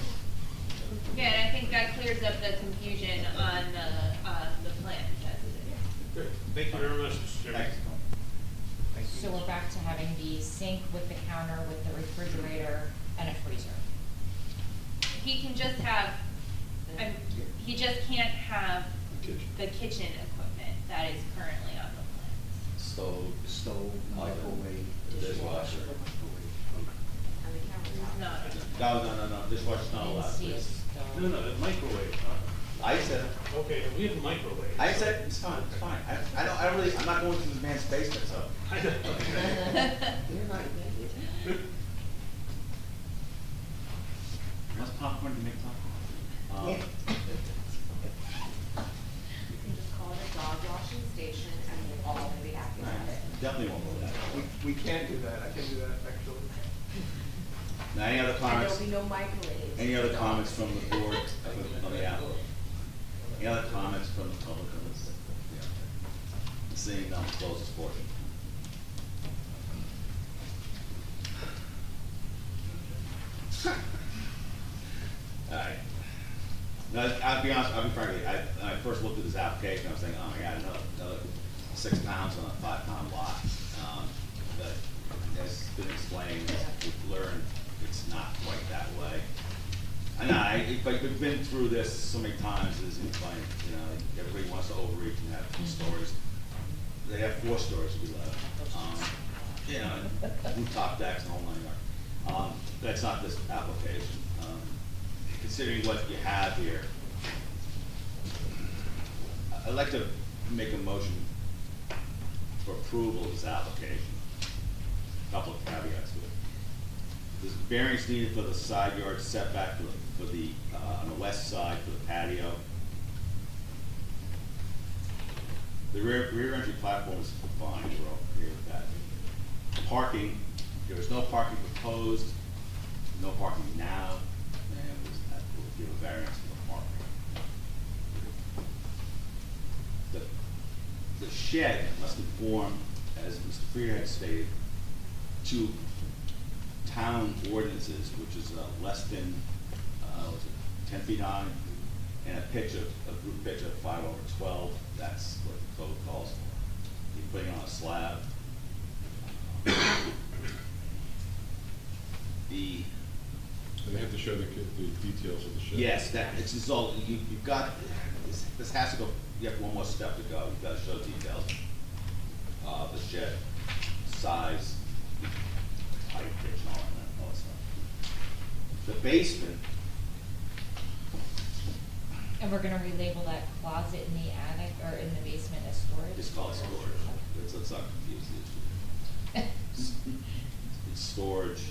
Yeah, and I think that clears up the confusion on the plan as it is. Great. Thank you very much, Mr. Chairman. Thank you. So we're back to having the sink with the counter, with the refrigerator, and a freezer. He can just have, he just can't have the kitchen equipment that is currently on the plan. Stove, microwave, dishwasher. And the camera's out. No, dishwasher's not allowed, please. No, the microwave. I said, Okay, we have a microwave. I said, it's fine, it's fine. I don't really, I'm not going to this man's basement, so. I know. You're not good. What's popcorn to make popcorn? You can just call it a dog washing station and we'll all be happy with it. Definitely won't go that. We can't do that. I can do that, actually. Now, any other And comments? there'll be no microwaves. Any other comments from the board on the applicant? Any other comments from the public on this? Yeah. Seeing none, close this portion. Alright. Now, I'll be honest, I'll be frank with you, when I first looked at this application, I was thinking, oh my God, another 6 pounds on a 5 pound lot. But as been explained, we've learned it's not quite that way. I know, but we've been through this so many times, as in like, you know, everybody wants to overreach and have 2 stories. They have 4 stories we love. You know, and rooftop decks and the whole 9 yards. That's not this application. Considering what you have here, I'd like to make a motion for approval of this application. A couple of caveats to it. There's variance needed for the side yard setback for the on the west side for the patio. The rear entry platform is fine, we're all okay with that. Parking, there is no parking proposed, no parking now, and we'll give a variance for the parking. The shed must conform, as Mr. Freer had stated, to town ordinances, which is less than 10 feet high, and a roof pitch of 5/12. That's what the code calls for. You're putting on a slab. They have to show the details of the shed. Yes, it's just all, you've got, this has to go, you have one more step to go. You've got to show details of the shed, size, height, pitch, and all that stuff. The basement, And we're gonna relabel that closet in the attic or in the basement as storage? is called storage. Let's not confuse the issue. It's storage.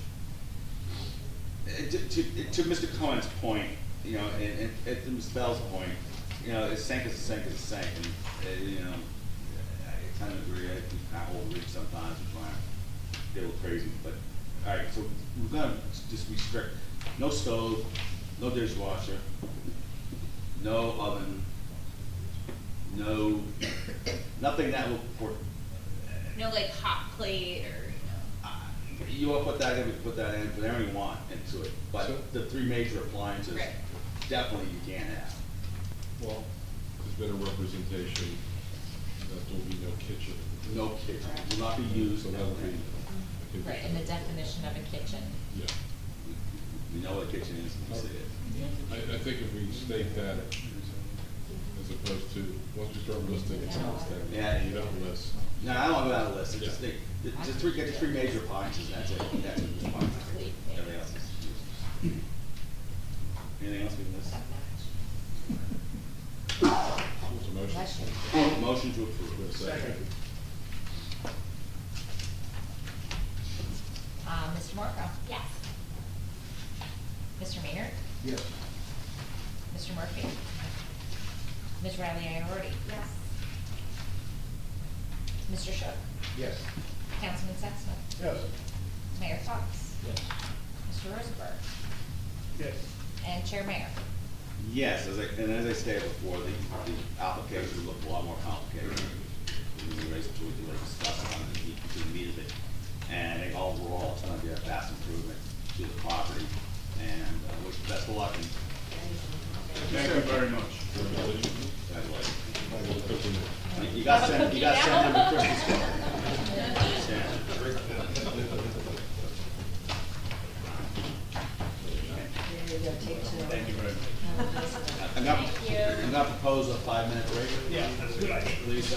To Mr. Cohen's point, you know, and to Ms. Bell's point, you know, a sink is a sink is a sink, and, you know, I kind of agree, I think kind of overreach sometimes, and try to get a little crazy, but, all right, so we're gonna just restrict, no stove, no dishwasher, no oven, nothing that will, No like hot plate or, you want to put that in, we put that in, whatever you want into it, but So- the 3 major appliances, Right. definitely you can't have. Well, there's been a representation that there'll be no kitchen. No kitchen, will not be used. So that'll be. Right, in the definition of a kitchen. Yeah. We know what a kitchen is, we see it. I think if we state that, as opposed to, once we start listing it, Yeah. you don't list. No, I don't want to go down the list, it's Yeah. just, get the 3 major appliances, and that's it, that's it. Everything else is used. Anything else we missed? What's the motion? Motion to approve. Second. Mr. Marco? Yes. Mr. Maynard? Yes. Mr. Murphy? Ms. Riley Iorder? Yes. Mr. Shook? Yes. Councilman Sexton? Yes. Mayor Fox? Yes. Mr. Rosenberg? Yes. And Chair Mayor? Yes, as I stated before, the application looked a lot more complicated. We discussed on the meat of it. And I think overall, it's gonna be a vast improvement to the property, and wish you best of luck. Thank you very much. Congratulations. Congratulations. You got sent him a Christmas card. Thank you very much. I'm gonna propose a 5-minute break. Yeah, that's a good idea. Please.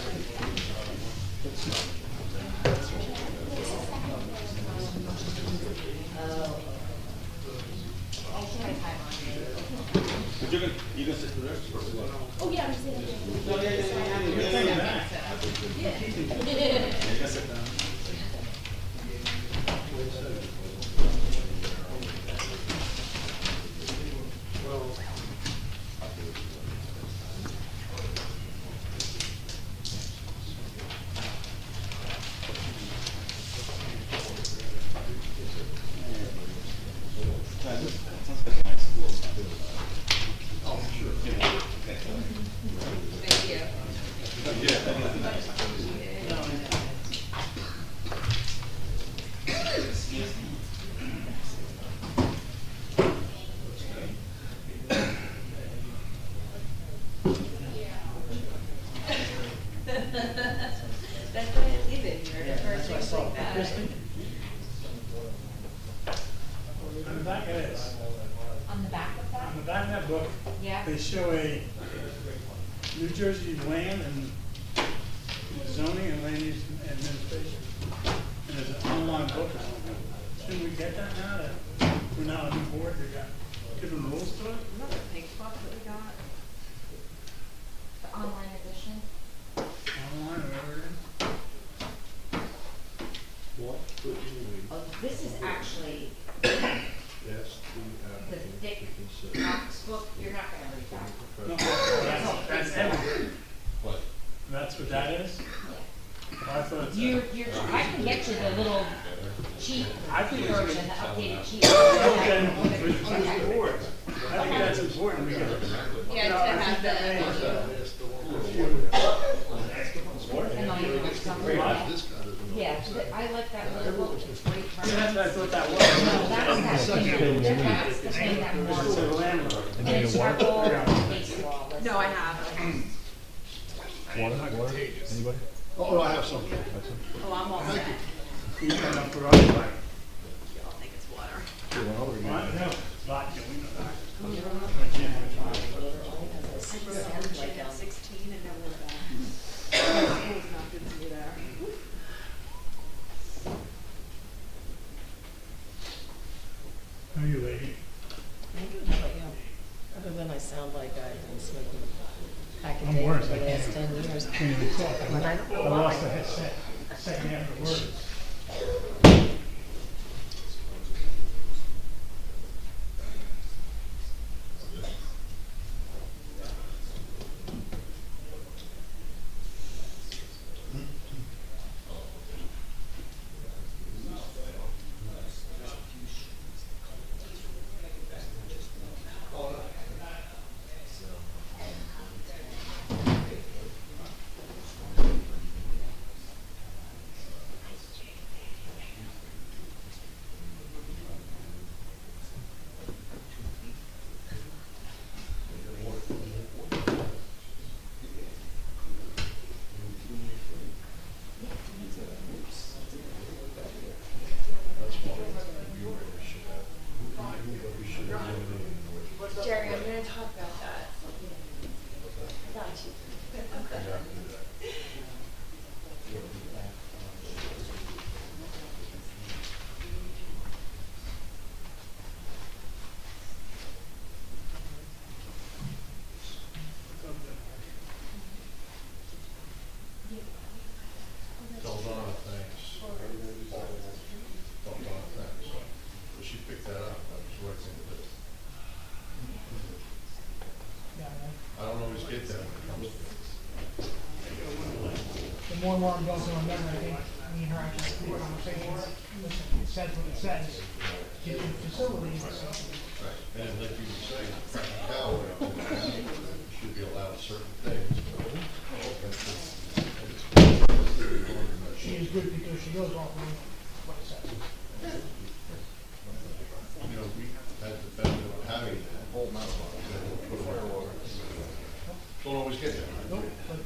But you can sit for the rest of the Oh, yeah, I'm saying. No, yeah. You can sit down. Sounds like a nice school. Yeah. They show a New Jersey land and zoning and land use administration. And there's an online book or something. Shouldn't we get that now that we're now on the board, they got different rules to it? Another pink book that we got. The online edition. Online or whatever it is. What do you need? Oh, this is actually Yes, the thick box book. You're not gonna read that. No, that's everything. What? That's what that is? I thought it's. I can get you the little cheat I think it's version, good. the updated cheat. Okay, for the board. I think that's important because. Yeah, to have the. And I'll even look something up. Yeah, I like that little book. It's great. Yeah, that's what I thought that was. No, that's that thing. That's the thing that It's a more. landmark. And it's our whole case law. list. No, I have. Water? Anybody? Oh, I have some. Oh, I'm all set. You got enough for us, like. Y'all think it's water. What? No, vodka, we know that. Like at 16 and then we're back. School's not good to be there. How are you, lady? I'm good, how about you? Other than I sound like I've been smoking back in I'm day worse, for I the last can't 10 years. even talk. And I don't know I lost why. the second half of the words. Jerry, I'm gonna talk about that. Got you. Tell Donna thanks. Tell Donna thanks. But she picked that up, that was the right thing to do. I don't always get that when it comes to it. The more and more I'm going to remember, I think, the interactions, the conversations, listen, it says what it says. Get your facilities. And like you were saying, practicality, you should be allowed certain things. She is good because she goes off of what it says. You know, we had the benefit of having that whole amount of money that we put away. Don't always get that. Nope, but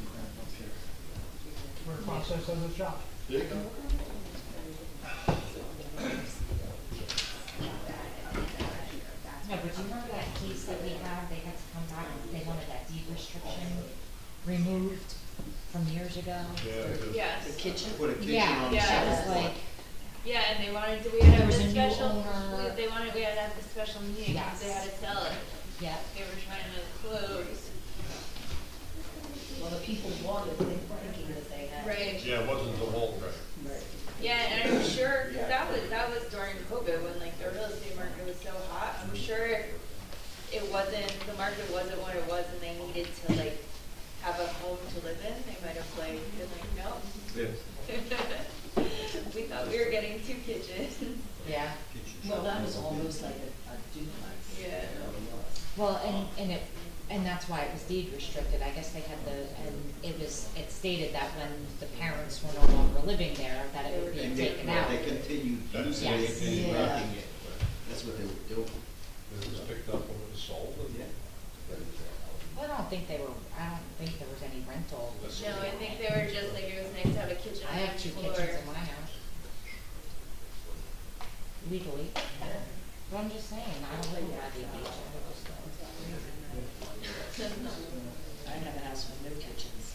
where a process does its job. There you go. No, but do you remember that case that we had, they had to come back, they wanted that deed restriction removed from years ago? Yes. The kitchen? Put a kitchen Yeah, on the that side. was like, Yeah, and they wanted to, we had to There have was a a new special, owner. we had to have a special meeting because they Yes. had to sell it. yeah, They were trying to close. Well, the people wanted, they were thinking that they had. Right. Yeah, it wasn't the whole thing. Right. Yeah, and I'm sure, cause that was during COVID when like the real estate market was so hot. I'm sure it wasn't, the market wasn't what it was and they needed to like have a home to live in. They might have like been like, no. Yeah. We thought we were getting 2 kitchens. yeah. Well, that was almost like a duplex. Yeah. It really was. Well, and that's why it was deed restricted, I guess they had it stated that when the parents were no longer living there, that it would be And taken out. they continued using it Yes. and Yeah. renting it. That's what they were doing. It was picked up when it was sold. Yeah. Well, I don't think there was any rental. No, I think they were just like, it was nice to have a kitchen I on have each 2 floor. kitchens in my house. Legally. But I'm just saying, I don't live by the beach, I live just I have a house with no kitchens.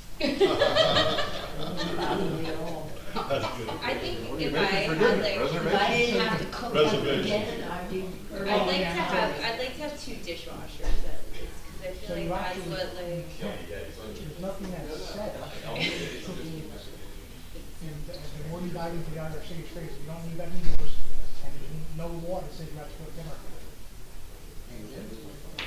I think if I had like, If I didn't have to cook up again, I'd be. I'd like to have 2 dishwashers at least, because I So feel you like that's actually- what like. There's nothing that's said. And when you dive into the other city streets, you don't need any doors, and there's no law that says you have to cook dinner.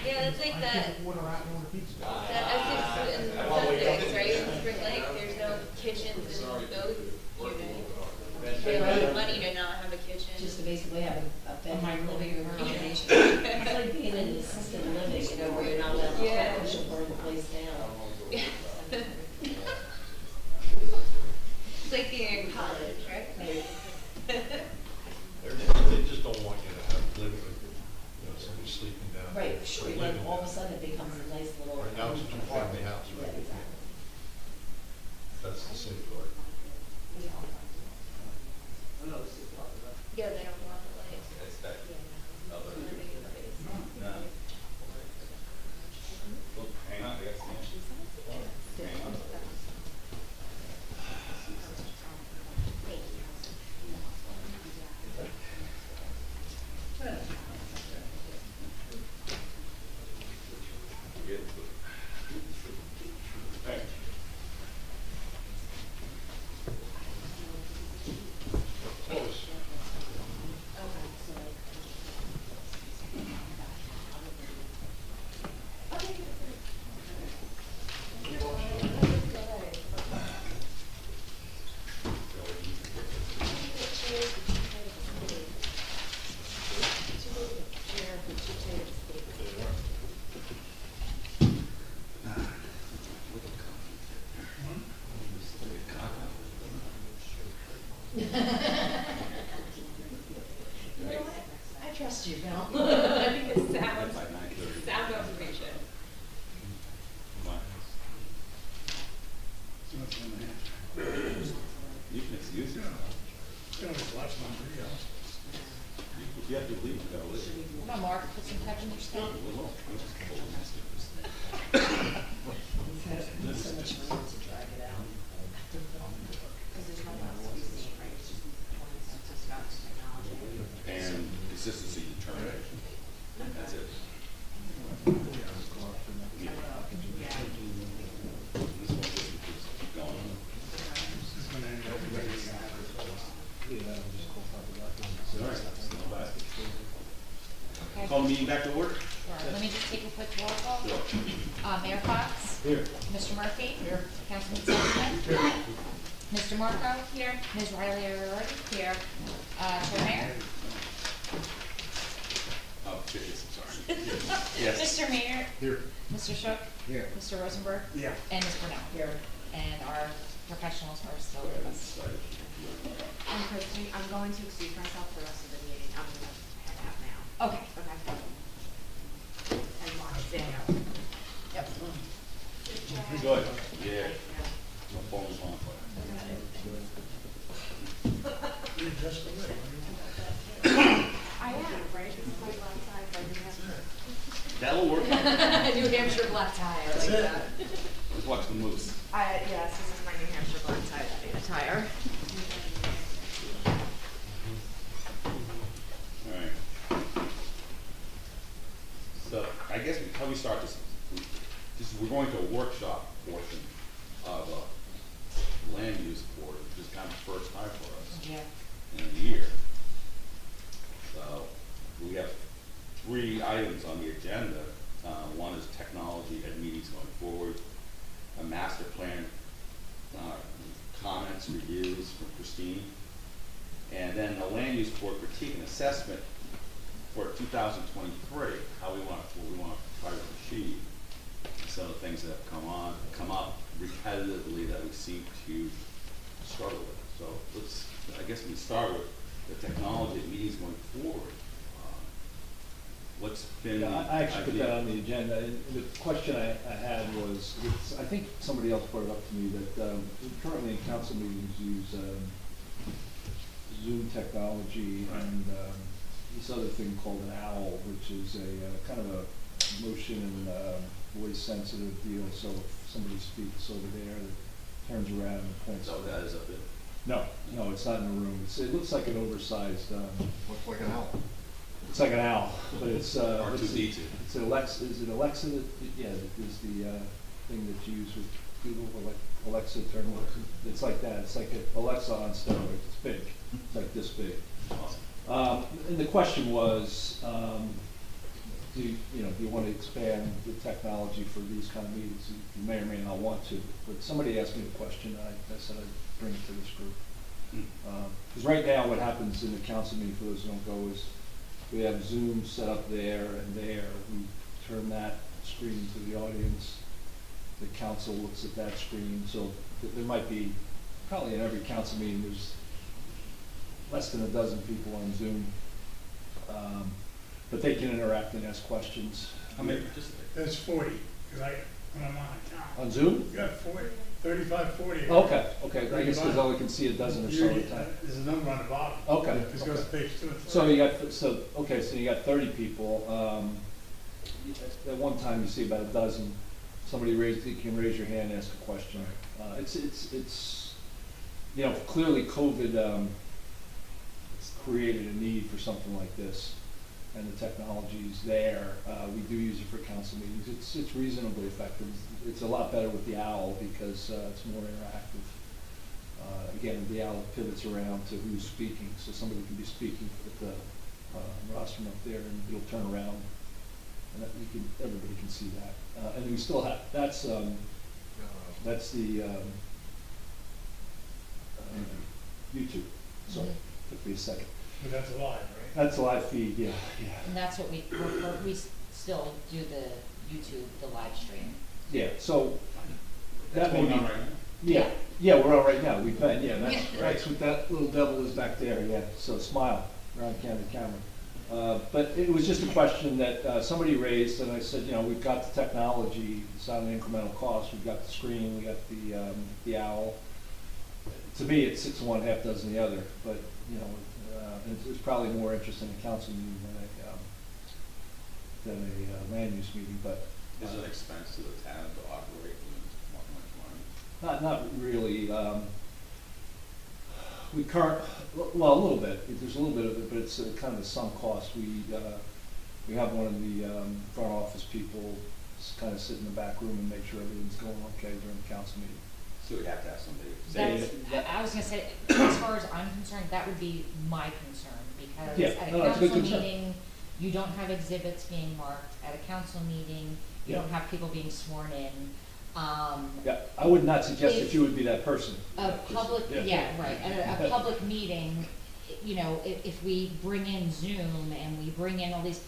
Yeah, that's like I that. can't order out and order pizza. That Essex and Sussex, right? In Spring Lake, there's no kitchens in those units. Pay a lot of money to not have a kitchen. Just to basically have a bedroom, living room combination. It's like being in assisted living, you know, where you're not allowed to cook, because you'll burn the place down. It's like being in college, right? They just don't want you to have living, somebody sleeping down. Right, sure, like all of a sudden it becomes a nice little. Right now it's a two-family house, Yeah, right? exactly. That's the safeguard. Yeah, they don't want to like. It's that other. No. Well, hang on, I got some. Hang on. I trust you, Bill. I think it's sound, By 9:30. sound observation. Come on. You can excuse it. If you have to leave, you gotta leave. Come on, Mark, put some pep in your step. Well, It's so much fun to drag it out. Because there's no one else to see, right? It's just one census about technology. and consistency determination. That's it. This one just keep going on. All right, no bad. Okay. Call the meeting back to order. Sure. Let me just take a quick roll call. Sure. Mayor Fox? Here. Mr. Murphy? Here. Councilman Sullivan? Here. Mr. Marco? Here. Ms. Riley O'Reilly? Here. Chair Mayor? Oh, yes, I'm sorry. Yes. Mr. Mayor? Here. Mr. Shook? Here. Mr. Rosenberg? Yeah. And Ms. Brunel? Here. And our professionals are still with us. And Christine, I'm going to excuse myself for the rest of the meeting. I'm going to head out now. Okay. Okay. And Mark, stay out. Yep. Good. Yeah. My phone was on. I am, right? This is my last side, but I didn't have That'll work. New Hampshire black tie, I like that. Let's watch the moose. Yes, this is my New Hampshire black tie attire. All right. So I guess how we start this, we're going to a workshop portion of land use board, which is kind of the first time for us Yeah. in a year. So we have 3 items on the agenda. One is technology and meetings going forward, a master plan, comments, reviews from Christine, and then the land use board critique and assessment for 2023, what we want to try to achieve. Some of the things that have come up repetitively that we seem to struggle with. So I guess we start with the technology and meetings going forward. What's been the I actually put that idea? on the agenda, and the question I had was, I think somebody else brought it up to me, that currently in council meetings use Zoom technology and this other thing called an OWL, which is a kind of a motion and voice sensitive deal, so if somebody speaks over there, it turns around and points. So that is up there. No, no, it's not in the room. It looks like an oversized, Looks like an owl. it's like an owl, but it's, R2D2. it's an Alexa, is it Alexa that, yeah, that is the, thing that you use with Google, Alexa turn, it's like that, it's like a Alexa on steroids, it's big, it's like this big. And the question was, do you want to expand the technology for these kind of meetings? You may or may not want to, but somebody asked me a question, and I said I'd bring it to this group. Because right now, what happens in the council meeting, for those who don't go, is we have Zoom set up there and there. We turn that screen to the audience. The council looks at that screen. So there might be, probably in every council meeting, there's less than a dozen people on Zoom. But they can interact and ask questions. I mean, there's 40, because when I'm on account. On Zoom? You got 40, 35, 40. Okay, I guess because all we can see a dozen or so at a time. There's a number on the bottom. Okay. This goes to page 2 and 3. So you got 30 people. At one time you see about a dozen. Somebody you can raise your hand and ask a question. It's clearly COVID created a need for something like this, and the technology's there. We do use it for council meetings. It's reasonably effective. It's a lot better with the OWL because it's more interactive. Again, the OWL pivots around to who's speaking, so somebody can be speaking with the rostrum up there, and it'll turn around, and everybody can see that. And we still have that's the YouTube. Sorry, took me a second. But that's live, right? That's a live feed, yeah. And that's what we still do the YouTube, the live stream. Yeah, so that may Going be, on right now? yeah, we're on right now. We've been, that's Yeah. that's what that little devil is back there, yeah. So smile, we're on camera. But it was just a question that somebody raised, and I said, we've got the technology, it's not an incremental cost. We've got the screen, we got the OWL. To me, it's 6 of one, half dozen the other, but it's probably more interest in a council meeting than a land use meeting. But Is it an expense to the town to operate and much money? not really. Well, a little bit. There's a little bit of it, but it's kind of a sunk cost. We have one of the front office people kind of sit in the back room and make sure everything's going okay during the council meeting. So we have to have somebody. I was gonna say, as far as I'm concerned, that would be my concern, because Yeah, at a no, it's a good council concern. meeting, you don't have exhibits being marked. At a council meeting, you Yeah. don't have people being sworn in. Yeah, I would not suggest that you would be that person. A public, Yeah. yeah, right, at a public meeting, if we bring in Zoom and we bring in all these,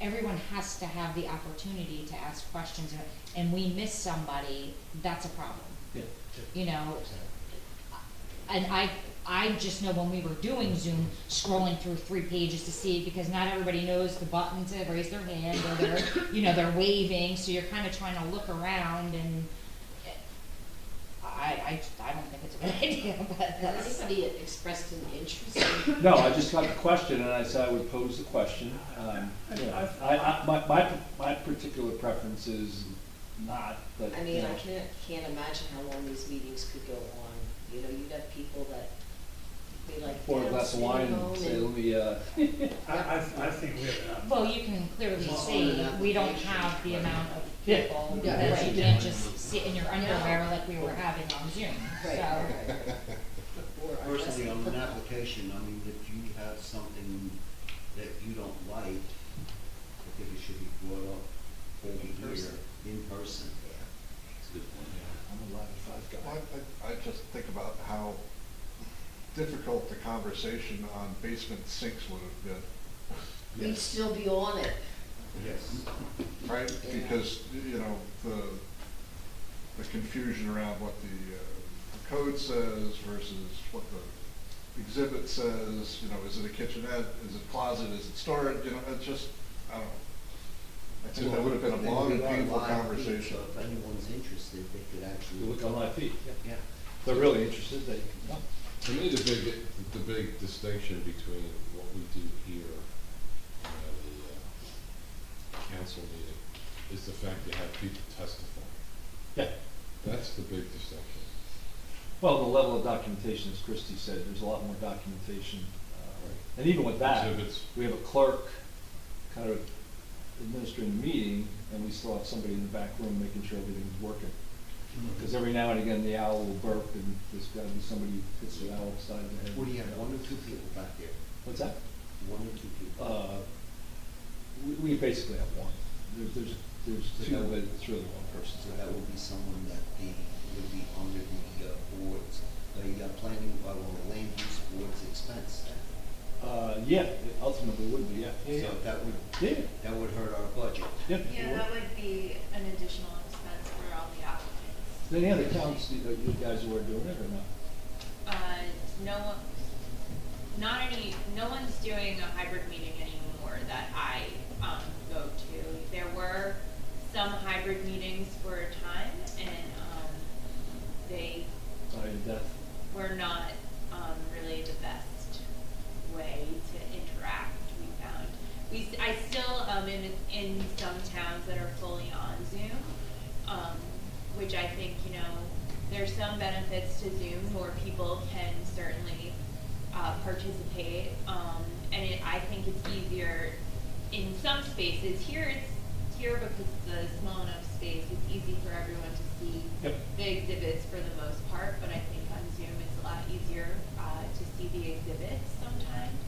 everyone has to have the opportunity to ask questions, and we miss somebody, that's a problem. Yeah. And I just know when we were doing Zoom, scrolling through 3 pages to see, because not everybody knows the button to raise their hand, or they're waving, so you're kind of trying to look around, and I don't think it's a good idea, but Has anybody expressed an interest in? No, I just got the question, and I said I would pose the question. My particular preference is not, but. I mean, I can't imagine how long these meetings could go on. You'd have people that be like, Pour a glass of wine and say, let me, I think we have enough. well, you can clearly see, we don't have the amount of Yeah. people, Yeah, that right. you can't just sit in your underwear like we were having on Zoom, Right. so. Or I guess- Personally, on an application, if you have something that you don't like, I think it should be brought up over here, in person. It's a good point. I'm a Line 5 guy. Well, I just think about how difficult the conversation on basement sinks would have been. We'd still be on it. Yes. Right, Yeah. because, the confusion around what the code says versus what the exhibit says, is it a kitchenette, is it closet, is it storage, it's just, I don't know. I think that would have been a long and painful conversation. So if anyone's interested, they could actually. You look on live feed, yeah. Yeah. If they're really interested, they can come. To me, the big distinction between what we do here and the council meeting is the fact you have people testify. Yeah. That's the big distinction. Well, the level of documentation, as Christie said, there's a lot more documentation. And even with that, Exhibits. we have a clerk kind of administering the meeting, and we still have somebody in the back room making sure everything's working. Because every now and again, the owl will burp, and there's gotta be somebody who hits the owl upside the head. What do you have, one or two people back there? What's that? One or two people? We basically have one. There's So two, that but would- it's really one person. So that would be someone that would be under the board's, planning, or land use board's expense then? Yeah, it ultimately would be, yeah. So that would, Yeah. that would hurt our budget. Yeah. Yeah, that would be an additional expense for all the applicants. Any other towns, you guys who are doing it or not? No one's doing a hybrid meeting anymore that I, go to. There were some hybrid meetings for a time, and, they Sorry, death. were not, really the best way to interact, we found. I still, in some towns that are fully on Zoom, which I think, there's some benefits to Zoom where people can certainly, participate, and I think it's easier in some spaces. Here because it's a small enough space, it's easy for everyone to see the exhibits for the most part, but I think on Zoom it's a lot easier, to see the exhibits sometimes.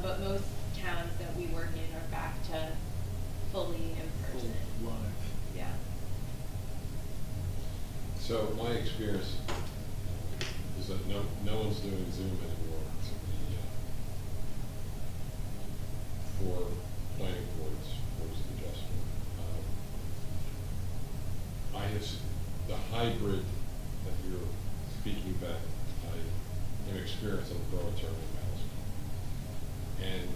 But most towns that we work in are back to fully in person. Full live. Yeah. So my experience is that no one's doing Zoom anymore. For planning boards, boards of adjustment. I have, the hybrid that you're speaking about, I am experienced on the borough attorney in Madison. And,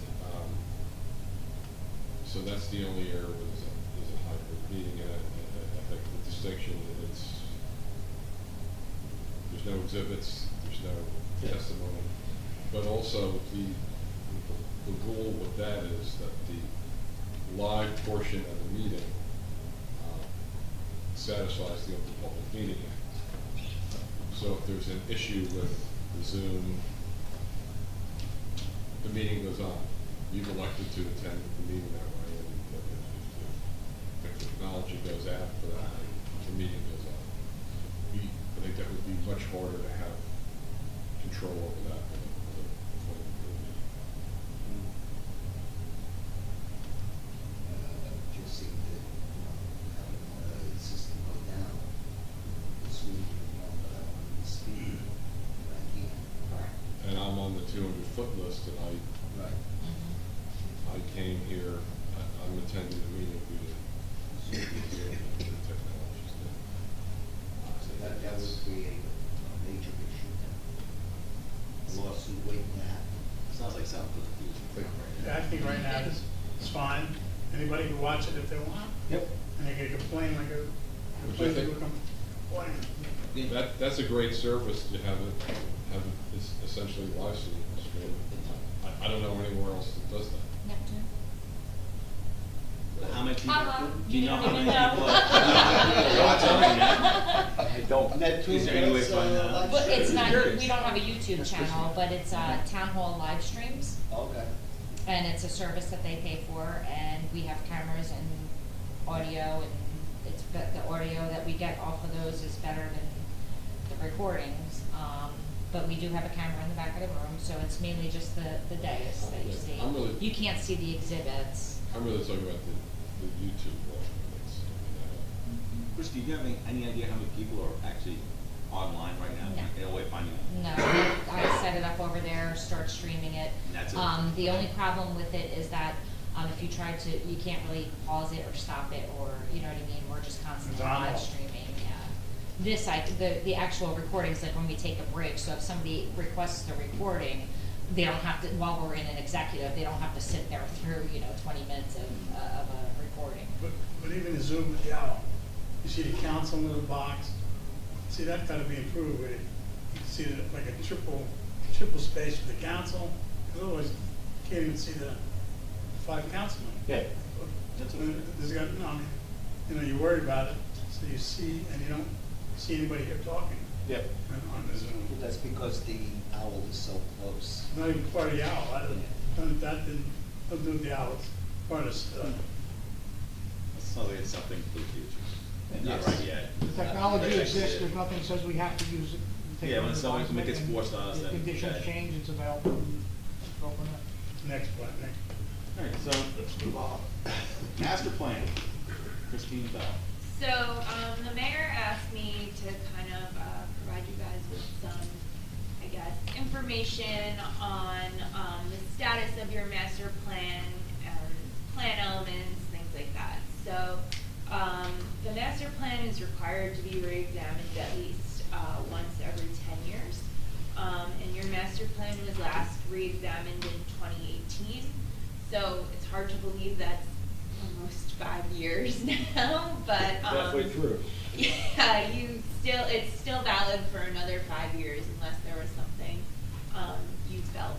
so that's the only area where there's a hybrid meeting, and I think the distinction is there's no exhibits, there's no testimony, but also the rule with that is that the live portion of the meeting satisfies the Open Public Meeting Act. So if there's an issue with the Zoom, the meeting goes on. You've elected to attend the meeting that way, and if the technology goes out for that, the meeting goes on. I think that would be much harder to have control over that than Just seem to, having the system go down, this week, but I want to be speeding, but I can't. And I'm on the 200-foot list, and Right. I came here, I'm attending the meeting due to Zoom here and the technologies there. So that would create a major issue then. Lawsuit waiting to happen. Sounds like something confusing. Yeah, I think right now it's fine. Anybody can watch it if they want. Yep. And they can complain like a, Which I think- complain. That's a great service to have it, it's essentially live stream. I don't know anywhere else that does that. Neptune. How many people, do You you know don't how many even know. people are watching that? I don't. Is there any way to find that out? But it's not, we don't have a YouTube channel, but it's, town hall live streams. Okay. And it's a service that they pay for, and we have cameras and audio, and it's, the audio that we get off of those is better than the recordings. But we do have a camera in the back of the room, so it's mainly just the dais that you see. I'm really- You can't see the exhibits. I'm really talking about the YouTube one. Chris, do you have any idea how many people are actually online right now? No. In a way, finding No, I set it up over there, start streaming it. And that's it? The only problem with it is that, if you try to, you can't really pause it or stop it, or, you know what I mean, we're just constantly It's on live all. streaming, yeah. This, the actual recordings, like when we take a break, so if somebody requests the recording, they don't have to, while we're in an executive, they don't have to sit there through, 20 minutes of a recording. But even the Zoom with the owl, you see the council in the box. See, that's gotta be improved where you can see like a triple space for the council. Otherwise, you can't even see the 5 councilmen. Yeah. There's got, no, I mean, you know, you worry about it, so you see, and you don't see anybody here talking. Yep. On the Zoom. Well, that's because the owl is so close. Not even part of the owl, that didn't do with the owl, it's part of, So it's something for the future. Not Yes. right yet. The technology Not exists, yet. there's nothing says we have to use it. We take Yeah, it when under someone advisement, gets and forced on us, if then, conditions okay. change, it's available, and let's go from there. next plan, next. All right, so let's move on. Master plan, Christine Bell. So, the mayor asked me to kind of, provide you guys with some, I guess, information on, the status of your master plan, plan elements, things like that. So, the master plan is required to be re-examined at least, once every 10 years. And your master plan was last re-examined in 2018. So, it's hard to believe that's almost 5 years now, but, Halfway through. yeah, it's still valid for another 5 years unless there was something, you felt,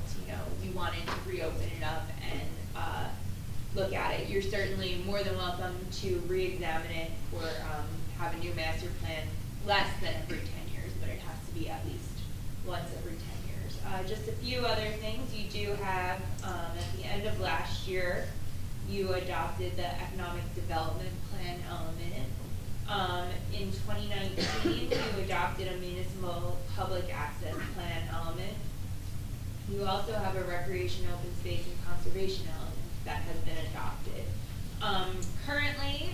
you wanted to reopen it up and, look at it. You're certainly more than welcome to re-examine it or, have a new master plan less than every 10 years, but it has to be at least once every 10 years. Just a few other things. You do have, at the end of last year, you adopted the economic development plan element. In 2019, you adopted a municipal public access plan element. You also have a recreation, open space, and conservation element that has been adopted. Currently,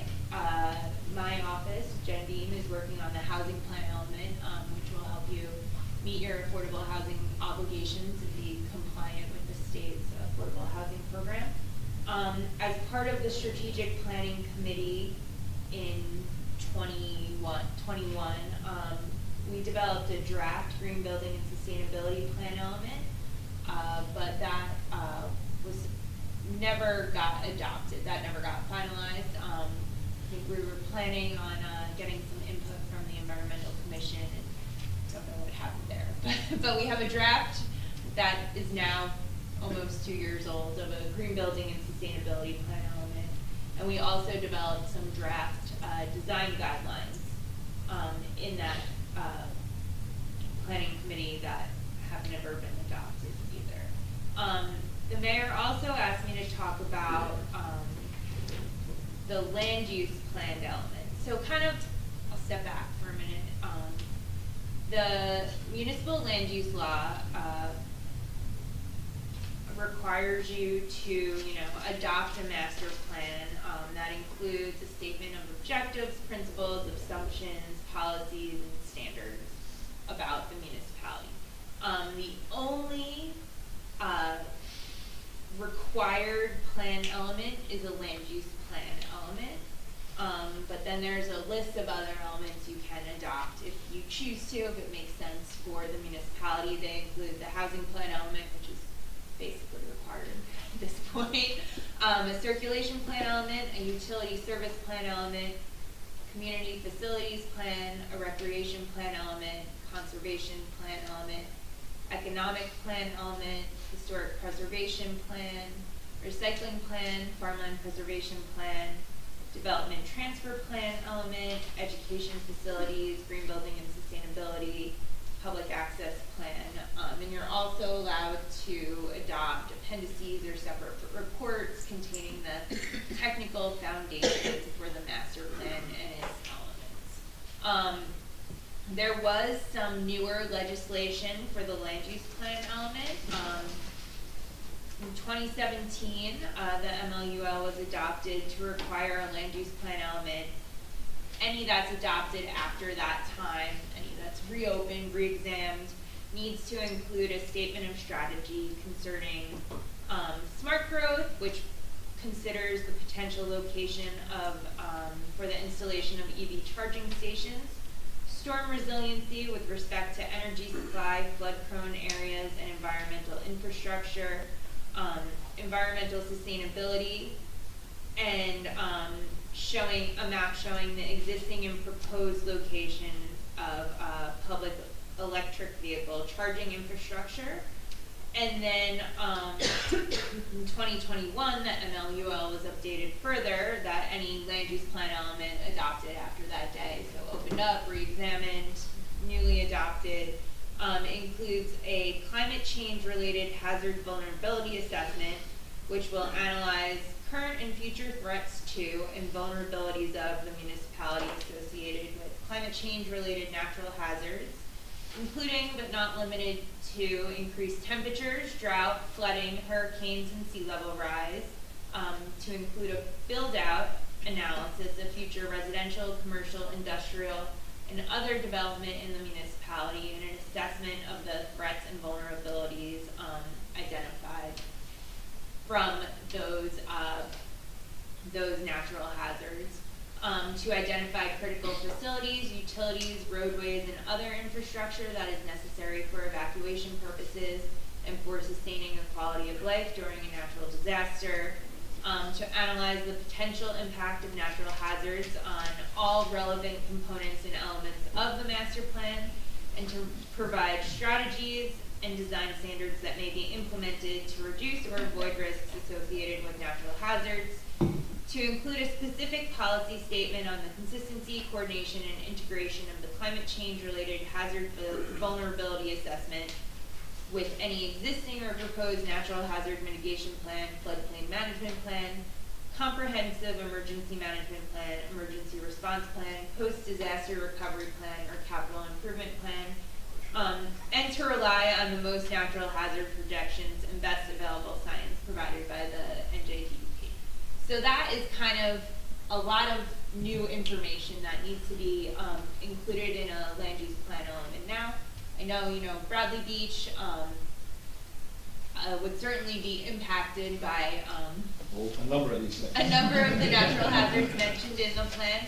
my office, Jen Beam, is working on the housing plan element, which will help you meet your affordable housing obligations and be compliant with the state's affordable housing program. As part of the strategic planning committee in 21, we developed a draft green building and sustainability plan element, but that never got adopted. That never got finalized. I think we were planning on getting some input from the Environmental Commission, and don't know what happened there. But we have a draft that is now almost 2 years old of a green building and sustainability plan element. And we also developed some draft design guidelines in that planning committee that have never been adopted either. The mayor also asked me to talk about the land use plan element. So kind of, I'll step back for a minute. The municipal land use law requires you to, adopt a master plan that includes a statement of objectives, principles, assumptions, policies, and standards about the municipality. The only required plan element is a land use plan element, but then there's a list of other elements you can adopt if you choose to, if it makes sense for the municipality. They include the housing plan element, which is basically required at this point, a circulation plan element, a utility service plan element, community facilities plan, a recreation plan element, conservation plan element, economic plan element, historic preservation plan, recycling plan, farmland preservation plan, development transfer plan element, education facilities, green building and sustainability, public access plan, and you're also allowed to adopt appendices or separate reports containing the technical foundations for the master plan and its elements. There was some newer legislation for the land use plan element. In 2017, the MLUL was adopted to require a land use plan element. Any that's adopted after that time, any that's reopened, re-examined, needs to include a statement of strategy concerning smart growth, which considers the potential location of for the installation of EV charging stations, storm resiliency with respect to energy supply, flood-prone areas, and environmental infrastructure, environmental sustainability, and showing a map showing the existing and proposed location of public electric vehicle charging infrastructure, And then, in 2021, the MLUL was updated further that any land use plan element adopted after that day, so opened up, re-examined, newly adopted, includes a climate change related hazard vulnerability assessment, which will analyze current and future threats to and vulnerabilities of the municipality associated with climate change related natural hazards, including but not limited to increased temperatures, drought, flooding, hurricanes, and sea level rise, to include a build-out analysis of future residential, commercial, industrial, and other development in the municipality, and an assessment of the threats and vulnerabilities identified from those natural hazards, to identify critical facilities, utilities, roadways, and other infrastructure that is necessary for evacuation purposes and for sustaining the quality of life during a natural disaster, to analyze the potential impact of natural hazards on all relevant components and elements of the master plan, and to provide strategies and design standards that may be implemented to reduce or avoid risks associated with natural hazards, to include a specific policy statement on the consistency, coordination, and integration of the climate change related hazard vulnerability assessment with any existing or proposed natural hazard mitigation plan, floodplain management plan, comprehensive emergency management plan, emergency response plan, post-disaster recovery plan, or capital improvement plan, and to rely on the most natural hazard projections and best available science provided by the NJDEP. So that is kind of a lot of new information that needs to be included in a land use plan element. Now, I know, Bradley Beach would certainly be impacted by A number of these things. a number of the natural hazards mentioned in the plan.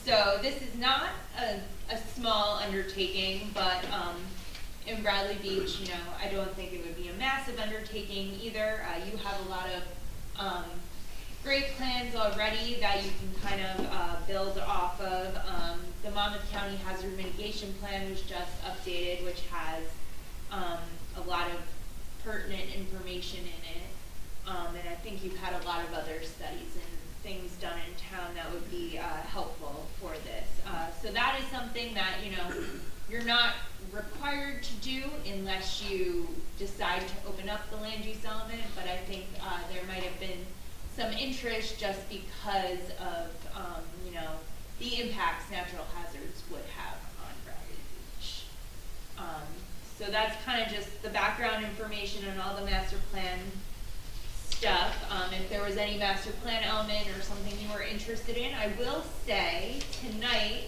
So this is not a small undertaking, but in Bradley Beach, I don't think it would be a massive undertaking either. You have a lot of great plans already that you can kind of build off of. The Monmouth County Hazard Mitigation Plan was just updated, which has a lot of pertinent information in it. And I think you've had a lot of other studies and things done in town that would be helpful for this. So that is something that, you're not required to do unless you decide to open up the land use element, but I think there might have been some interest just because of, the impacts natural hazards would have on Bradley Beach. So that's kind of just the background information on all the master plan stuff. If there was any master plan element or something you were interested in, I will say tonight,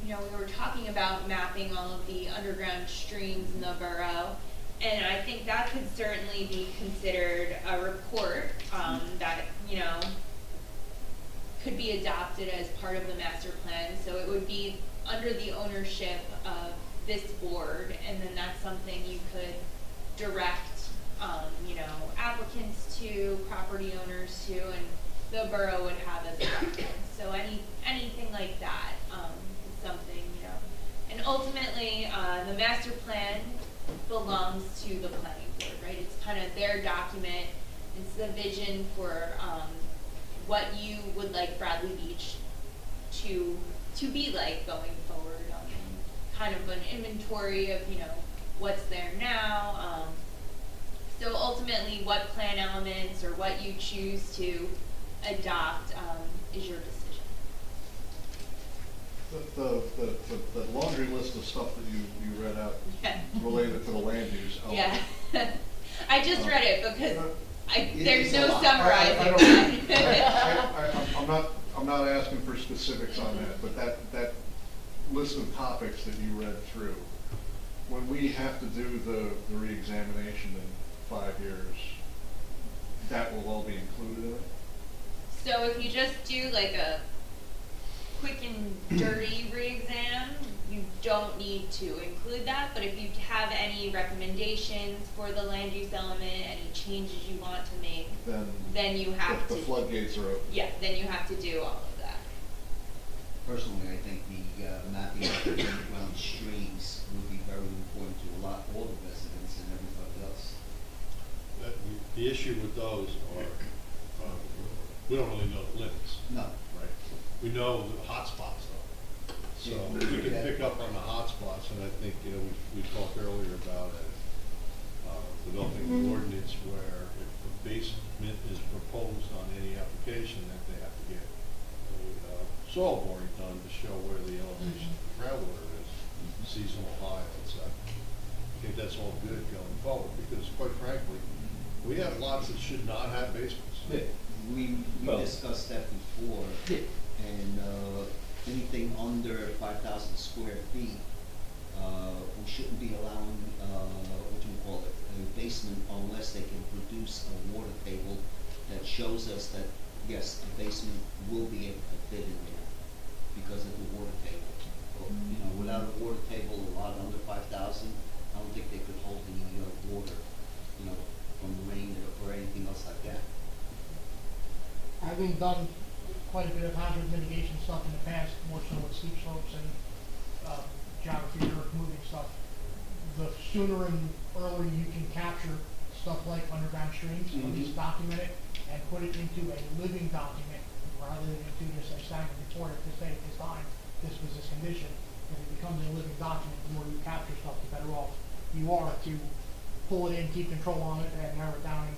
we were talking about mapping all of the underground streams in the borough, and I think that could certainly be considered a report that, could be adopted as part of the master plan. So it would be under the ownership of this board, and then that's something you could direct, applicants to, property owners to, and the borough would have as a reference. So anything like that is something, and ultimately the master plan belongs to the planning board, right? It's kind of their document. It's the vision for what you would like Bradley Beach to be like going forward. Kind of an inventory of what's there now. So ultimately, what plan elements or what you choose to adopt is your decision. The laundry list of stuff that you read out related to the land use element. Yeah. I just read it because there's It's a no lot. summarizing that. I'm not asking for specifics on that, but that list of topics that you read through, when we have to do the re-examination in 5 years, that will all be included in it? So if you just do like a quick and dirty re-exam, you don't need to include that, but if you have any recommendations for the land use element, any changes you want to make, then you have to. The floodgates are open. Yeah, then you have to do all of that. Personally, I think the mapping of the underground streams would be very according to all the residents and everybody else. The issue with those are, we don't really know the limits. No. Right. We know the hot spots though. So Yeah, we can yeah. pick up on the hot spots, and I think, you know, we talked earlier about developing an ordinance where if a basement is proposed on any application, that they have to get a soil boring done to show where the elevation of the groundwater is, seasonal high, etc. I think that's all good going forward, because quite frankly, we have lots that should not have basements. Yeah, we Well- discussed that before. Yeah. And, anything under 5,000 square feet, we shouldn't be allowing, what do you call it, a basement unless they can produce a water table that shows us that, yes, a basement will be able to fit in there because of the water table. But, you know, without a water table, a lot under 5,000, I don't think they could hold any water, you know, from rain or anything else like that. Having done quite a bit of hazard mitigation stuff in the past, more so with steep slopes and geography or moving stuff, the sooner and earlier you can capture stuff like underground streams, at least document it and put it into a living document rather than into just a stagnant report at this date, this time, this was this condition. If it becomes a living document, the more you capture stuff, the better off you are to pull it in, keep control on it, and narrow it down. And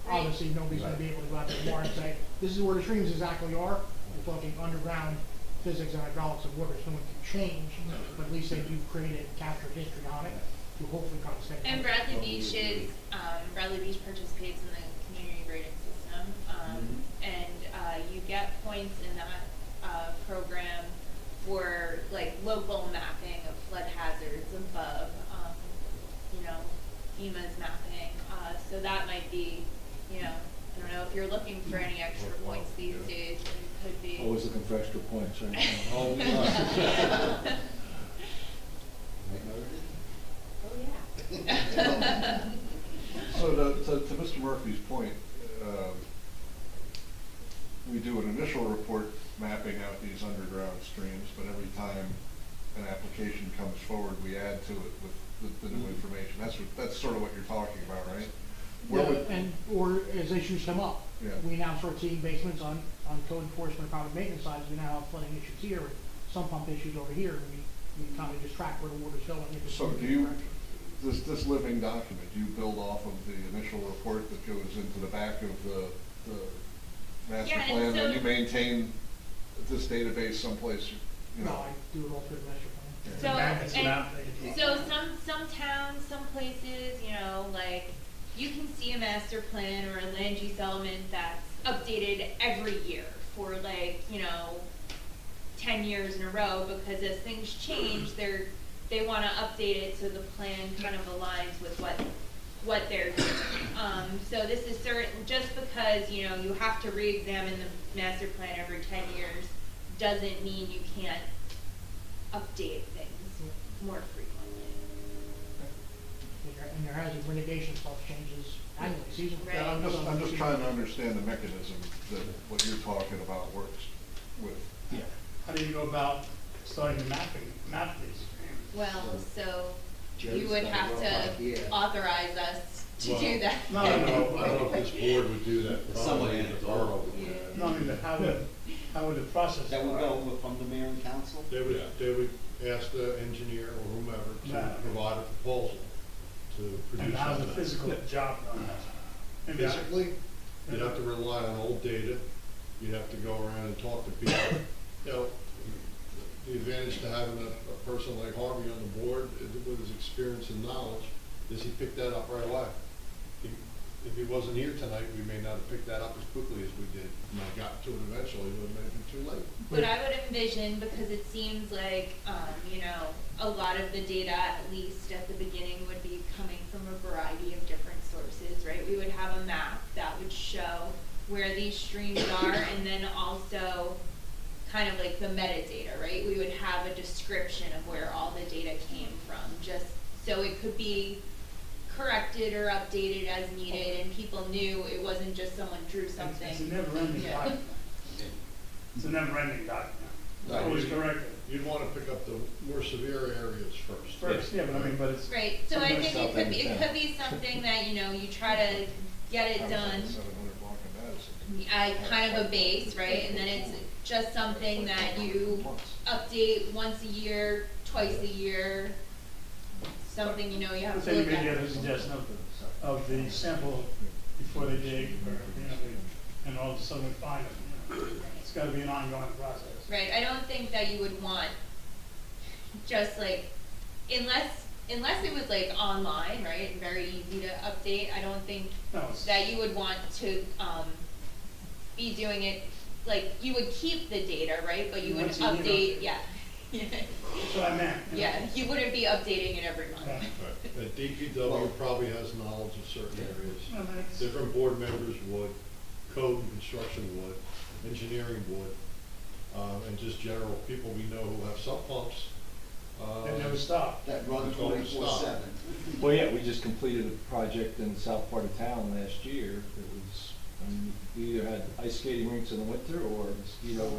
obviously, nobody's going to be able to go out there tomorrow and say, this is where the streams exactly are. We're talking underground physics and hydraulics of water is going to change, but at least they do create a captured history on it to hopefully kind of stay. And Bradley Beach is, Bradley Beach participates in the community grading system. And you get points in that program for like local mapping of flood hazards above, you know, FEMA's mapping. So that might be, you know, I don't know if you're looking for any extra points these days, it could be. Always looking for extra points, right? Oh, yeah. So to Mr. Murphy's point, we do an initial report mapping out these underground streams, but every time an application comes forward, we add to it with the new information. That's sort of what you're talking about, right? Or as issues come up. Yeah. We now start seeing basements on code enforcement, private maintenance sides, we now have flooding issues here, some pump issues over here, and we kind of just track where the water's going. If it's So moving do you, direction. this living document, do you build off of the initial report that goes into the back of the master Yeah, and plan, so- and you maintain this database someplace, you No, know? I do it all through the master plan. So some towns, some places, you know, like you can see a master plan or a land use element that's updated every year for like, you know, 10 years in a row, because as things change, they want to update it so the plan kind of aligns with what they're doing. So this is certain, just because, you know, you have to re-examine the master plan every 10 years doesn't mean you can't update things more frequently. And your hazard mitigation stuff changes annually, seasonally. Right. Yeah, I'm just trying to understand the mechanism that what you're talking about works with. Yeah. How do you go about starting to map these? Well, so Jerry's you would got have a rough idea. to authorize us to Well, do that. No, I don't know if this board would do that. Someone Probably had the to. borough. No, I mean, how would the process? That would go from the mayor and council? They would ask the engineer or whomever to Yeah. provide a proposal to produce. And how's the something. physical job done? Maybe I- Physically, you'd have to rely on old data, you'd have to go around and talk to people. You know, the advantage to having a person like Harvey on the board with his experience and knowledge is he picked that up right away. If he wasn't here tonight, we may not have picked that up as quickly as we did, and I got to it eventually, it would have been too late. But I would envision, because it seems like, you know, a lot of the data, at least at the beginning, would be coming from a variety of different sources, right? We would have a map that would show where these streams are, and then also kind of like the metadata, right? We would have a description of where all the data came from, just so it could be corrected or updated as needed, and people knew it wasn't just someone drew something. It's a never-ending Yeah. document. It's a never-ending document. It's Right. always corrected. you'd wanna pick up the more severe areas first. First, yeah, but I mean, but it's. Right, so I think South it could End be, of it town. could be something that, you know, you try to get it done 700 block of Madison. at kind of a base, right? And then it's just something that you update once a year, twice a year, something, you know, you have to Say look maybe at. a suggestion of the sample before they dig, or, you know, and all of a sudden we find it, you know. It's gotta be an ongoing process. Right, I don't think that you would want just like, unless it was like online, right, very easy to update, I don't think No, it's- that you would want to, be doing it, like, you would keep the data, right, but you would Once a year. update, yeah. That's what I meant. you know. Yeah, you wouldn't be updating it every month. Right. And DPW probably has knowledge of certain areas. I mean, it's- Different board members would, code and construction would, engineering would, and just general people we know who have sump pumps. They never stop. That run Don't 24/7. Well, yeah, we just completed a project in the south part of town last year. It was, I mean, we either had ice skating rinks in the winter or mosquito,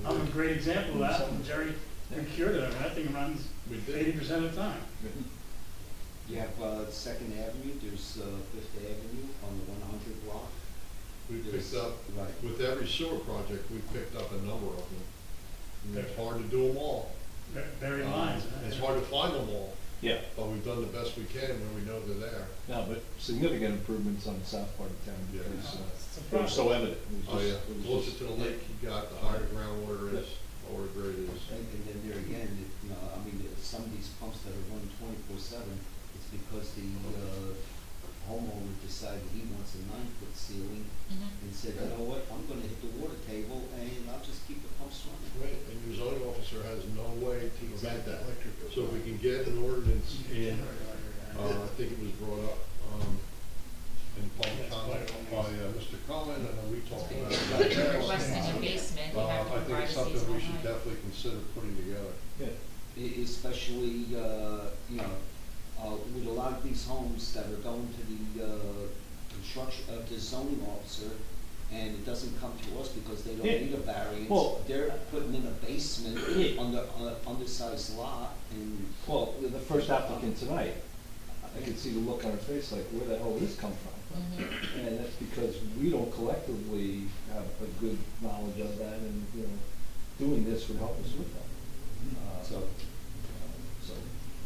I'm a great example of that, Summer. and Jerry, we cured it, I mean, that thing runs We did. 80% of the time. You have, Second Avenue, there's, Fifth Avenue on the 100 block. We There's- picked up, Right. with every sewer project, we picked up a number of them. And it's hard to do them all. Buried lines. It's hard to find them all, Yeah, but we've done the best we can when we know they're there. no, but significant improvements on the south part of town Yeah. because, It's a they were so evident. It was Oh, yeah, just- it was closer just- to the lake you got, the higher the groundwater is, lower the grade is. And then there again, you know, I mean, some of these pumps that are running 24/7, it's because the homeowner decided he wants a 9-foot ceiling and said, you know what, I'm gonna hit the water table and I'll just keep the pumps running. Right, and your zoning officer has no way to prevent that. So if we can get an ordinance in, I think it was brought up, in public comment by, Mr. Cohen, and then we talked about it. If you're requesting a basement, you have to I think provide it's a something seasonal we should height. definitely consider putting together. Yeah. Especially, you know, with a lot of these homes that are going to the, construction, the zoning officer, and it doesn't come to us because they don't Yeah. need a variance. Well- They're putting in a basement Yeah. on the, undersized lot and. Well, the first applicant tonight, I could see the look on her face like, where the hell did this come from? And that's because we don't collectively have a good knowledge of that, and, you know, doing this would help us with that. So,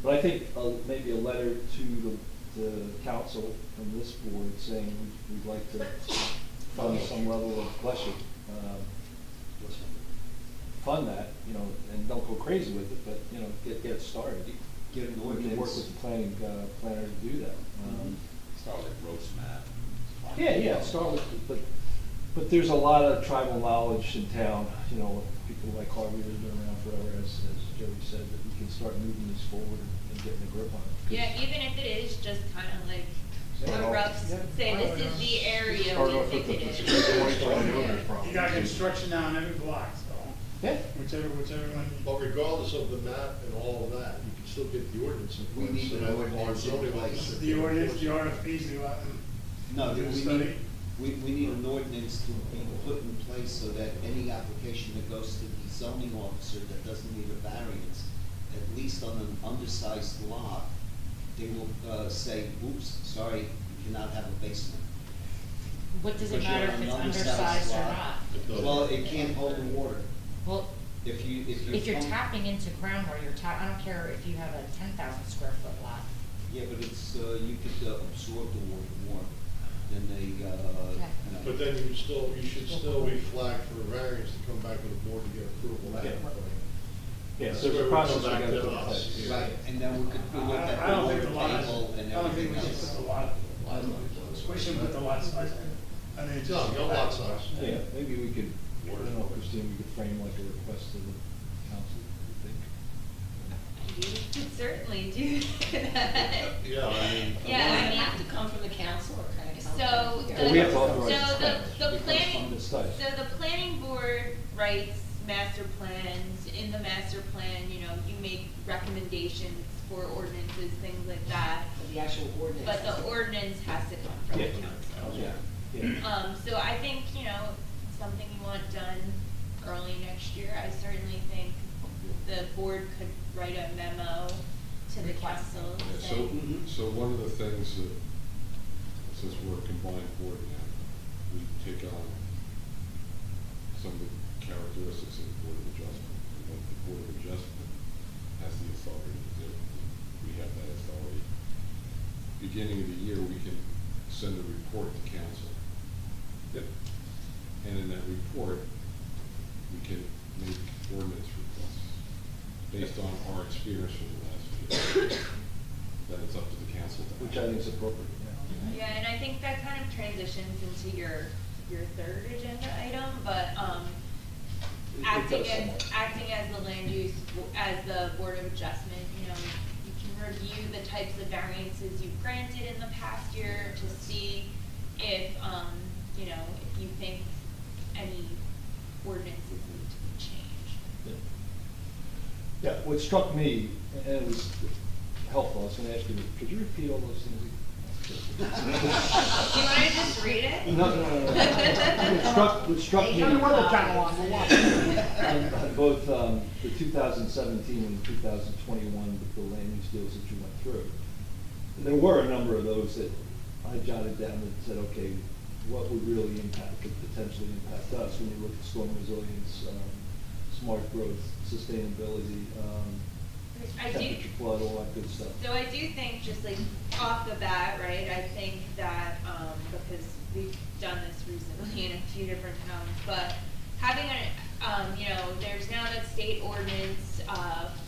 but I think maybe a letter to the council from this board saying we'd like to fund some level of, bless you, fund that, you know, and don't go crazy with it, but, you know, get started. Get an We can work ordinance. with the planning, planner to do that. Start with roast map. Yeah, start with, but there's a lot of tribal knowledge in town, you know, people like Harvey that have been around forever, as Joey said, that we can start moving this forward and getting a grip on it. Yeah, even if it is just kind of like Start a off- rough, say this is the area Start we off think with it the is. 2020 owners problem. You got construction down every block, so. Yeah. Whichever one. But regardless of the map and all of that, you can still get the ordinance in We place. need so an that ordinance our in zoning place. officer The can ordinance, the enforce it. RFPs, go out and No, do we a need, study. we need an ordinance to be put in place so that any application that goes to the zoning officer that doesn't need a variance, at least on an undersized lot, they will, say, oops, sorry, you cannot have a basement. What does it Because you're matter if on it's an undersized or lot. not? It doesn't. Well, it can't hold the water. Well, If if you're tapping into groundwater, I don't care if you have a 10,000 square foot lot. Yeah, but it's, you could absorb the water more than they, you know. But then you should still be flagged for a variance to come back to the board to get approval. of that. Yeah, That's so there's where a we process come we back gotta to put in us. place. Right, and then we could look at I the don't water think the lot, table and I don't think everything we should else. put the lot, we shouldn't put the lot size. I mean, it's No, just. no lot size. Yeah, maybe we could, I don't know, Christine, we could frame like a request to the council, I think. You could certainly do that. Yeah, I mean. Yeah, I mean, have to come from the council or kind of come so from? Well, we have to authorize so the the because planning, from the study. so the planning board writes master plans. In the master plan, you know, you make recommendations for ordinances, things like that. The actual ordinance. But the ordinance has to come from the Yeah. council. Yeah. So I think, you know, something you want done early next year, I certainly think the board could write a memo to the council Yeah, saying. so one of the things that, since we're a combined board now, we take on some of the characteristics of the Board of Adjustment. And what the Board of Adjustment has the authority to do, we have that authority. Beginning of the year, we can send a report to council. Yep. And in that report, we can make ordinance requests based on our experience from the last few years. Then it's up to the council to. Which I think is appropriate, Yeah, and I think that kind of transitions into your third agenda item, but, It acting does as, somewhat. acting as the land use, as the Board of Adjustment, you know, you can review the types of variances you've granted in the past year to see if, you know, if you think any ordinances need to be changed. Yeah, what struck me, and it was helpful, I was gonna ask you, could you repeat all those things? Do you want to just read it? No. What struck me. Tell me what the channel on, we'll watch it. On both the 2017 and 2021, the land use deals that you went through, there were a number of those that I jotted down that said, okay, what would really impact, could potentially impact us when you look at storm resilience, smart growth, sustainability, temperature flood, all that good stuff. So I do think, just like off the bat, right, I think that, because we've done this recently in a few different towns, but having a, you know, there's now that state ordinance,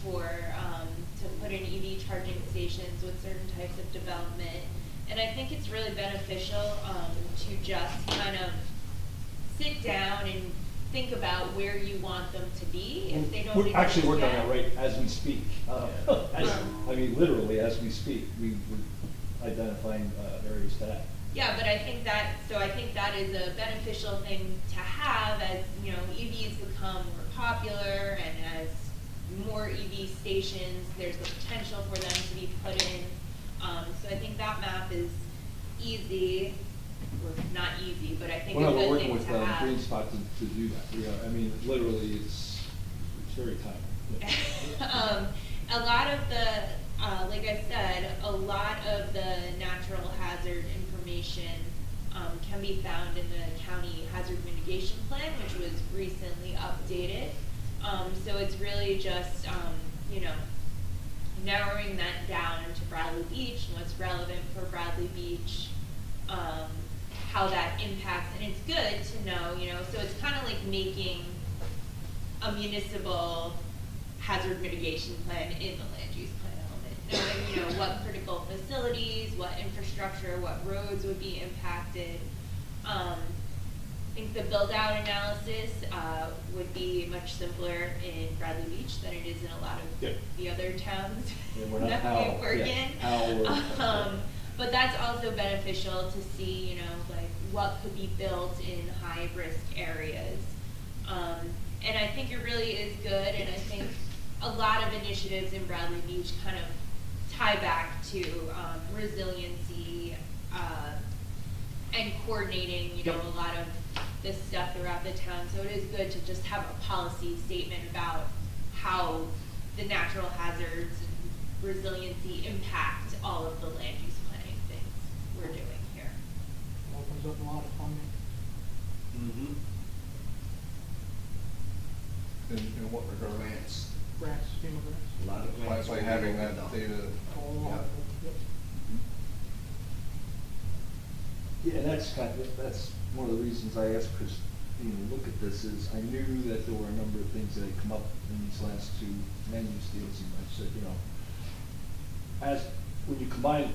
for, to put in EV charging stations with certain types of development. And I think it's really beneficial, to just kind of sit down and think about where you want them to be if they don't We're exist actually working on yet. that right as we speak. I mean, literally, as we speak, we're identifying areas to add. Yeah, but I think that, so I think that is a beneficial thing to have as, you know, EVs become more popular and as more EV stations, there's the potential for them to be put in. So I think that map is easy, or not easy, but I think Well, a no, we're good working thing with to have. Green Spot to do that. We are, I mean, literally, it's very timely. A lot of the, like I said, a lot of the natural hazard information can be found in the county hazard mitigation plan, which was recently updated. So it's really just, you know, narrowing that down into Bradley Beach and what's relevant for Bradley Beach, how that impacts, and it's good to know, you know, so it's kind of like making a municipal hazard mitigation plan in the land use plan element, knowing, you know, what critical facilities, what infrastructure, what roads would be impacted. I think the build-out analysis would be much simpler in Bradley Beach than it is in a lot of the other towns Yeah, we're not that how, we work yeah, in. how we're- But that's also beneficial to see, you know, like what could be built in high-risk areas. And I think it really is good, and I think a lot of initiatives in Bradley Beach kind of tie back to resiliency and coordinating, you know, a lot of this stuff throughout the town. So it is good to just have a policy statement about how the natural hazards and resiliency impact all of the land use planning things we're doing here. Opens up a lot of funding. Mm-hmm. In what regard? Grants. Grants, FEMA grants. A lot of grants. By will be having opened that up. data. Yep. Yeah, and that's that's one of the reasons I asked Chris, you know, look at this, is I knew that there were a number of things that had come up in these last two land use deals, and I said, you know, as, when you combine,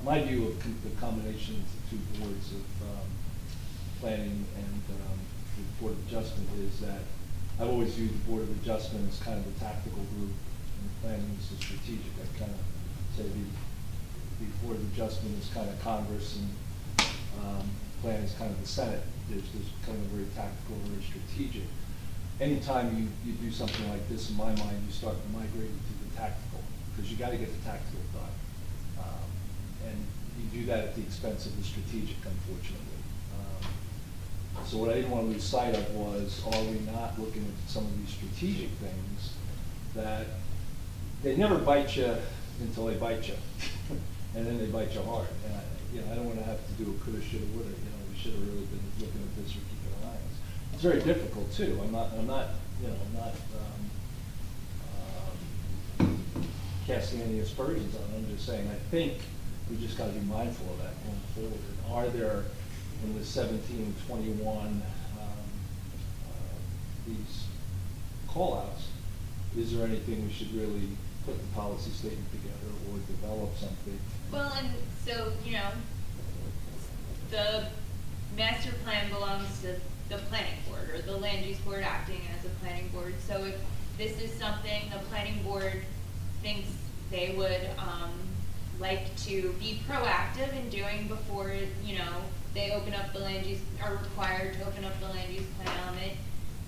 my view of the combination of the two boards of planning and the Board of Adjustment is that I've always viewed the Board of Adjustment as kind of the tactical group, and planning is the strategic. I kind of say the Board of Adjustment is kind of Congress, and planning is kind of the Senate. There's kind of very tactical, very strategic. Anytime you do something like this, in my mind, you start migrating to the tactical, because you got to get the tactical done. And you do that at the expense of the strategic, unfortunately. So what I didn't want to lose sight of was, are we not looking at some of these strategic things that they never bite you until they bite you, and then they bite you hard. And I don't want to have to do a coulda, shoulda, woulda. We should have really been looking at this or keeping an eye on this. It's very difficult too. I'm not casting any aspersions on it. I'm just saying, I think we just got to be mindful of that going forward. And are there, in the 1721, these call-outs, is there anything we should really put the policy statement together or develop something? Well, and so, the master plan belongs to the planning board, or the land use board acting as a planning board. So if this is something the planning board thinks they would like to be proactive in doing before, they open up the land use, are required to open up the land use plan element,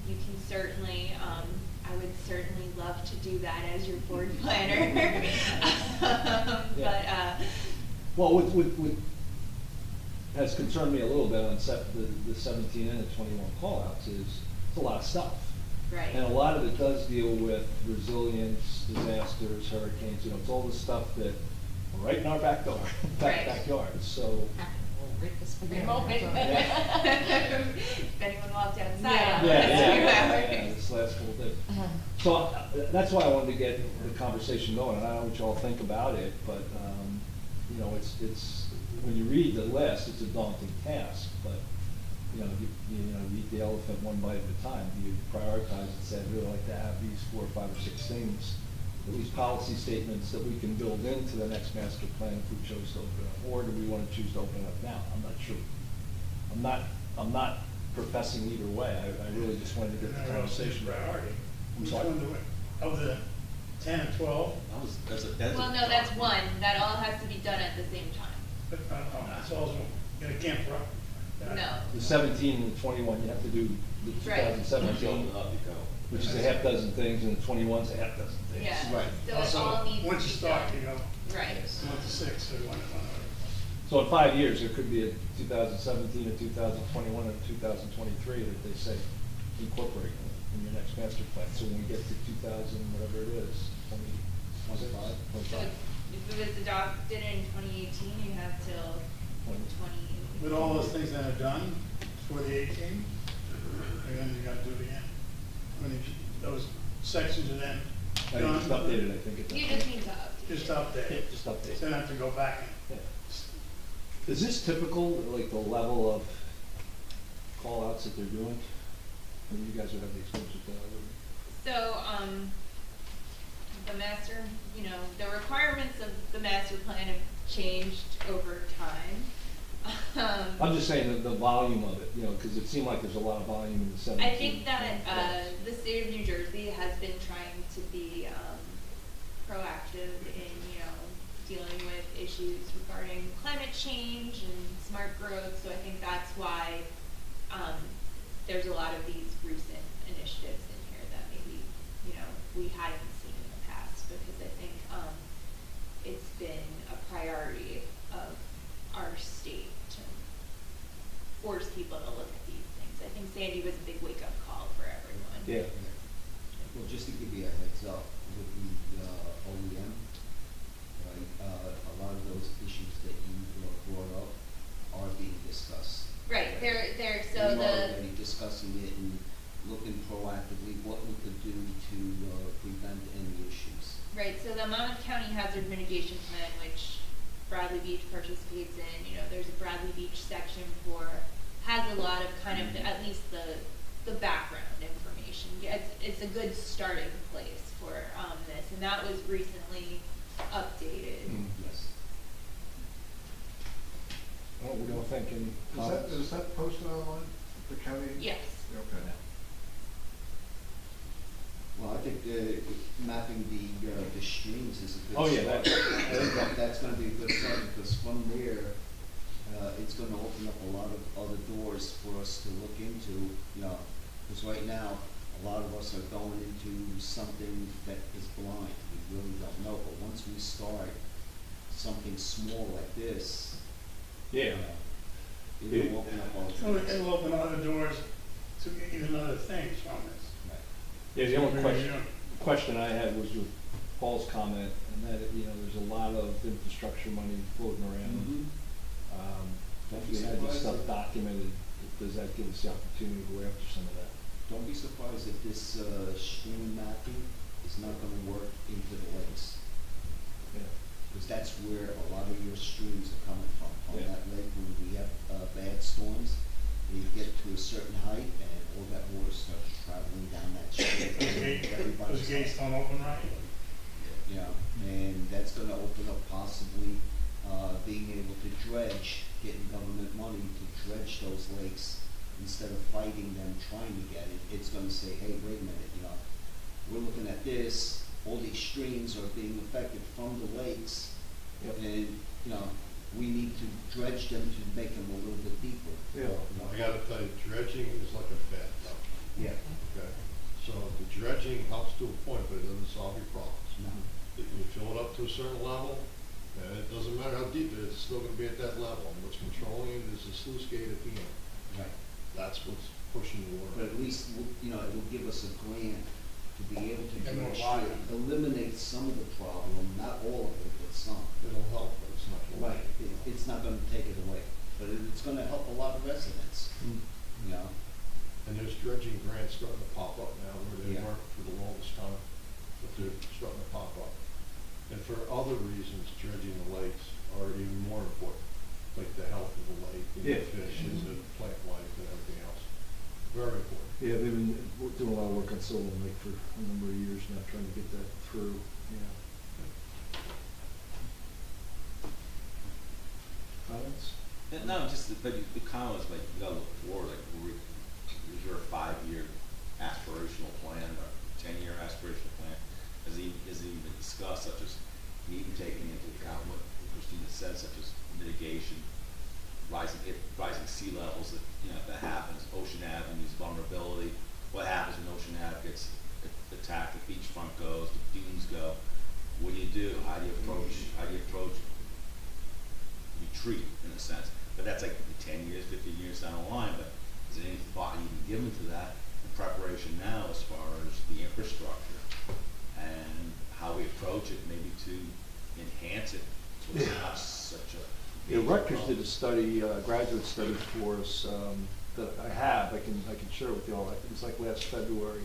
you can certainly, I would certainly love to do that as your board planner. Well, what has concerned me a little bit on the 17 and the 21 call-outs is it's a lot of stuff. Right. And a lot of it does deal with resilience, disasters, hurricanes, it's all the stuff that are right in our backyard, backyard. So. Right this very moment. If anyone walked outside. This last whole day. So that's why I wanted to get the conversation going, and I don't know what you all think about it, but it's when you read the list, it's a daunting task. But you eat the elephant one bite at a time. You prioritize and say, I'd really like to have these 4, 5, or 6 things, at least policy statements that we can build into the next master plan if we chose to open up, or do we want to choose to open up now? I'm not sure. I'm not professing either way. I really just wanted to get the conversation. Priority. I'm Which sorry? one do we, of the 10 and 12? Well, no, that's one. That all has to be done at the same time. But, that's also, in a camp rock. No. The 17 and the 21, you have to do the Right. 2017, which is a half dozen things, and the 21's a half dozen things. Yeah. Right. So it Also, all needs to be once you start, done. Right. 1 to 6, or 1 to 1. So in 5 years, there could be a 2017, a 2021, and a 2023 that they say incorporate in your next master plan. So when we get to 2000, whatever it is, 25. So if it was adopted in 2018, you have till 20. With all those things that are done for the 18, and then you gotta do it again. Those sections are then I done. just updated, I think. You just need to update. Just update. Yeah, just update. So then have to go back and. Is this typical, like the level of call-outs that they're doing? I mean, you guys would have the experience with that. So, the master, the requirements of the master plan have changed over time. I'm just saying the volume of it, because it seemed like there's a lot of volume in the 17. I think that the state of New Jersey has been trying to be proactive in, dealing with issues regarding climate change and smart growth. So I think that's why there's a lot of these recent initiatives in here that maybe, we hadn't seen in the past, because I think it's been a priority of our state to force people to look at these things. I think Sandy was a big wake-up call for everyone. Yeah. Well, just to give you a heads up, with the OEM, right, a lot of those issues that you brought up are being discussed. Right, they're so We're the. already discussing it and looking proactively what we could do to prevent any issues. Right, so the Monmouth County Hazard Mitigation Plan, which Bradley Beach participates in, there's a Bradley Beach section has a lot of kind of, at least the background information. It's a good starting place for this, and that was recently updated. Yes. Well, we don't think any comments. Is that posted online, the county? Yes. Okay. Well, I think mapping the streams is a good Oh, yeah, start. I think that's gonna be a good start, because from there, it's gonna open up a lot of other doors for us to look into, because right now, a lot of us are going into something that is blind. We really don't know, but once we start something small like this. Yeah. It will open up all So it will open other doors to even other things from this. Yeah, the only Yeah. question I had was with Paul's comment, and that, you know, there's a lot of infrastructure money floating around. If we had this stuff documented, does that give us the opportunity to go after some of that? Don't be surprised if this stream mapping is not gonna work into the lakes. Yeah. Because that's where a lot of your streams are coming from, on Yeah. that lake when we have bad storms. You get to a certain height and all that water starts traveling down that stream. Those gates don't open right? Yeah, and that's gonna open up possibly, being able to dredge, getting government money to dredge those lakes instead of fighting them trying to get it. It's gonna say, hey, wait a minute, you know, we're looking at this, all these streams are being affected from the lakes. Yep. And, you know, we need to dredge them to make them a little bit deeper. Yeah. I gotta tell you, dredging is like a bathtub. Yeah. Okay, so the dredging helps to a point, but it doesn't solve your problems. No. You fill it up to a certain level, and it doesn't matter how deep it is, it's still gonna be at that level. And what's controlling it is the sluice gate at the end. Right. That's what's pushing the But water. at least, you know, it will give us a grant to be able to Get more dredge, volume. eliminate some of the problem, not all of it, but some. It'll help, but it's not gonna. Right, it's not gonna take it away, but it's gonna help a lot of residents, you know? And there's dredging grants starting to pop up now where they Yeah. weren't for the longest time, but they're starting to pop up. And for other reasons, dredging the lakes are even more important, like the health of the lake, and the Yeah. fish, and the plant life and everything else. Very important. Yeah, they've been doing a lot of work on Silver Lake for a number of years now, trying to get that through, yeah. Comments? Yeah, no, just, but the comment was like, you gotta look forward, like, is your 5-year aspirational plan, or 10-year aspirational plan, has it even been discussed, such as, even taking into account what Christina said, such as mitigation, rising sea levels, that, you know, if that happens, Ocean Avenue's vulnerability, what happens when Ocean Ave gets attacked, the beachfront goes, the dunes go, what do? How do you approach retreat, in a sense? But that's like 10 years, 15 years down the line, but is there any thought even given to that in preparation now as far as the infrastructure and how we approach it, maybe to enhance it so it's not such a... Yeah, Rutgers did a study, graduate study for us, that I have, I can share with you all, it was like last February.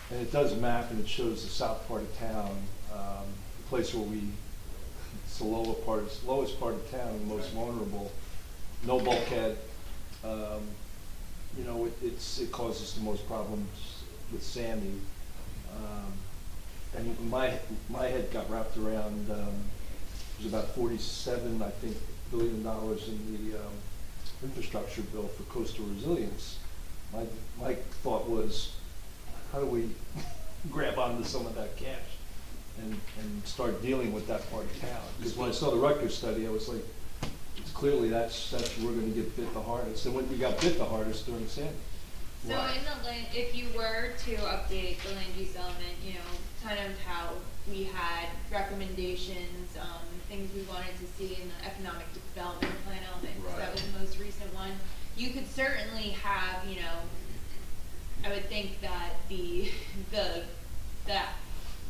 And it does map and it shows the south part of town, the place where it's the lowest part of town, and most vulnerable, no bulkhead. You know, it causes the most problems with Sandy. And my head got wrapped around, there's about $47, I think, billion in the infrastructure bill for coastal resilience. My thought was, how do we grab onto some of that cash and start dealing with that part of town? Because when I saw the Rutgers study, I was like, it's clearly that's we're going to get bit the hardest. And when we got bit the hardest during Sandy. So in the land, if you were to update the land use element, you know, kind of how we had recommendations, things we wanted to see in the economic development plan element, 'cause that was the most recent one. You could certainly have, you know, I would think that the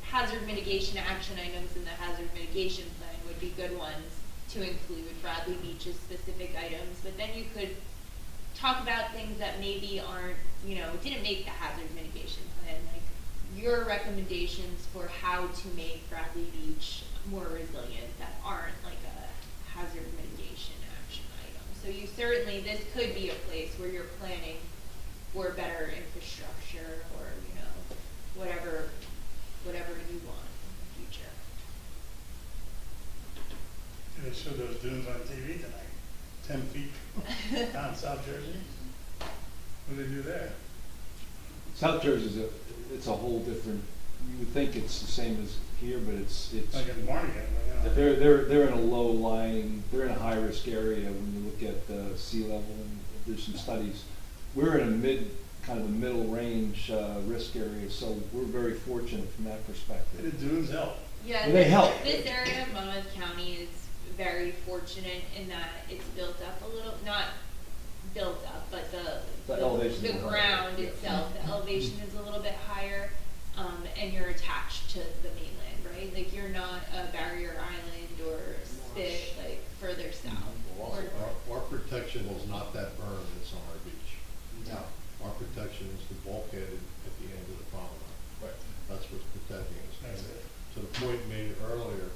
hazard mitigation action items in the hazard mitigation plan would be good ones to include, Bradley Beach's specific items, but then you could talk about things that maybe aren't, you know, didn't make the hazard mitigation plan, like your recommendations for how to make Bradley Beach more resilient that aren't like a hazard mitigation action item. So you certainly, this could be a place where you're planning for better infrastructure or, you know, whatever you want in the future. They showed those dunes on TV tonight, 10 feet down South Jersey. What do they do there? South Jersey's it's a whole different. You would think it's the same as here, but it's like in Barnegat, you know. They're in a low-lying, they're in a high-risk area when you look at sea level, and there's some studies. We're in a kind of a middle range risk area, so we're very fortunate from that perspective. The dunes help. Yeah, and they help. This area of Monmouth County is very fortunate in that it's built up a little, not built up, but The elevation's a the little higher. ground itself, the elevation is a little bit higher, and you're attached to the mainland, right? Like, you're not a barrier island or spit, like, further south. Well, or also, our protection is not that berm that's on our beach. No. Our protection is the bulkhead at the end of the promenade. Right. That's what's protecting us. That's it. To the point made earlier,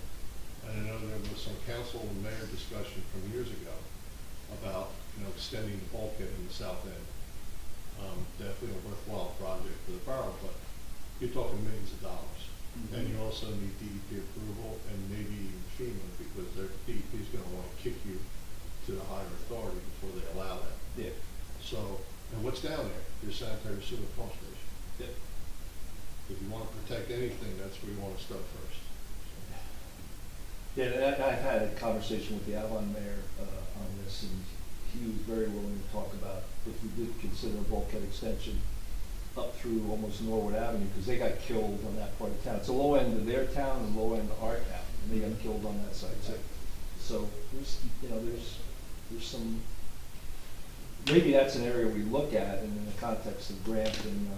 and I know there was some council and mayor discussion from years ago about, extending the bulkhead in the south end. Definitely a worthwhile project for the borough, but you're talking millions of dollars. And you also need DEP approval and maybe even FEMA, because their DEP is gonna wanna kick you to the higher authority before they allow that. Yeah. So, and what's down there? Your sanitary sewer pump station. Yeah. If you wanna protect anything, that's where you wanna start first. Yeah, and I've had a conversation with the Avon mayor on this, and he was very willing to talk about if we did consider a bulkhead extension up through almost Norwood Avenue, because they got killed on that part of town. It's a low end of their town and low end of our town, and they got killed on that side too. So there's, there's some, maybe that's an area we look at, and in the context of grant and,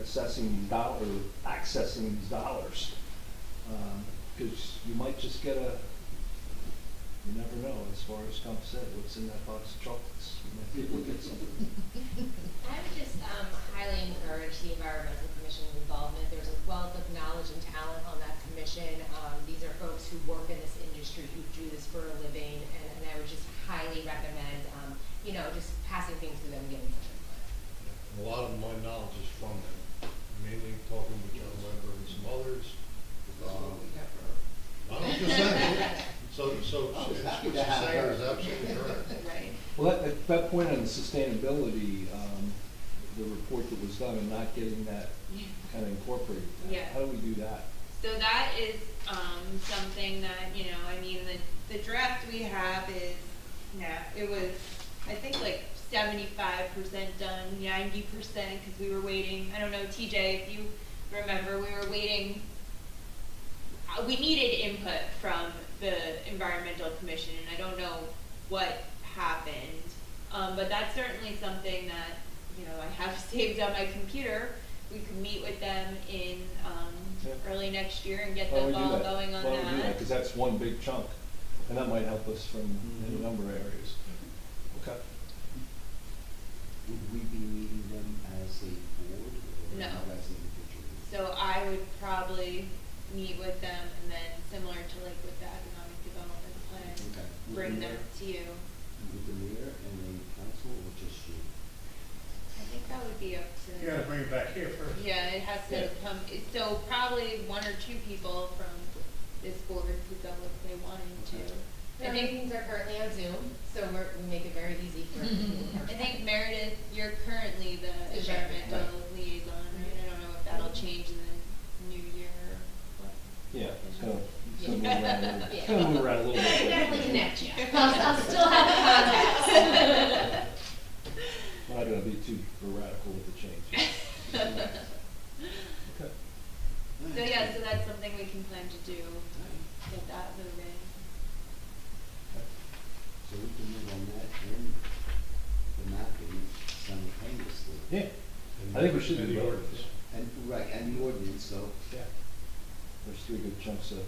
assessing these dollars, or accessing these dollars. Because you might just get you never know, as far as Trump said, what's in that box of chocolates. You might be able to get something. I would just highly encourage the Environmental Commission's involvement. There's a wealth of knowledge and talent on that commission. These are folks who work in this industry, who do this for a living, and I would just highly recommend, just passing things through them and getting some input. And a lot of my knowledge is from them, mainly talking with John Weber and some others. I'm just saying, so what she's saying is absolutely correct. Right. Well, that point on sustainability, the report that was done and not getting that kind of incorporated. Yeah. How do we do that? So that is something that, the draft we have is, it was, I think, like 75% done, 90%, because we were waiting. I don't know, TJ, if you remember, we were waiting. We needed input from the Environmental Commission, and I don't know what happened. But that's certainly something that, I have saved on my computer. We could meet with them in early next year and get the ball going on that. Because that's one big chunk, and that might help us from any number of areas. Okay. Would we be meeting them as a board or No. as individuals? So I would probably meet with them, and then similar to like with the economic development plan, Okay. bring them to you. With the mayor and the council, or just you? I think that would be up to. You gotta bring it back here first. Yeah, it has to come, so probably one or two people from this board could go if they wanted to. Our meetings are currently on Zoom, so we make it very easy for I think Meredith, you're currently the environmental liaison, right? I don't know if that'll change in the new year or what. Yeah, it's gonna move around a little. It's gonna move around a little bit. I can definitely connect you. I'll still have the contacts. I'm not gonna be too radical with the change. Okay. So yeah, so that's something we can plan to do, get that moving. So we can move on that and the mapping simultaneously. Yeah, I think we should And do the both. ordinance. And the ordinance, so. Yeah. There's three good chunks of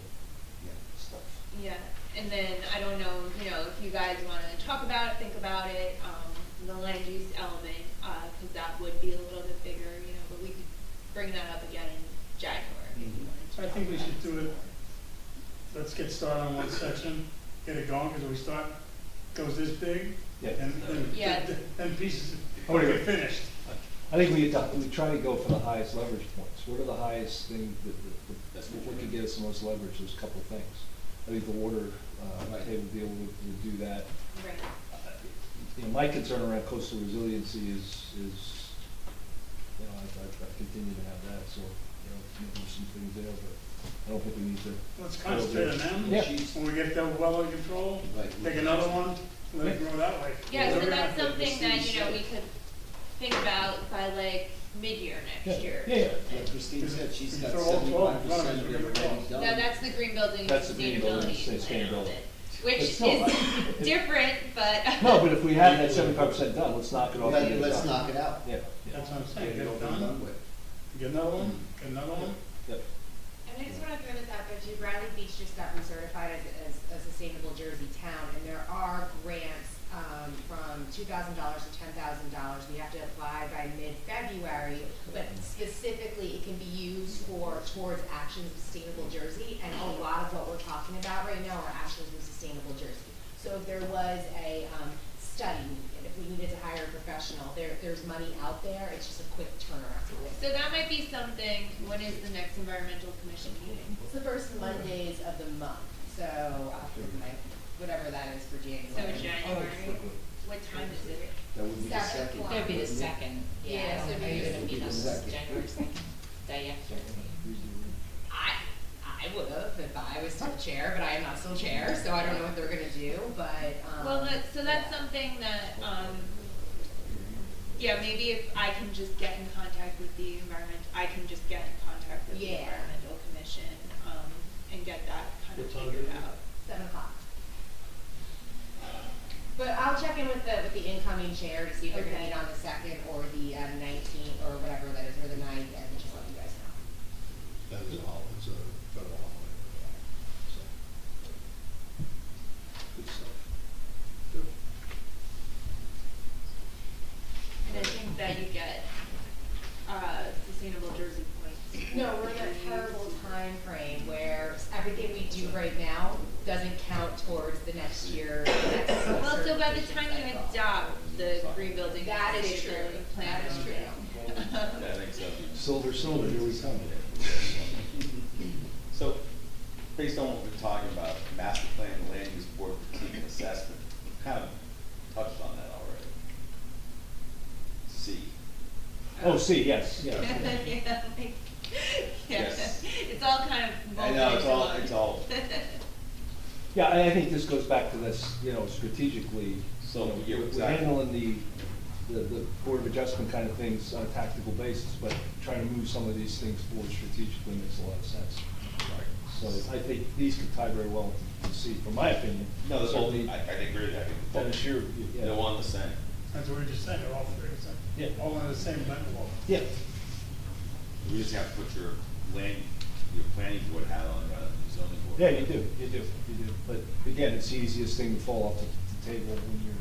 stuff. Yeah, and then I don't know, if you guys wanna talk about it, think about it, the land use element, cause that would be a little bit bigger, but we could bring that up again in January. if you wanted to I think talk we about should do it, let's get started on one section, get it going, because we start, goes this big, Yeah. and Yeah. then pieces Okay. get finished. I think we try to go for the highest leverage points. What are the highest things what could get us the most leverage? There's a couple of things. I think the water table deal would do that. Right. My concern around coastal resiliency is I continue to have that, so, maybe some things there, but I don't think we need to. Let's concentrate on them. Yeah. When we get that well under control, take another one, let it grow that way. Yeah, so Whatever that's happens. something that, we could think about by like mid-year next year. Yeah. Like Christine said, she's got Throw all 12 in front of us, 75% of we're it gonna already go. done. No, that's the green building That's the green building, sustainability plan sustainability. of it. which still, is different, but. No, but if we have that 75% done, let's knock it off. and get it Let's done. knock it out. Yeah. That's what I'm saying, Get get it it over and done, done with. get another one, get another one. Yep. And I just want to throw this out there too, Bradley Beach just got recertified as a sustainable Jersey town, and there are grants, from $2,000 to $10,000. We have to apply by mid-February, but specifically it can be used towards actions of sustainable Jersey, and a lot of what we're talking about right now are actions of sustainable Jersey. So if there was a, study, and if we needed to hire a professional, there's money out there, it's just a quick turnaround. So that might be something, when is the next environmental commission meeting? It's the first Mondays of the month, so after whatever that is for January. So January, what time is it? That would be the 7 second. o'clock. That would be the second. Yeah, so Are maybe you it gonna would meet be on the second. January 2nd, day after? I would have if I was still chair, but I am not still chair, so I don't know what they're gonna do, but, Well, that's something that, yeah, maybe if I can just get in contact with the Yeah. environmental commission, and get that kind of What time figured is it? out. 7 o'clock. But I'll check in with the incoming chair to see if they're gonna Okay. meet on the 2nd or the 19th or whatever that is, or the 9th, and just let you guys know. That is all, it's a federal holiday. So. Good stuff. Good. And I think that you get, sustainable Jersey points. No, we're in that terrible time frame where everything we do right now doesn't count towards the next year. Well, so by the time you adopt the green building. That is true. sustainability plan, That is true. I think so. Silver, here we come. So, based on what we're talking about, master plan, land use board critique and assessment, we've kind of touched on that already. C. Oh, see, yes, yes. Yes. It's all kind of. I know, it's all, Yeah, I think this goes back to this, strategically, So, you know, yeah, we're exactly. handling the Board of Adjustment kind of things on a tactical basis, but trying to move some of these things forward strategically makes a lot of sense. So I think these could tie very well to C, from my opinion. no, that's all, Certainly, I agree with that. Dennis, you're, yeah. They're one the same. That's what we were just saying, they're all three, Yeah. all on the same level. Yeah, We just have to put your planning board hat on rather than the zoning board. yeah, you do. But again, it's the easiest thing to fall off the table when you're.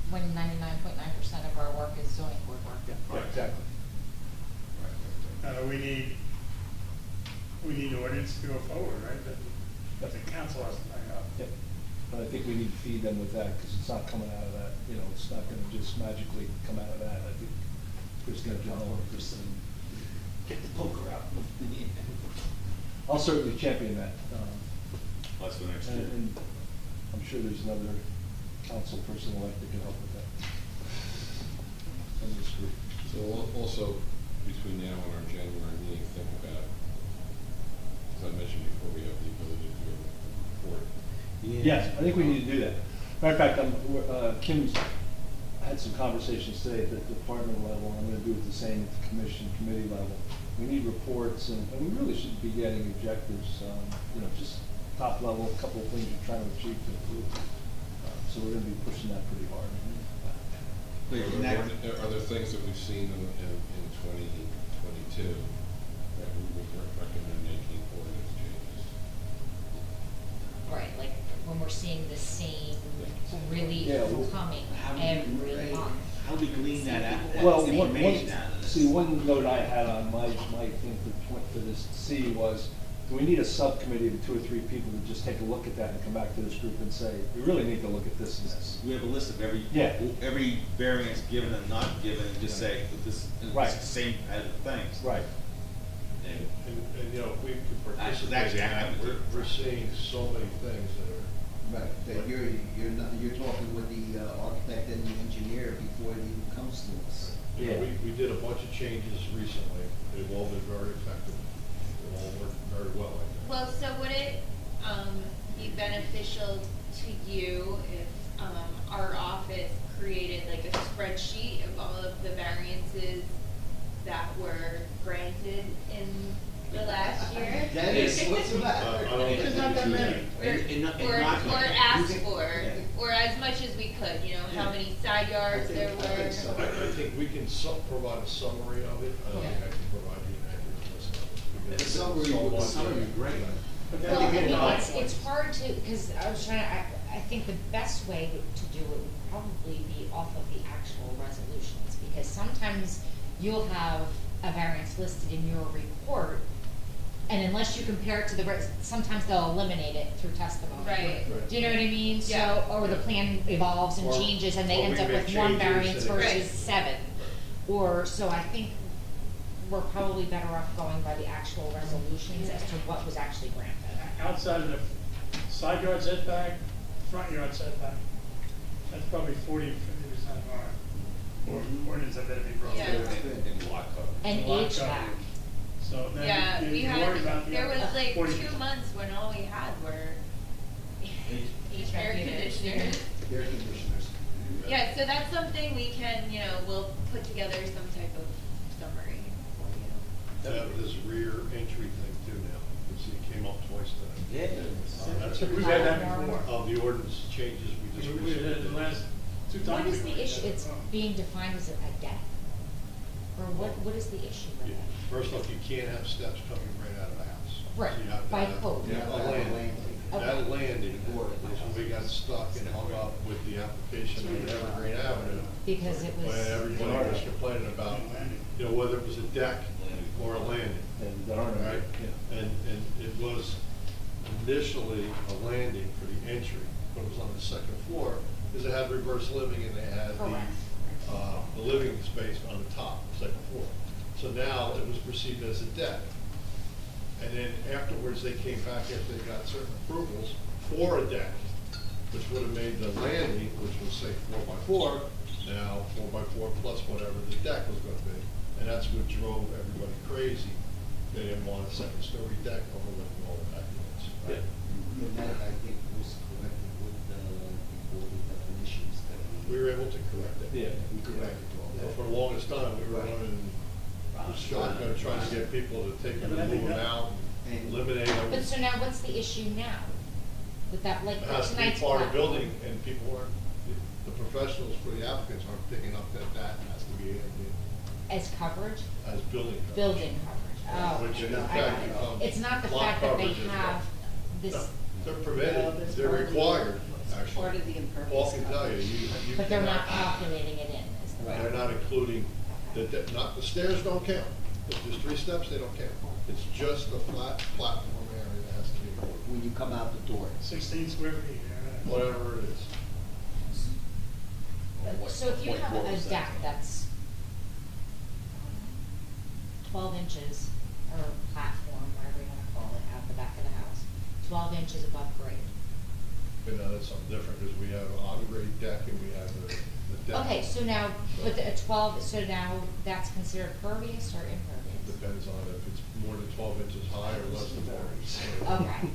When 99.9% of our work is zoning board work. Right. Exactly. We need ordinance to go forward, right? That the council has to bring up. Yep. But I think we need to feed them with that, because it's not coming out of that, it's not gonna just magically come out of that. I think Chris gonna do all of this and Get the poker out. I'll certainly champion that. That's for next year. And I'm sure there's another council person elect that can help with that. From this group. So also, between now and our January meeting, think about, as I mentioned before, we have the ability to do a report. Yes, I think we need to do that. Matter of fact, Kim's had some conversations today at the department level, and I'm gonna do it the same at the committee level. We need reports, and we really should be getting objectives, just top level, a couple of things we're trying to achieve to improve. So we're gonna be pushing that pretty hard. Are there things that we've seen in 2022 that we would recommend making ordinance changes? Right, like when we're seeing the same relief Yeah, well, coming How do every we, month. how do we glean that out? Well, that information out of this? one note I had on my thing for this C was, do we need a subcommittee of 2 or 3 people to just take a look at that and come back to this group and say, we really need to look at this and this? We have a list of every variance given and not given, and just say that this is Right. the same kind of things. Right. And And if we could Actually, participate in I that, have to- we're seeing so many things that are. Right, that you're talking with the architect and the engineer before it even comes to us. We did a bunch of changes recently, they've all been very effective, they've all worked very well, I think. Well, so would it, be beneficial to you if, our office created like a spreadsheet of all of the variances that were granted in the last year. Dennis, what's the matter? There's not that many. Or asked for, or as much as we could, you know, how many side yards there I were. think we can provide a summary of it. I don't think I can provide you an accurate list of it. The summary would be great. Well, I mean, it's hard to, because I was trying to, I think the best way to do it would probably be off of the actual resolutions, because sometimes you'll have a variance listed in your report, and unless you compare it to the, sometimes they'll eliminate it through testimony. Right. Do you know what I mean? Yeah. So, or the plan evolves and Or- changes, and they or end we up make with one changes variance and it- versus Right. 7. Or, so I think we're probably better off going by the actual resolutions as to what was actually granted. Outside of the side yard setback, front yard setback, that's probably 40 to 50% of our ordinance that better be broken. Yeah. And lot coverage. And Lot HVAC. coverage. So Yeah, then we you worry had, about the there other was like 40%. 2 months when all we had were HVAC air units. conditioners. Air conditioners. Yeah, so that's something we can, you know, we'll put together some type of summary for you. That this rear entry thing too now, you see it came up twice tonight. Yeah. That's We've had that before. of the ordinance changes we just We recently had the did. last 2 times. What is we the went issue? that. It's being defined as a deck? Or what is the issue with Yeah. it? First off, you can't have steps coming right out of the house. Right, So you have to by have- code. you have a landing. Okay. That landing is when we got stuck and hung up with the application on Evergreen Avenue. Because it was. When everybody was complaining about, you know, whether it was a deck or a landing. And there aren't, Right? yeah. And it was initially a landing for the entry, but it was on the second floor, because they had reverse living and they had Correct. the living space on the top, second floor. So now it was perceived as a deck. And then afterwards, they came back after they got certain approvals for a deck, which would have made the landing, which was say 4x4, now 4x4 plus whatever the deck was gonna be. And that's what drove everybody crazy. They didn't want a second story deck overlooking all the back units. Yeah. And that, I think, was corrected with all the definitions that We were able to correct it. Yeah. we corrected all But that. for the longest time, we were Right. running the shotgun, trying to get people to take them and move them out, And- eliminate them. But so now what's the issue now? With that, like, It has to be tonight's part of platform? building, and people aren't, the professionals for the applicants aren't picking up that that has to be As coverage? as building coverage. Building coverage, oh. Which in I fact got it. becomes It's not the lot fact that they coverage as well. have this, No, they're Well, permitted, that's they're part of the- required, It's actually. part of the impervious Paul can tell you, coverage. you but they're not cannot- calculating it in, is the They're not including, not, the stairs don't count. If there's 3 steps, they don't count. It's just the flat platform area that has to be, When you come out the door. 16 square feet. whatever it is. So if you have a deck that's 12 inches, or platform, whatever you wanna call it, at the back of the house, 12 inches above grade. But now that's something different, because we have an on-grade deck and we have the deck. Okay, so now, with a 12, so now that's considered pervious or impervious? Depends on if it's more than 12 inches high or less than 4 inches. Okay.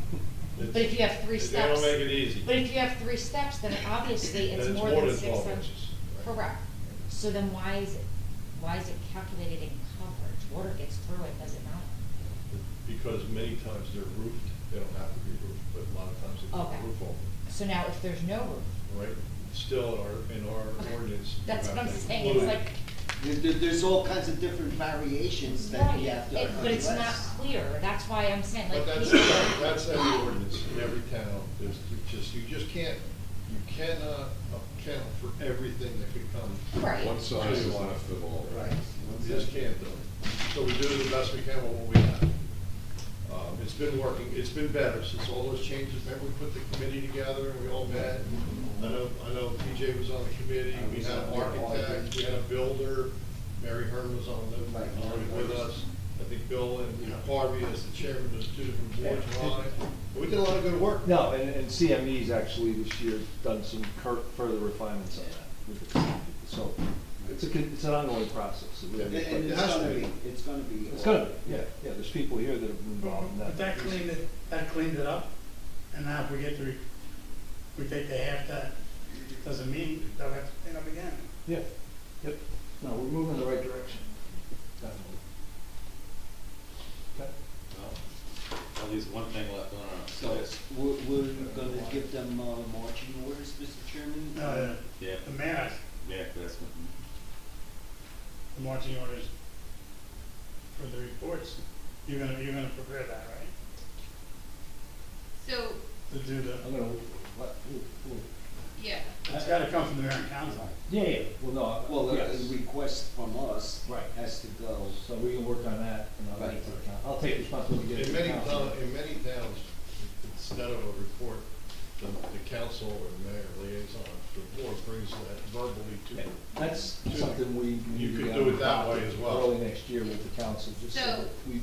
It's- But if you have 3 They steps. don't make it easy. But if you have 3 steps, then obviously it's Then it's more more than than 6 12 inches. inches, right. Correct. So then why is it calculated in coverage? Water gets through it, does it not? Because many times they're roofed, they don't have to be roofed, but a lot of times they put Okay. the roof over. So now if there's no roof, Right? Still, in our ordinance. you that's have what I'm to saying, it's include- like, There's all kinds of different variations that right, we have to but it's not address. clear, that's why I'm saying, like. But that's, people- that's every ordinance in every town, there's you just can't, you cannot account for everything that could come. Right. One size does not fit all. Right. You just can't do it. So we do the best we can with what we have. It's been working, it's been better since all those changes, remember we put the committee together and we all met? I know PJ was on the committee, we had an architect, we had a builder, Mary Hearn was on with us. I think Bill and Harvey as the chairman of the 2 different boards were on it. We did a lot of good work. No, and CME's actually this year done some further refinements on that. with the- So, it's an ongoing process. It really And is. and It it's has to gonna be. be, it's gonna be. It's gonna be, yeah, there's people here that have been involved in that. But that cleaned it up, and now if we get to, we take the half that, doesn't mean they'll have to clean up again. Yeah, yep. No, we're moving in the right direction. Definitely. Okay. at least one thing left on our So, list. we're gonna give them, marching orders, Mr. Chairman? Yeah. The mayor, Yeah, that's what. the marching orders for the reports, you're gonna prepare that, right? So, To do the, I'm gonna, what, yeah. it's gotta come from the mayor and council. Yeah, well, no, Well, the yes. request from us Right. has to go. So we can work on that, and I'll get it to the council. I'll take responsibility to get it In to the many council. in many towns, instead of a report, the council or the mayor liaison, the board brings that verbally to Yeah, them. that's to- something we You need to could get do it that way adopted as well. early next year with the council, just so So- that we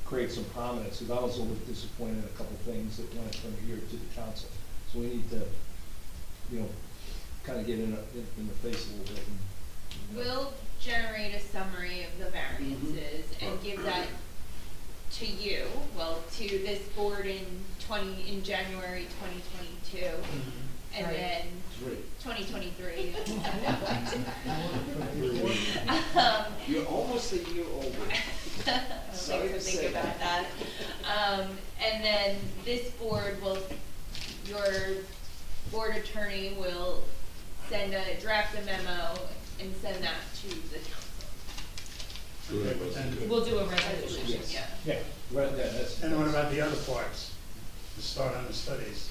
create some prominence, because I was a little disappointed in a couple of things that went from here to the council. So we need to, kind of get in the face a little bit and. We'll generate a summary of the variances and give that to you, well, to this board in January 2022. And Right. then 2023. You're almost a year older. Sorry to Thanks for say thinking about that. And then this board will, your board attorney will draft a memo and send that to the council. And, We'll do a resolution, Yeah. Yeah, right, that's. and what about the other parts, to start on the studies?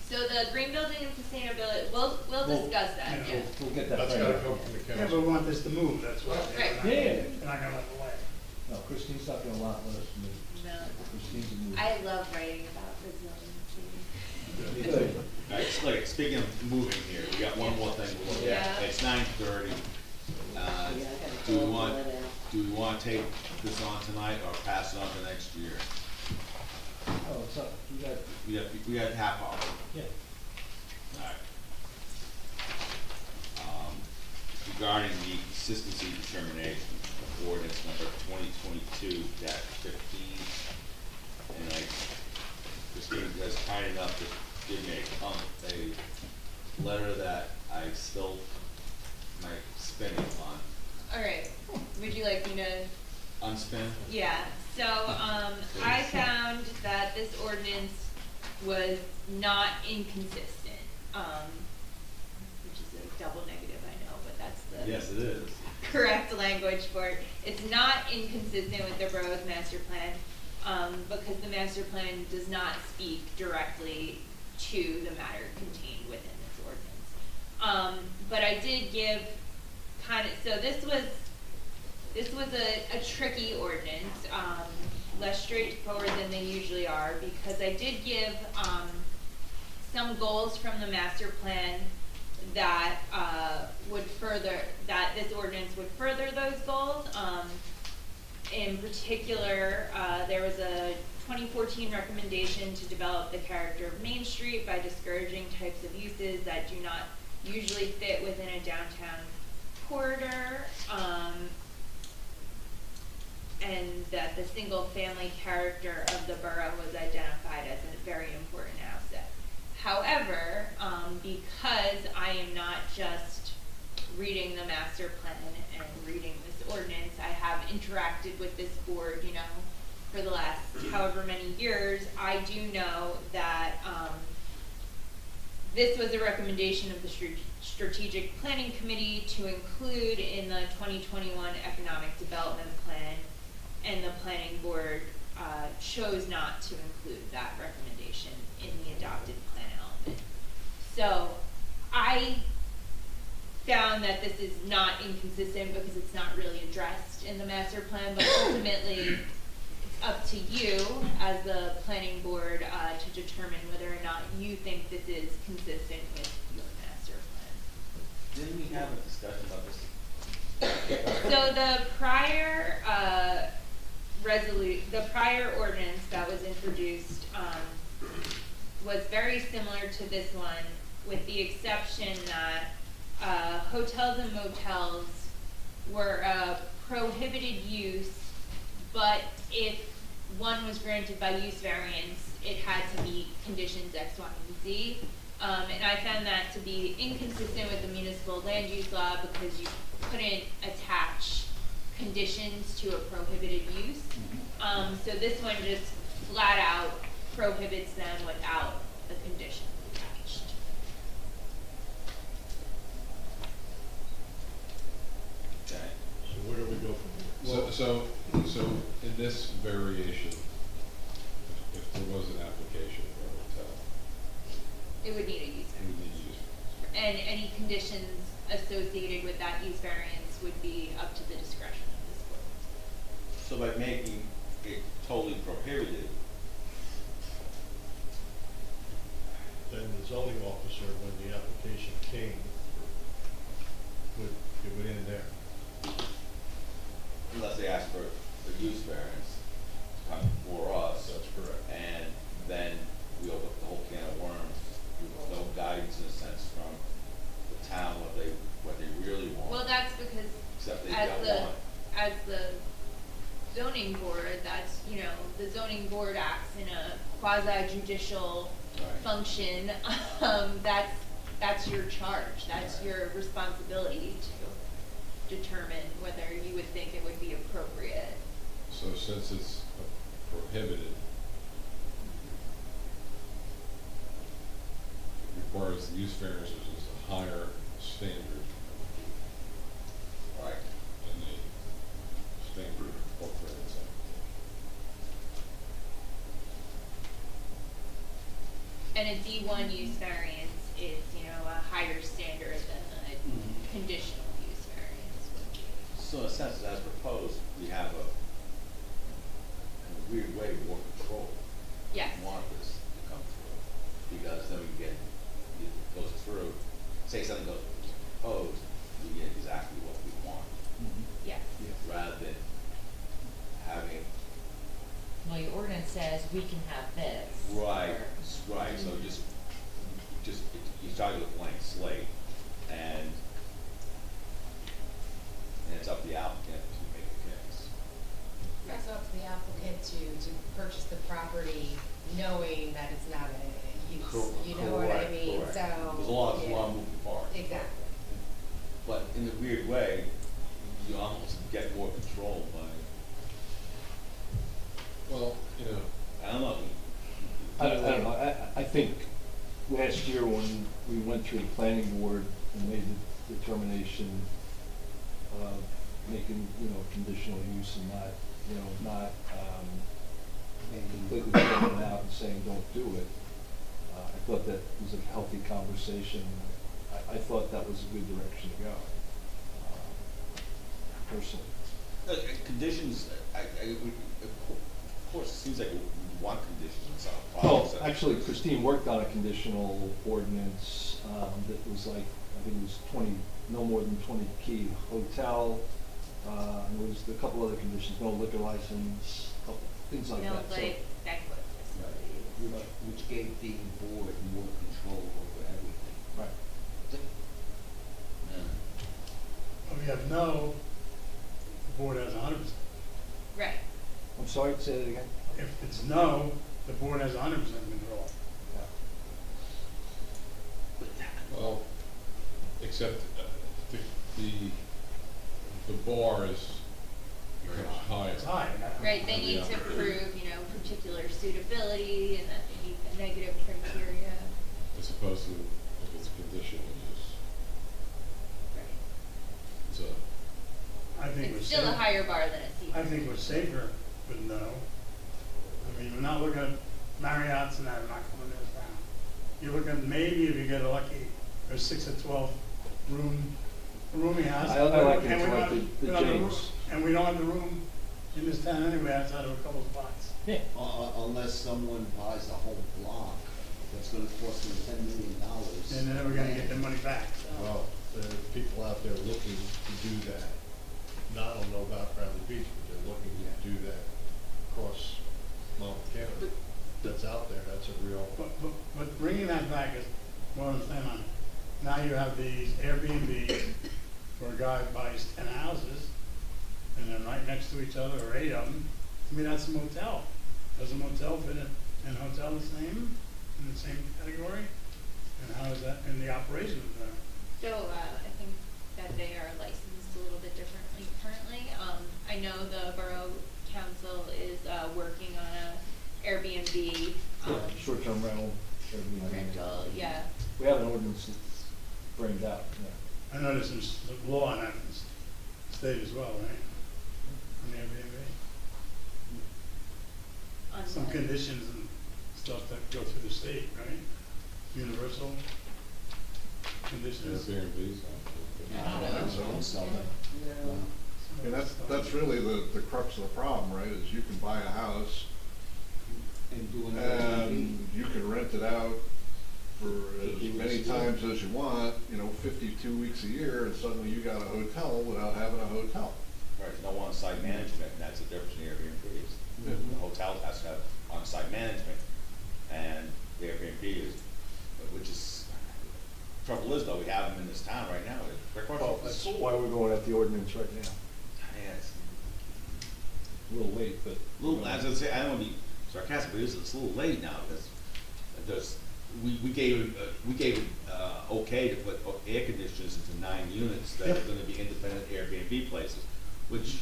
So the green building and sustainability, we'll discuss that, yeah. We'll get that. That's right. gotta come from the Yeah, council. but we want this to move, that's why. Right. You're not gonna let it lay. No, Christine's not gonna lot let us move. No. Christine's a move. I love writing about resiliency. Good. All right, like, speaking of moving here, we got one more thing to look at. Yeah. It's 9:30. Do we want to take this on tonight or pass it on to next year? Oh, it's up, We got half hour. yeah. All right. Regarding the consistency determination of ordinance number 2022-15, and Christine was kind enough to give me a letter that I still might spin it on. All right, would you like me to? Unspin? Yeah, so, I found that this ordinance was not inconsistent, which is a double negative, I know, but that's the. Yes, it is. Correct language for it. It's not inconsistent with the borough's master plan, because the master plan does not speak directly to the matter contained within this ordinance. But I did give so this was a tricky ordinance, less straightforward than they usually are, because I did give, some goals from the master plan that, that this ordinance would further those goals. In particular, there was a 2014 recommendation to develop the character of Main Street by discouraging types of uses that do not usually fit within a downtown corridor, and that the single-family character of the borough was identified as a very important asset. However, because I am not just reading the master plan and reading this ordinance, I have interacted with this board, for the last however many years. I do know that this was a recommendation of the Strategic Planning Committee to include in the 2021 Economic Development Plan, and the Planning Board chose not to include that recommendation in the adopted plan element. So I found that this is not inconsistent because it's not really addressed in the master plan, but ultimately it's up to you as the planning board to determine whether or not you think this is consistent with your master plan. Didn't we have a discussion about this? So the prior the prior ordinance that was introduced was very similar to this one, with the exception that hotels and motels were a prohibited use, but if one was granted by use variance, it had to meet conditions X, Y, and Z. And I found that to be inconsistent with the municipal land use law because you couldn't attach conditions to a prohibited use. So this one just flat out prohibits them without the condition attached. Okay. So where do we go from here? So in this variation, if there was an application for a hotel, It would need a use we variance. need to use. And any conditions associated with that use variance would be up to the discretion of this board. So by making it totally prohibited, Then the zoning officer, when the application came, it would end there. unless they ask for a use variance, to come before us. That's correct. And then we open up the whole can of worms, with no guidance in a sense from the town, what they really want. Well, that's because Except they as don't the, want. as the zoning board, that's, you know, the zoning board acts in a quasi judicial Right. function. That's your charge, that's your responsibility to determine whether you would think it would be appropriate. So since it's prohibited, it requires the use variance, which is a higher standard Right. than the standard bulk variance application. And a D1 use variance is, you know, a higher standard than a conditional use variance would be. So in a sense, as proposed, we have in a weird way, more control. Yes. We want this to come through, because then we get, it goes through, say something goes proposed, we get exactly what we want, Yes. rather than having, Well, your ordinance says we can have this. right, so just, you start with a blank slate, and it's up to the applicant to make the case. It's up to the applicant to purchase the property knowing that it's not a use, you know what I Correct, mean? correct. So. There's a lot of yeah. moving parts. Exactly. But in a weird way, you almost get more control by, Well, you know, I don't know. I don't know, I think last year when we went through the planning board and made the determination of making, conditional use and not completely throwing it out and saying don't do it, I thought that was a healthy conversation. I thought that was a good direction to go, personally. Conditions, of course, it seems like we want conditions in some Well, projects. actually, Christine worked on a conditional ordinance, that was like, I think it was 20, no more than 20 key hotel, and there was a couple other conditions, no liquor license, couple, things like No, that. So- like banquet facilities. Which gave the board more control over everything. Right. Well, we have no, the board has 100%. Right. I'm sorry, say that again? If it's no, the board has 100% control. well, except the bar is higher. It's high. Right, they need to prove, particular suitability and that they meet the negative criteria. As opposed to if it's conditional use. It's I think we're It's still a safe. higher bar than a C. I think we're safer with no. I mean, we're not looking at Marriott's and that, we're not coming to this town. You're looking, maybe if you get a lucky, or 6 or 12 rooming house. I like it and we like don't- the we don't have James. room- And we don't have the room in this town anyway outside of a couple of spots. Unless someone buys a whole block, that's gonna cost them $10 million. And then we're gonna get their money back, so. Well, there are people out there looking to do that. Now, I don't know about Bradley Beach, but they're looking to do that across Mount Canada. That's out there, that's a real. But bringing that back is what I'm saying on, now you have these Airbnbs where a guy buys 10 houses and they're right next to each other, or 8 of them. I mean, that's a motel. Does a motel fit in a hotel the same, in the same category? And how is that in the operation of that? So, I think that they are licensed a little bit differently currently. I know the Borough Council is, working on a Airbnb, Short-term rental, Airbnb. rental, yeah. We have an ordinance that's framed out, yeah. I know there's some law on that in the state as well, right? On Airbnb. On Some what? conditions and stuff that go through the state, right? Universal conditions. Airbnbs. And that's really the crux of the problem, right, is you can buy a house And do an and you can rent it out for as many times as you want, 52 weeks a year, and suddenly you got a hotel without having a hotel. Right, no on-site management, and that's the difference in Airbnb is the hotel has to have on-site management, and the Airbnb is, which is, trouble is though, we have them in this town right now. Well, that's why we're going at the ordinance right now. Yeah, it's A little late, but. a little, as I say, I don't want to be sarcastic, but it's a little late now, because we gave okay to put air conditioners into 9 units that are gonna be independent Airbnb places, which,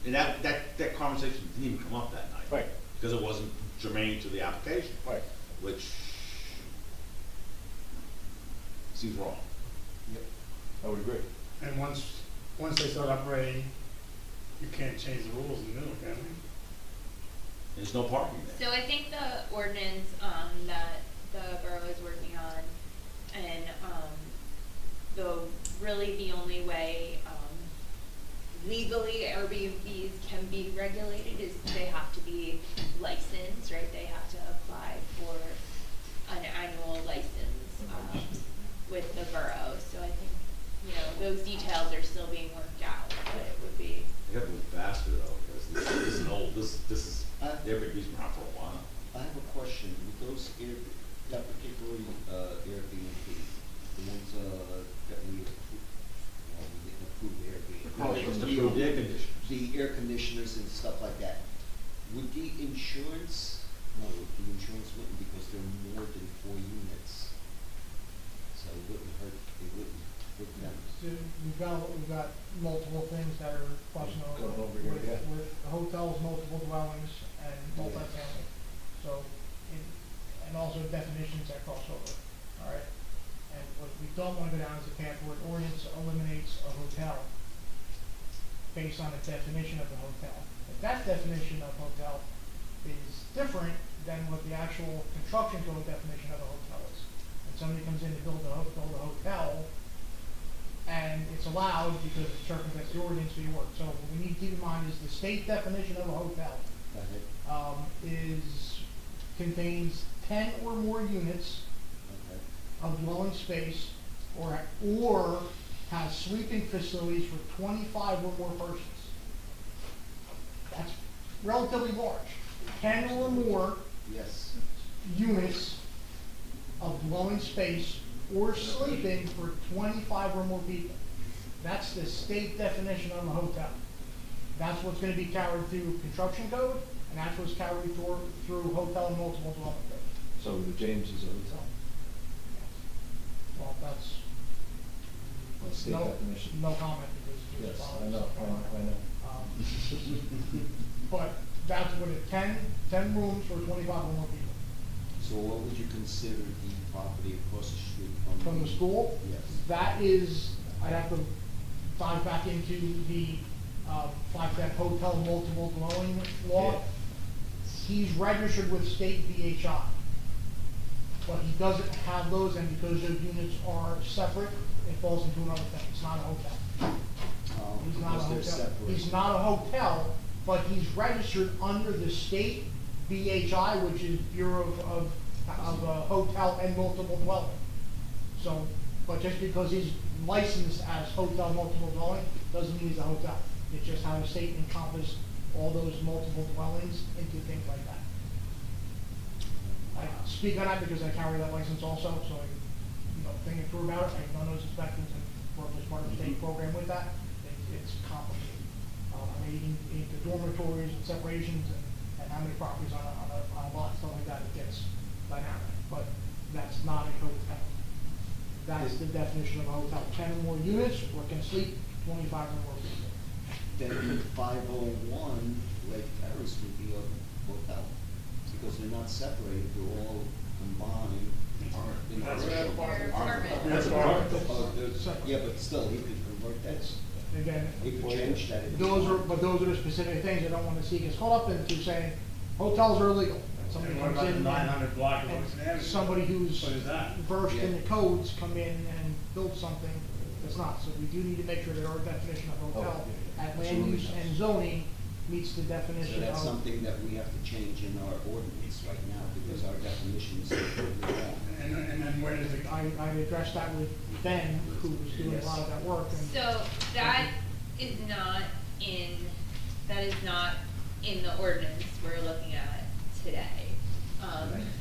and that conversation didn't even come up that night. Right. Because it wasn't germane to the application. Right. Which seems wrong. Yep. I would agree. And once they start operating, you can't change the rules in the middle, can we? There's no parking there. So I think the ordinance, that the borough is working on, and, the only way, legally Airbnbs can be regulated is they have to be licensed, right? They have to apply for an annual license, with the borough. So I think, those details are still being worked out, but it would be. You gotta move faster though, because this is an old, this is, Airbnb's been around for a while. I have a question. With those that particular Airbnb, the ones that we approved Airbnb. Approved air conditioners. The air conditioners and stuff like that. Would the insurance, no, the insurance wouldn't because they're more than 4 units. So it wouldn't hurt them. So we've got multiple things that are questionable Going over here, yeah. with hotels, multiple dwellings, and multifamily. So, and also definitions that cross over, all right? And what we don't want to go down is a path where an ordinance eliminates a hotel based on the definition of the hotel. If that definition of hotel is different than what the actual construction code definition of a hotel is, and somebody comes in to build a hotel, and it's allowed because it circumvents the ordinance we work. So what we need to keep in mind is the state definition of a hotel contains 10 or more units of dwelling space, or has sleeping facilities for 25 or more persons. That's relatively large. 10 or more units of dwelling space or sleeping for 25 or more people. That's the state definition of a hotel. That's what's going to be carried through construction code, and that's what's carried through hotel and multiple dwelling code. So the James is a hotel. Well, that's State definition. no comment because it's Yes, I know. But that's what it, 10 rooms for 25 or more people. So what would you consider the property across the street From the school? Yes. That is, I'd have to dive back into the, like that hotel multiple dwelling law. Yeah. He's registered with state BHI. But he doesn't have those, and because those units are separate, it falls into another thing. It's not a hotel. He's not a because they're hotel. separate. He's not a hotel, but he's registered under the state BHI, which is Bureau of Hotel and Multiple Dwelling. So, but just because he's licensed as hotel multiple dwelling, doesn't mean he's a hotel. It's just how the state encompass all those multiple dwellings into things like that. I speak on that because I carry that license also, so I, thinking through about it, I've done those inspections and worked as part of the state program with that. It's complicated. The dormitories and separations and how many properties on a lot, stuff like that, it gets dynamic. But that's not a hotel. That's the definition of a hotel. 10 or more units, or can sleep 25 or more people. Then 501 Lake Terrace would be a hotel. separated, they're all combined. in our That's regular part- apartment. That's part- Oh, yeah, but still, he could convert that. Again, He could change that. if he those are, wanted. but those are the specific things I don't wanna see us caught up into saying, hotels are illegal. Somebody And what comes about in the and- 900 block of and Ocean Avenue? somebody who's What is that? versed in Yeah. the codes come in and build something that's not. So we do need to make sure that our definition of hotel Oh, yeah. at That's land really use nice. and zoning meets the So definition that's of. something that we have to change in our ordinance right now, because our definitions are completely wrong. And then where does it go? I addressed that with Ben, who was doing a lot of that work, and. So that is not in the ordinance we're looking at today.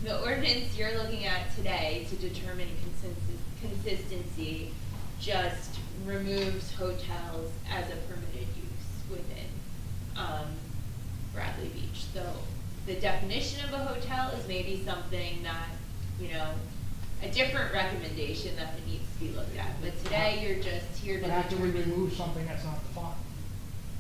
The ordinance you're looking at today to determine consistency just removes hotels as a permitted use within, Bradley Beach. So the definition of a hotel is maybe something that, a different recommendation that needs to be looked at. But today, you're just here to But after we determine. remove something that's not defined,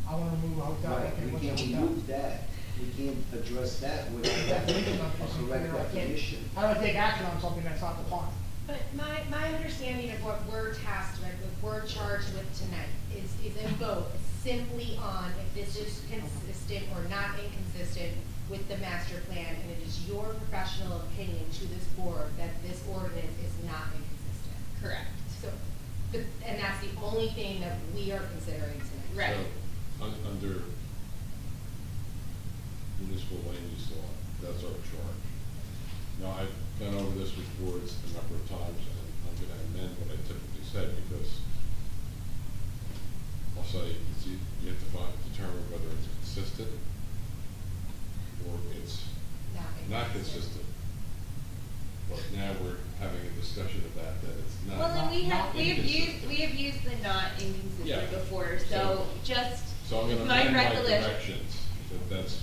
I wanna remove a hotel, Right, okay, we what's a can't hotel? remove that, we can't address that without Definition of a something, correct I can't, definition. how do I take action on something that's not defined? But my understanding of what we're tasked with, what we're charged with tonight, is a vote simply on if this is consistent or not inconsistent with the master plan, and it is your professional opinion to this board that this ordinance is not inconsistent. Correct. So, and that's the only thing that we are considering tonight. Right. So, under municipal land use law, that's our charge. Now, I've gone over this with boards a number of times, and I'm gonna amend what I typically said, because I'll say, you have to determine whether it's consistent or it's not consistent. But now we're having a discussion of that it's not. Well, and we have inconsistent. used the not inconsistent Yeah. before, so just So I'm gonna my amend my recollection. directions, that's.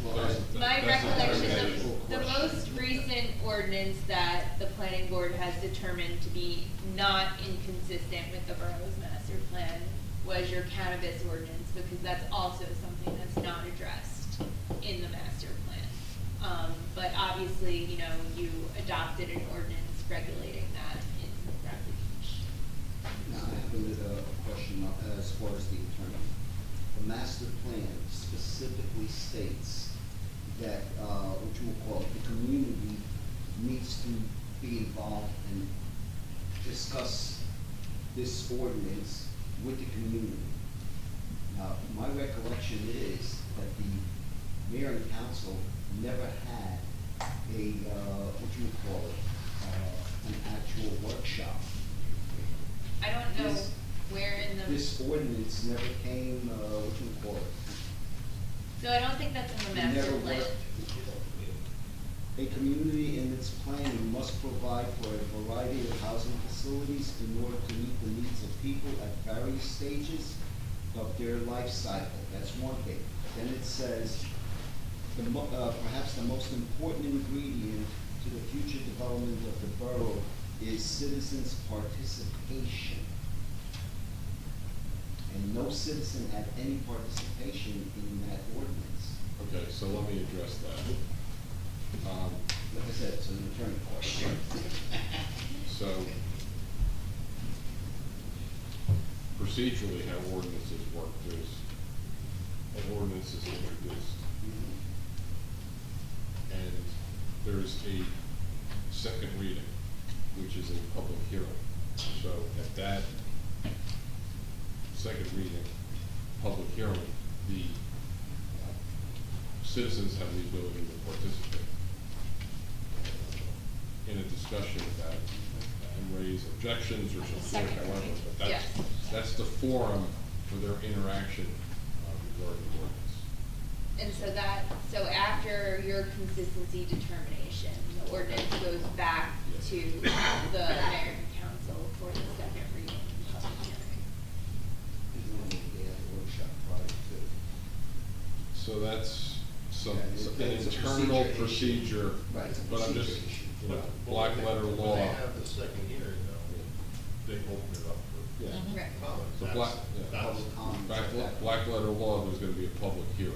My that's the recollection determination. of the most recent ordinance that the planning board has determined to be not inconsistent with the borough's master plan was your cannabis ordinance, because that's also something that's not addressed in the master plan. But obviously, you adopted an ordinance regulating that in Bradley Beach. Now, I have a question as far as the attorney. The master plan specifically states that, the community needs to be involved and discuss this ordinance with the community. Now, my recollection is that the mayor and council never had an actual workshop. I don't know This- where in the. This ordinance never came, So I don't think that's in the It master never plan. worked. A community in its planning must provide for a variety of housing facilities in order to meet the needs of people at various stages of their life cycle. That's one thing. Then it says, perhaps the most important ingredient to the future development of the borough is citizens' participation. And no citizen had any participation in that ordinance. Okay, so let me address that. Like I said, it's an attorney question. So, procedurally, how ordinances work, there's an ordinance is introduced. And there's a second reading, which is a public hearing. So at that second reading, public hearing, the citizens have the ability to participate in a discussion about and raise objections or support, however, but that's the forum for their interaction regarding the ordinance. And so after your consistency determination, the ordinance goes back to the mayor and council for the second reading and public hearing. They had a workshop prior to. So that's an It's a internal procedure procedure, issue. Right, it's a but I'm just, procedure issue. black letter law. When they have the second hearing, though, they open it up for Yeah. Right. comment. So That's- black that's- letter law, there's gonna be a public hearing.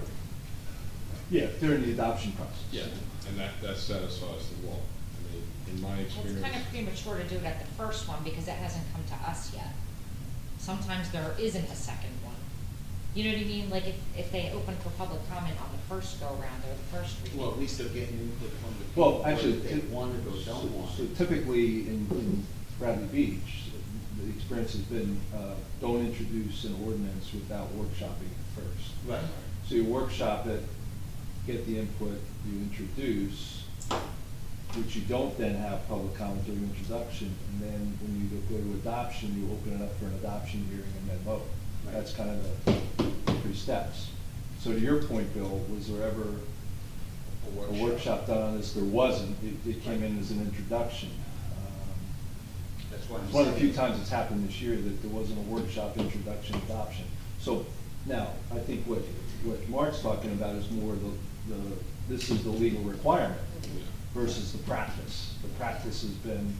Yeah, during the adoption process. Yeah, and that satisfies the law. I mean, in my Well, experience. it's kind of premature to do it at the first one because that hasn't come to us yet. Sometimes there isn't a second one. You know what I mean? Like if they open for public comment on the first go-round or the first reading. Well, at least they're getting input from the people. Well, actually, whether they want it or don't want so it. typically in Bradley Beach, the experience has been, don't introduce an ordinance without workshopping it first. Right. So you workshop it, get the input, you introduce, which you don't then have public comment or introduction, and then when you go to adoption, you open it up for an adoption hearing and then vote. Right. That's kind of the three steps. So to your point, Bill, was there ever a workshop done on this? There wasn't. It came in as an introduction. That's why I'm It's one of the few saying- times it's happened this year that there wasn't a workshop, introduction, adoption. So now, I think what Mark's talking about is more this is the legal requirement versus the practice. The practice has been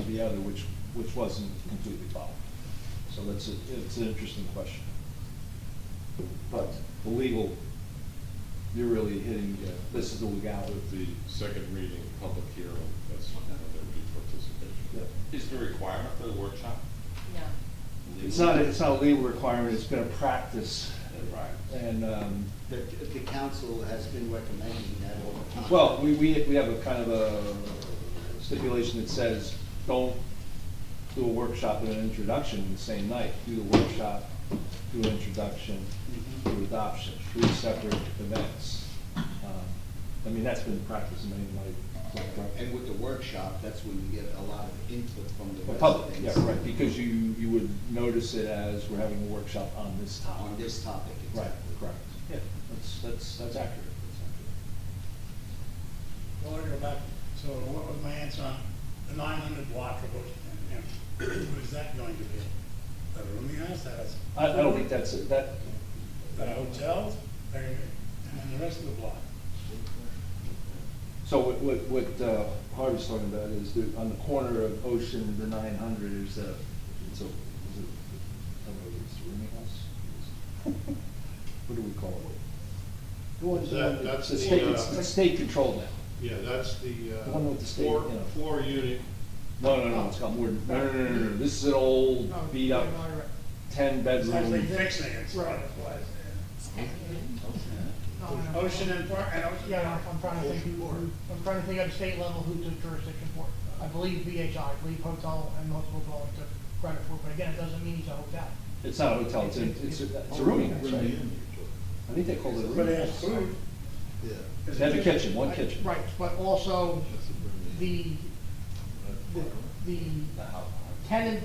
the other, which wasn't completely followed. So it's an interesting question. But the legal, you're really hitting, this is the legality. With the second reading, public hearing, that's when there would be participation. Is there a requirement for the workshop? No. It's not a legal requirement, it's been a practice. Right. And, The council has been recommending that all the time. well, we have a kind of a stipulation that says, don't do a workshop and an introduction the same night. Do the workshop, do an introduction, do adoption, 3 separate events. I mean, that's been practiced in many of my. And with the workshop, that's when you get a lot of input from the The public, residents. yeah, right, because you would notice it as we're having a workshop on this topic. On this topic, Right, exactly. correct. Yeah, that's accurate. That's accurate. Well, I go back, so what was my answer on the 900 block of what is that going to be? A rooming house, that is? I don't think that's it, that. That hotels, and then the rest of the block? So what Harvey's talking about is on the corner of Ocean and the 900 is a, it's a, is it, I don't know, it's a rooming house? What do we call it? The one- That's the the, state, it's state controlled now. Yeah, that's the, The one with the state, floor, you know. floor unit. No, it's got more than, no. This is an old beat up 10 bedroom. It's actually fixing it, so Right. that's why it's there. No, Ocean and Park, and Ocean. Yeah, I'm trying to think, I'm trying to think at the state level who took jurisdiction for it. I believe VHI, I believe hotel and multiple dwelling took credit for it, but again, it doesn't mean it's a hotel. It's not a hotel, it's a rooming house, right? I think they called it a But rooming it has house. food. They have a kitchen, one kitchen. Right, but also the tenant,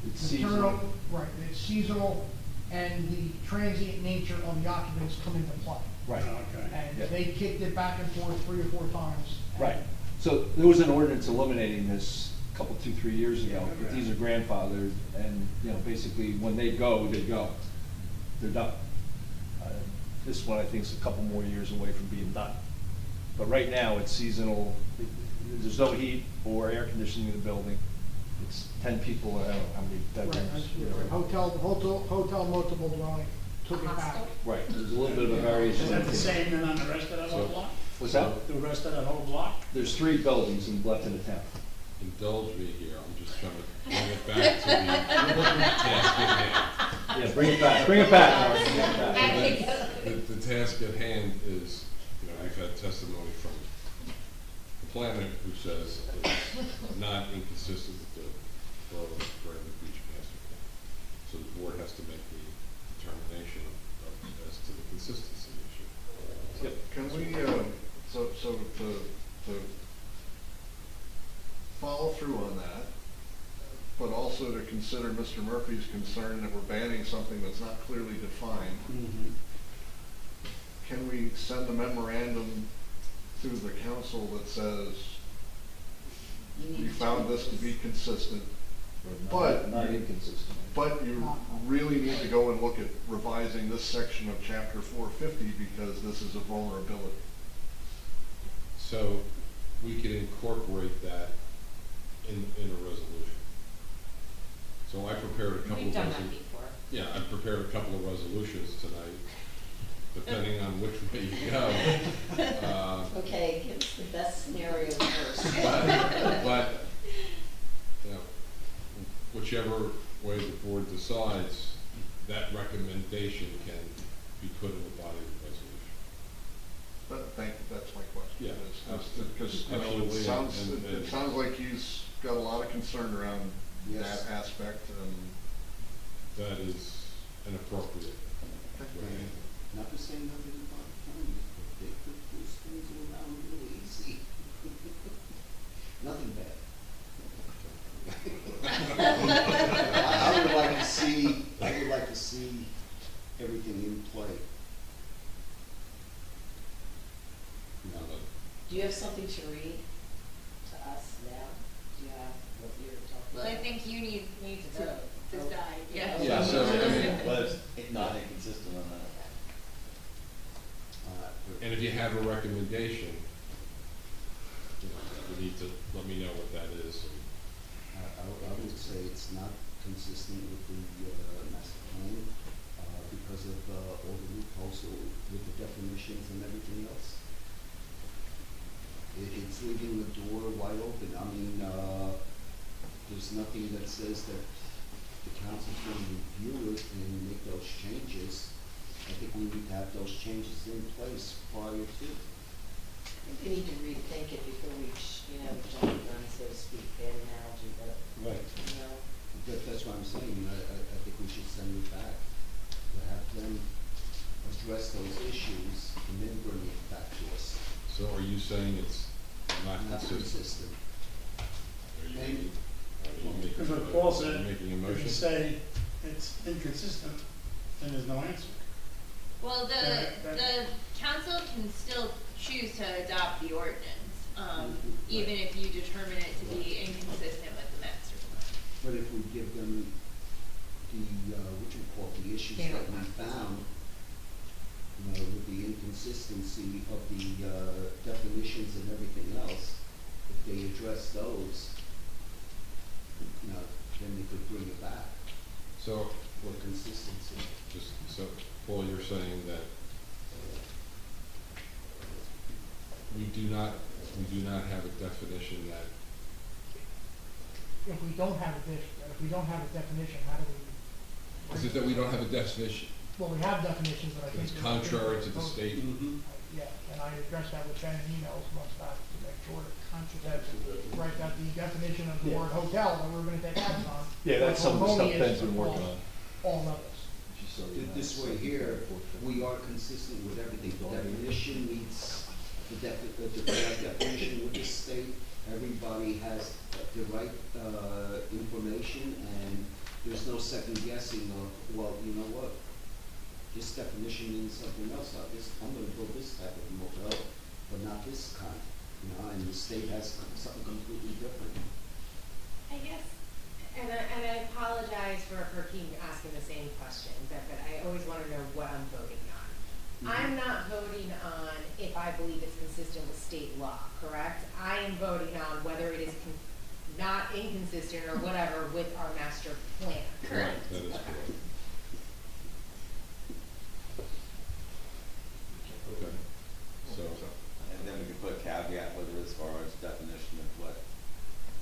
It's the seasonal. turnover, right, it's seasonal, and the transient nature of the occupants come into play. Right. Okay. And they kicked it back and forth 3 or 4 times. Right. So there was an ordinance eliminating this a couple, 2-3 years ago, but these are grandfathered, and, basically, when they go, they go. They're done. This one, I think, is a couple more years away from being done. But right now, it's seasonal, there's no heat or air conditioning in the building. It's 10 people, I don't know how many bedrooms. Right, hotel multiple dwelling took it back. Hostel? Right, there's a little bit of a variation. Is that the same then on the rest of that whole block? What's that? The rest of that whole block? There's 3 buildings left in the town. Indulge me here, I'm just trying to bring it back to the task at hand. Yeah, bring it back, Mark. Bring it back. The task at hand is, I've had testimony from the planner who says it's not inconsistent with the Borough of Bradley Beach master plan. So the board has to make the determination as to the consistency issue. Can we, so to follow through on that, but also to consider Mr. Murphy's concern that we're banning something that's not clearly defined, can we send a memorandum to the council that says, we found this to be consistent, but Not inconsistent. but you really need to go and look at revising this section of chapter 450 because this is a vulnerability. So we can incorporate that in a resolution. So I prepared a couple of. We've done that before. Yeah, I prepared a couple of resolutions tonight. But depending on which way you go. Okay, give us the best scenario first. But, you know, whichever way the board decides, that recommendation can be put in the body of the resolution. But that's my question. Yeah, Because, you know, absolutely, it sounds like he's got a lot of concern around Yes. that aspect, and That is an appropriate way. Not to say nothing about counties, but they put those things around really easy. Nothing bad. I would like to see everything in play. No, but Do you have something to read to us now? Do you have what you're talking Well, about? I think you need to Oh. decide, yeah. Yeah, so, I mean, But it's not inconsistent on that. and if you have a recommendation, you know, you need to let me know what that is. I would say it's not consistent with the master plan because of all the loopholes with the definitions and everything else. It's leaving the door wide open. I mean, there's nothing that says that the council's going to review it and make those changes. I think we need to have those changes in place prior to. I think we need to rethink it before we, jump the gun, so to speak, bad analogy, but, Right. you know. That's what I'm saying. I think we should send it back to have them address those issues and then bring it back to us. So are you saying it's not Not consistent? consistent. Are you making, Because what Paul said, making a if motion? you say it's inconsistent, then there's no answer. Well, That- the council can still choose to adopt the ordinance, even if you determine it to be inconsistent with the master plan. But if we give them the issues that we found, with the inconsistency of the definitions and everything else, if they address those, then they could bring it back So, for consistency. so, Paul, you're saying that we do not have a definition that, If we don't have a definition, how do we? is it that we don't have a definition Well, we have definitions, but I think. that's contrary to the state? Yeah, and I addressed that with Ben in emails months back to make sure that, right, that the definition of the Yeah. word hotel that we're gonna take action on. Yeah, that's some of the stuff erroneous Ben's been working across on. all levels. This way here, we are consistent with everything. The definition meets the correct definition with the state. Everybody has the right, information, and there's no second guessing of, well, you know what? This definition means something else. I'm gonna go this type of motel, but not this kind, and the state has something completely different. I guess, and I apologize for keep asking the same question, but I always want to know what I'm voting on. I'm not voting on if I believe it's consistent with state law, correct? I am voting on whether it is not inconsistent or whatever with our master plan. Correct. That is correct. Okay, so, And then we can put a caveat whether as far as definition of what.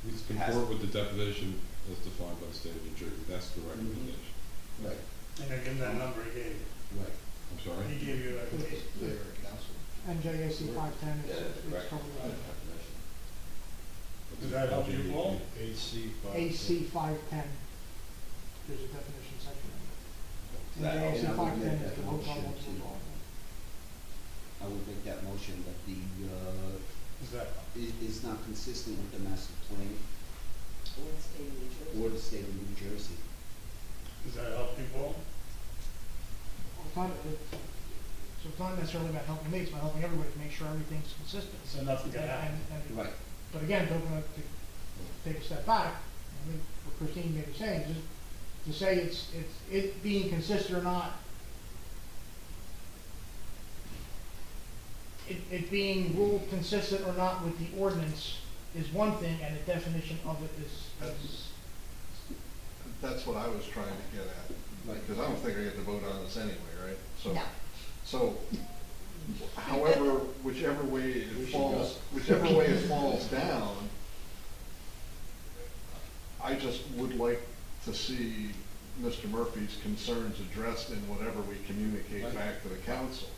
we comport with the definition as defined by the state of New Jersey, that's the recommendation. Right. And I give him that number he gave you. Right. I'm sorry? He gave you that. NJAC 510 Yeah, is, the is correct totally right. definition. Does that help you, Paul? AC AC 510, there's a definition section in That- there. and NJAC I would 510 make is that the hotel motion multiple too. dwelling. I would make that motion that Is that? is not consistent with the master plan Or the state of New Jersey. or the state of New Jersey. Does that help you, Paul? So it's not necessarily about helping me, it's about helping everybody to make sure everything's consistent. So nothing can happen. Right. But again, to take a step back, I think what Christine may be saying is to say it being consistent or not, it being ruled consistent or not with the ordinance is one thing, and the definition of it is That's what I was trying to get at. Right. Because I don't think I get to vote on this anyway, right? So, No. So, however, whichever way it falls down, I just would like to see Mr. Murphy's concerns addressed in whatever we communicate Right. back to the council.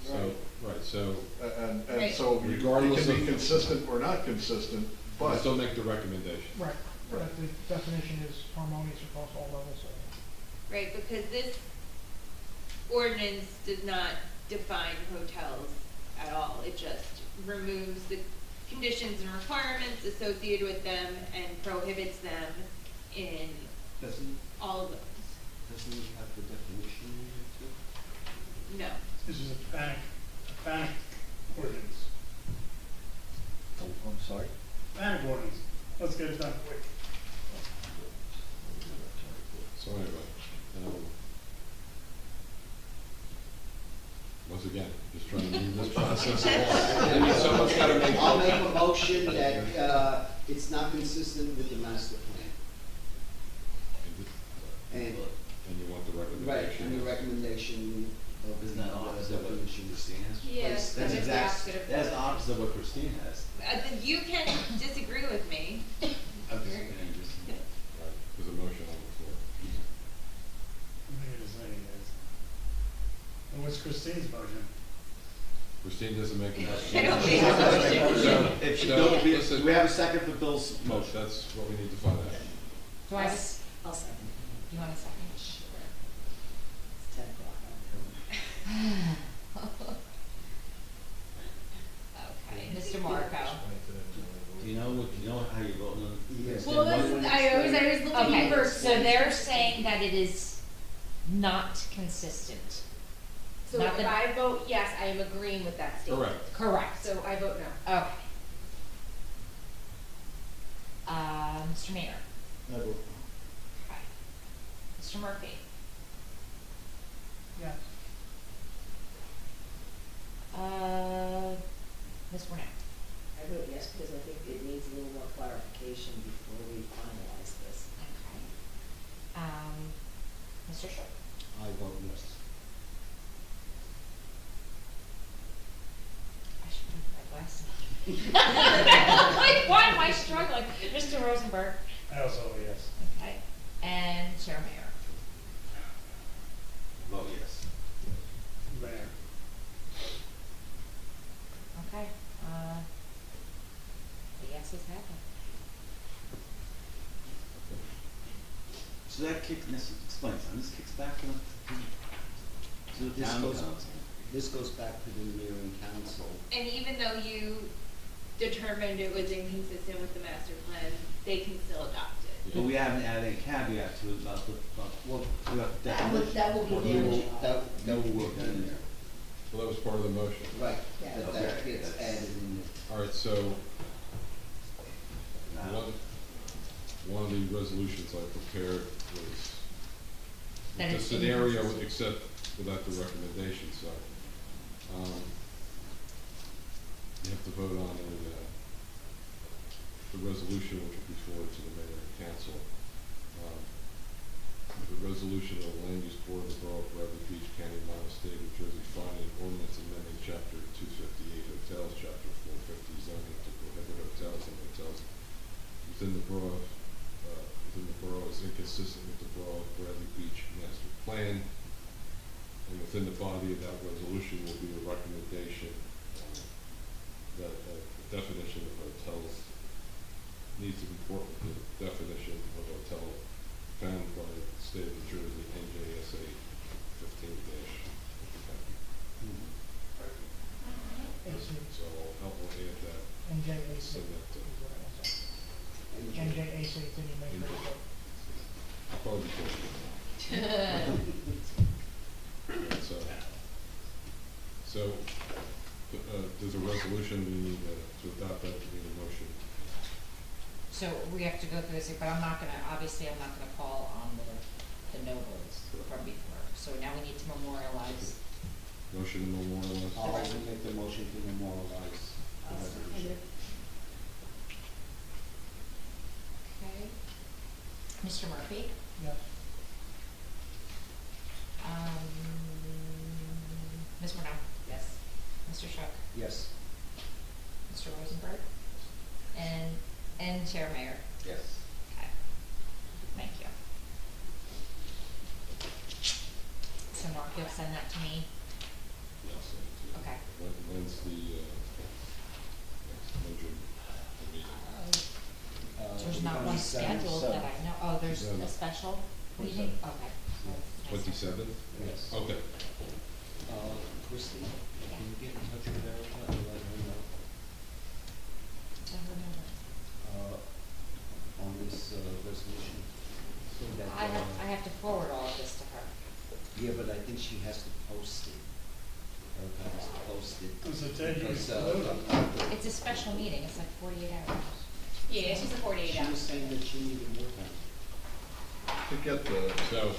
So, right, so. And so you Regardless can be of- consistent or not consistent, but. Still make the recommendation. Right, but the definition is harmonious across all levels, so. Right, because this ordinance does not define hotels at all. It just removes the conditions and requirements associated with them and prohibits them in Doesn't, all of those. doesn't it have the definition in there too? No. This is a panic ordinance. Oh, I'm sorry? Panic ordinance. Let's get it done quick. So anyway, once again, just trying to move this process along. I mean, someone's gotta make. I'll make a motion that, it's not consistent with the master plan. And, And you want the right, recommendation. and the recommendation of. Isn't that opposite of what Christine has? Yes, That's that is the exact, opposite of that's that. opposite of what Christine has. You can disagree with me. I'm just saying, Right, there's a motion on the floor. I'm here to say is, and what's Christine's motion? Christine doesn't make a motion. I don't think so. If she So, don't, listen. do we have a second for Bill's motion? That's what we need to find out. Do I have a s- I'll second. you want a second? Sure. It's 10 o'clock. Okay, Mr. Marco. Do you know how you vote on? Yes. Well, I always look at you Okay, first. so they're saying that it is not consistent. So Not if the- I vote yes, I am agreeing with that statement. Correct. Correct. So I vote no. Okay. Mr. Mayor, I vote Mr. Murphy, Yes. Ms. Burnett. I vote yes because I think it needs a little more clarification before we finalize this. Okay. Mr. Schiff. I vote yes. I should put my glasses on. Like, why am I struggling? Mr. Rosenberg. I also vote yes. Okay. And Chair Mayor. Vote yes. Mayor. Okay. The yeses have it. So that kick, this explains, and this kicks back to the This town goes, council. this goes back to the mayor and council. And even though you determined it was inconsistent with the master plan, they can still adopt it. But we haven't added any caveat to it about the, well, we got definition. That will be We their will- job. That will work in there. Well, that was part of the motion. Right, Yeah. that Okay, gets that's- added in there. All right, so Now, one of the resolutions I prepared was That the it's scenario inconsistent. except without the recommendation, so. You have to vote on the resolution which will be forwarded to the mayor and council. The resolution of the Land Use Board of the Borough of Bradley Beach, County of Monmouth, State of New Jersey, finding ordinance amending chapter 258 hotels, chapter 450 zoning to prohibit hotels and hotels within the borough is inconsistent with the Borough of Bradley Beach master plan. And within the body of that resolution will be a recommendation that the definition of hotels needs to comport with the definition of hotel found by the state of New Jersey, NJSA 15-. So I'll help add that. NJAC. Send that to. NJAC, it's in your main report. I'll probably be close to that. So, there's a resolution, we need to adopt that, we need a motion. So we have to go through this, but I'm not gonna call on the no votes from before. So now we need to memorialize. Motion to memorialize. I'll make the motion to memorialize the resolution. Okay. Mr. Murphy? Yes. Ms. Brunel? Yes. Mr. Shook? Yes. Mr. Rosenberg? And Chair Mayor? Yes. Okay. Thank you. So Mark, you'll send that to me? Okay. When's the, next budget meeting? There's not one scheduled that I know, oh, there's a special meeting? 27th. Okay. 27th? Yes. Okay. Christie, can you get in touch with Erica and let her know, on this, resolution? That, I have to forward all of this to her. Yeah, but I think she has to post it. Erica has to post it. Does it take you because, to It's a special meeting, it's like 48 hours. Yeah, it's just a 48 She hours. was saying that she needed more time. To get the, So,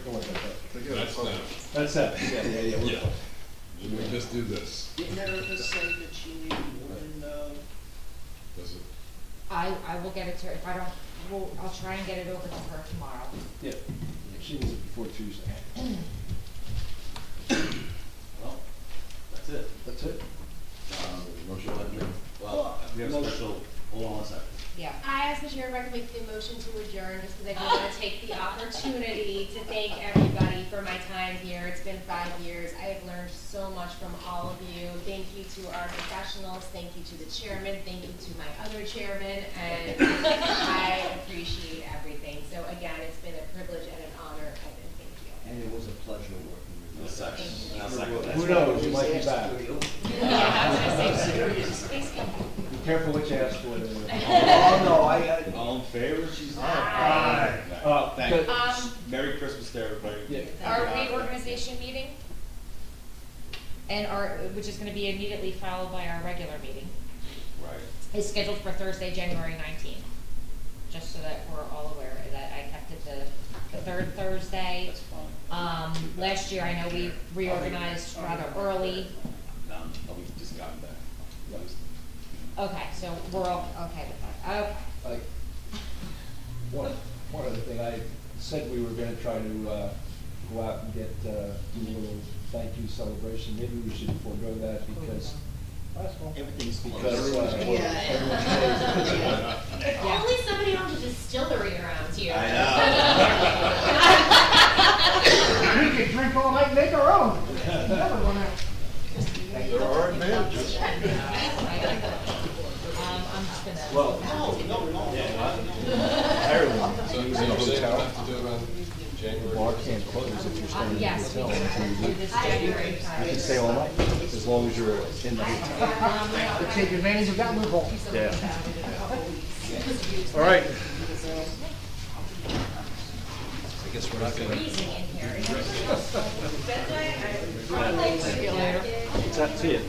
don't worry about that. To get that's a- that. That's it. Yeah. Yeah. Should we just do this? Didn't Erica say that she needed more than, Does it? I will get it to her, if I don't, I'll try and get it over to her tomorrow. Yeah, she needs it before Tuesday. Well, that's it. That's it? Motion. Well, we have a special, hold on one second. Yeah. I asked the chair if I could make the motion to adjourn, just because I do want to take the opportunity to thank everybody for my time here. It's been 5 years. I have learned so much from all of you. Thank you to our professionals, thank you to the chairman, thank you to my other chairman, and I appreciate everything. So again, it's been a privilege and an honor, and thank you. And it was a pleasure working with you. I'll second. I'll second that. Who knows, you might be back. Yeah, I was gonna say, Be careful what you ask for there. Oh, no, All in favor? Aye. Thank you. Merry Christmas to everybody. Yeah. Our reorganization meeting, and which is gonna be immediately followed by our regular meeting, Right. is scheduled for Thursday, January 19th. Just so that we're all aware that I kept it the third Thursday. That's fine. Last year, I know we reorganized rather early. I'll be just gotten back. Okay, so we're all okay with that. Okay. One other thing, I said we were gonna try to, go out and get, do a little thank you celebration. Maybe we should forego that because, Everything's because, closed. everyone's closed. If only somebody owns a distillery around here. I know. We could drink all night and make our own. Never run out. There are advantages. I'm just gonna. Well, Ireland. So you're saying we have to do it on January? Bar can't close if you're staying in the Yes, we hotel. can do this January You time. can stay all night, as long as you're in the hotel. Let's take advantage of that loophole. Yeah. All right. I guess we're not gonna. Freezing in here. That's why I would like to reject it. What's that to you?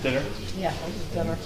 Dinner? Yeah, dinner.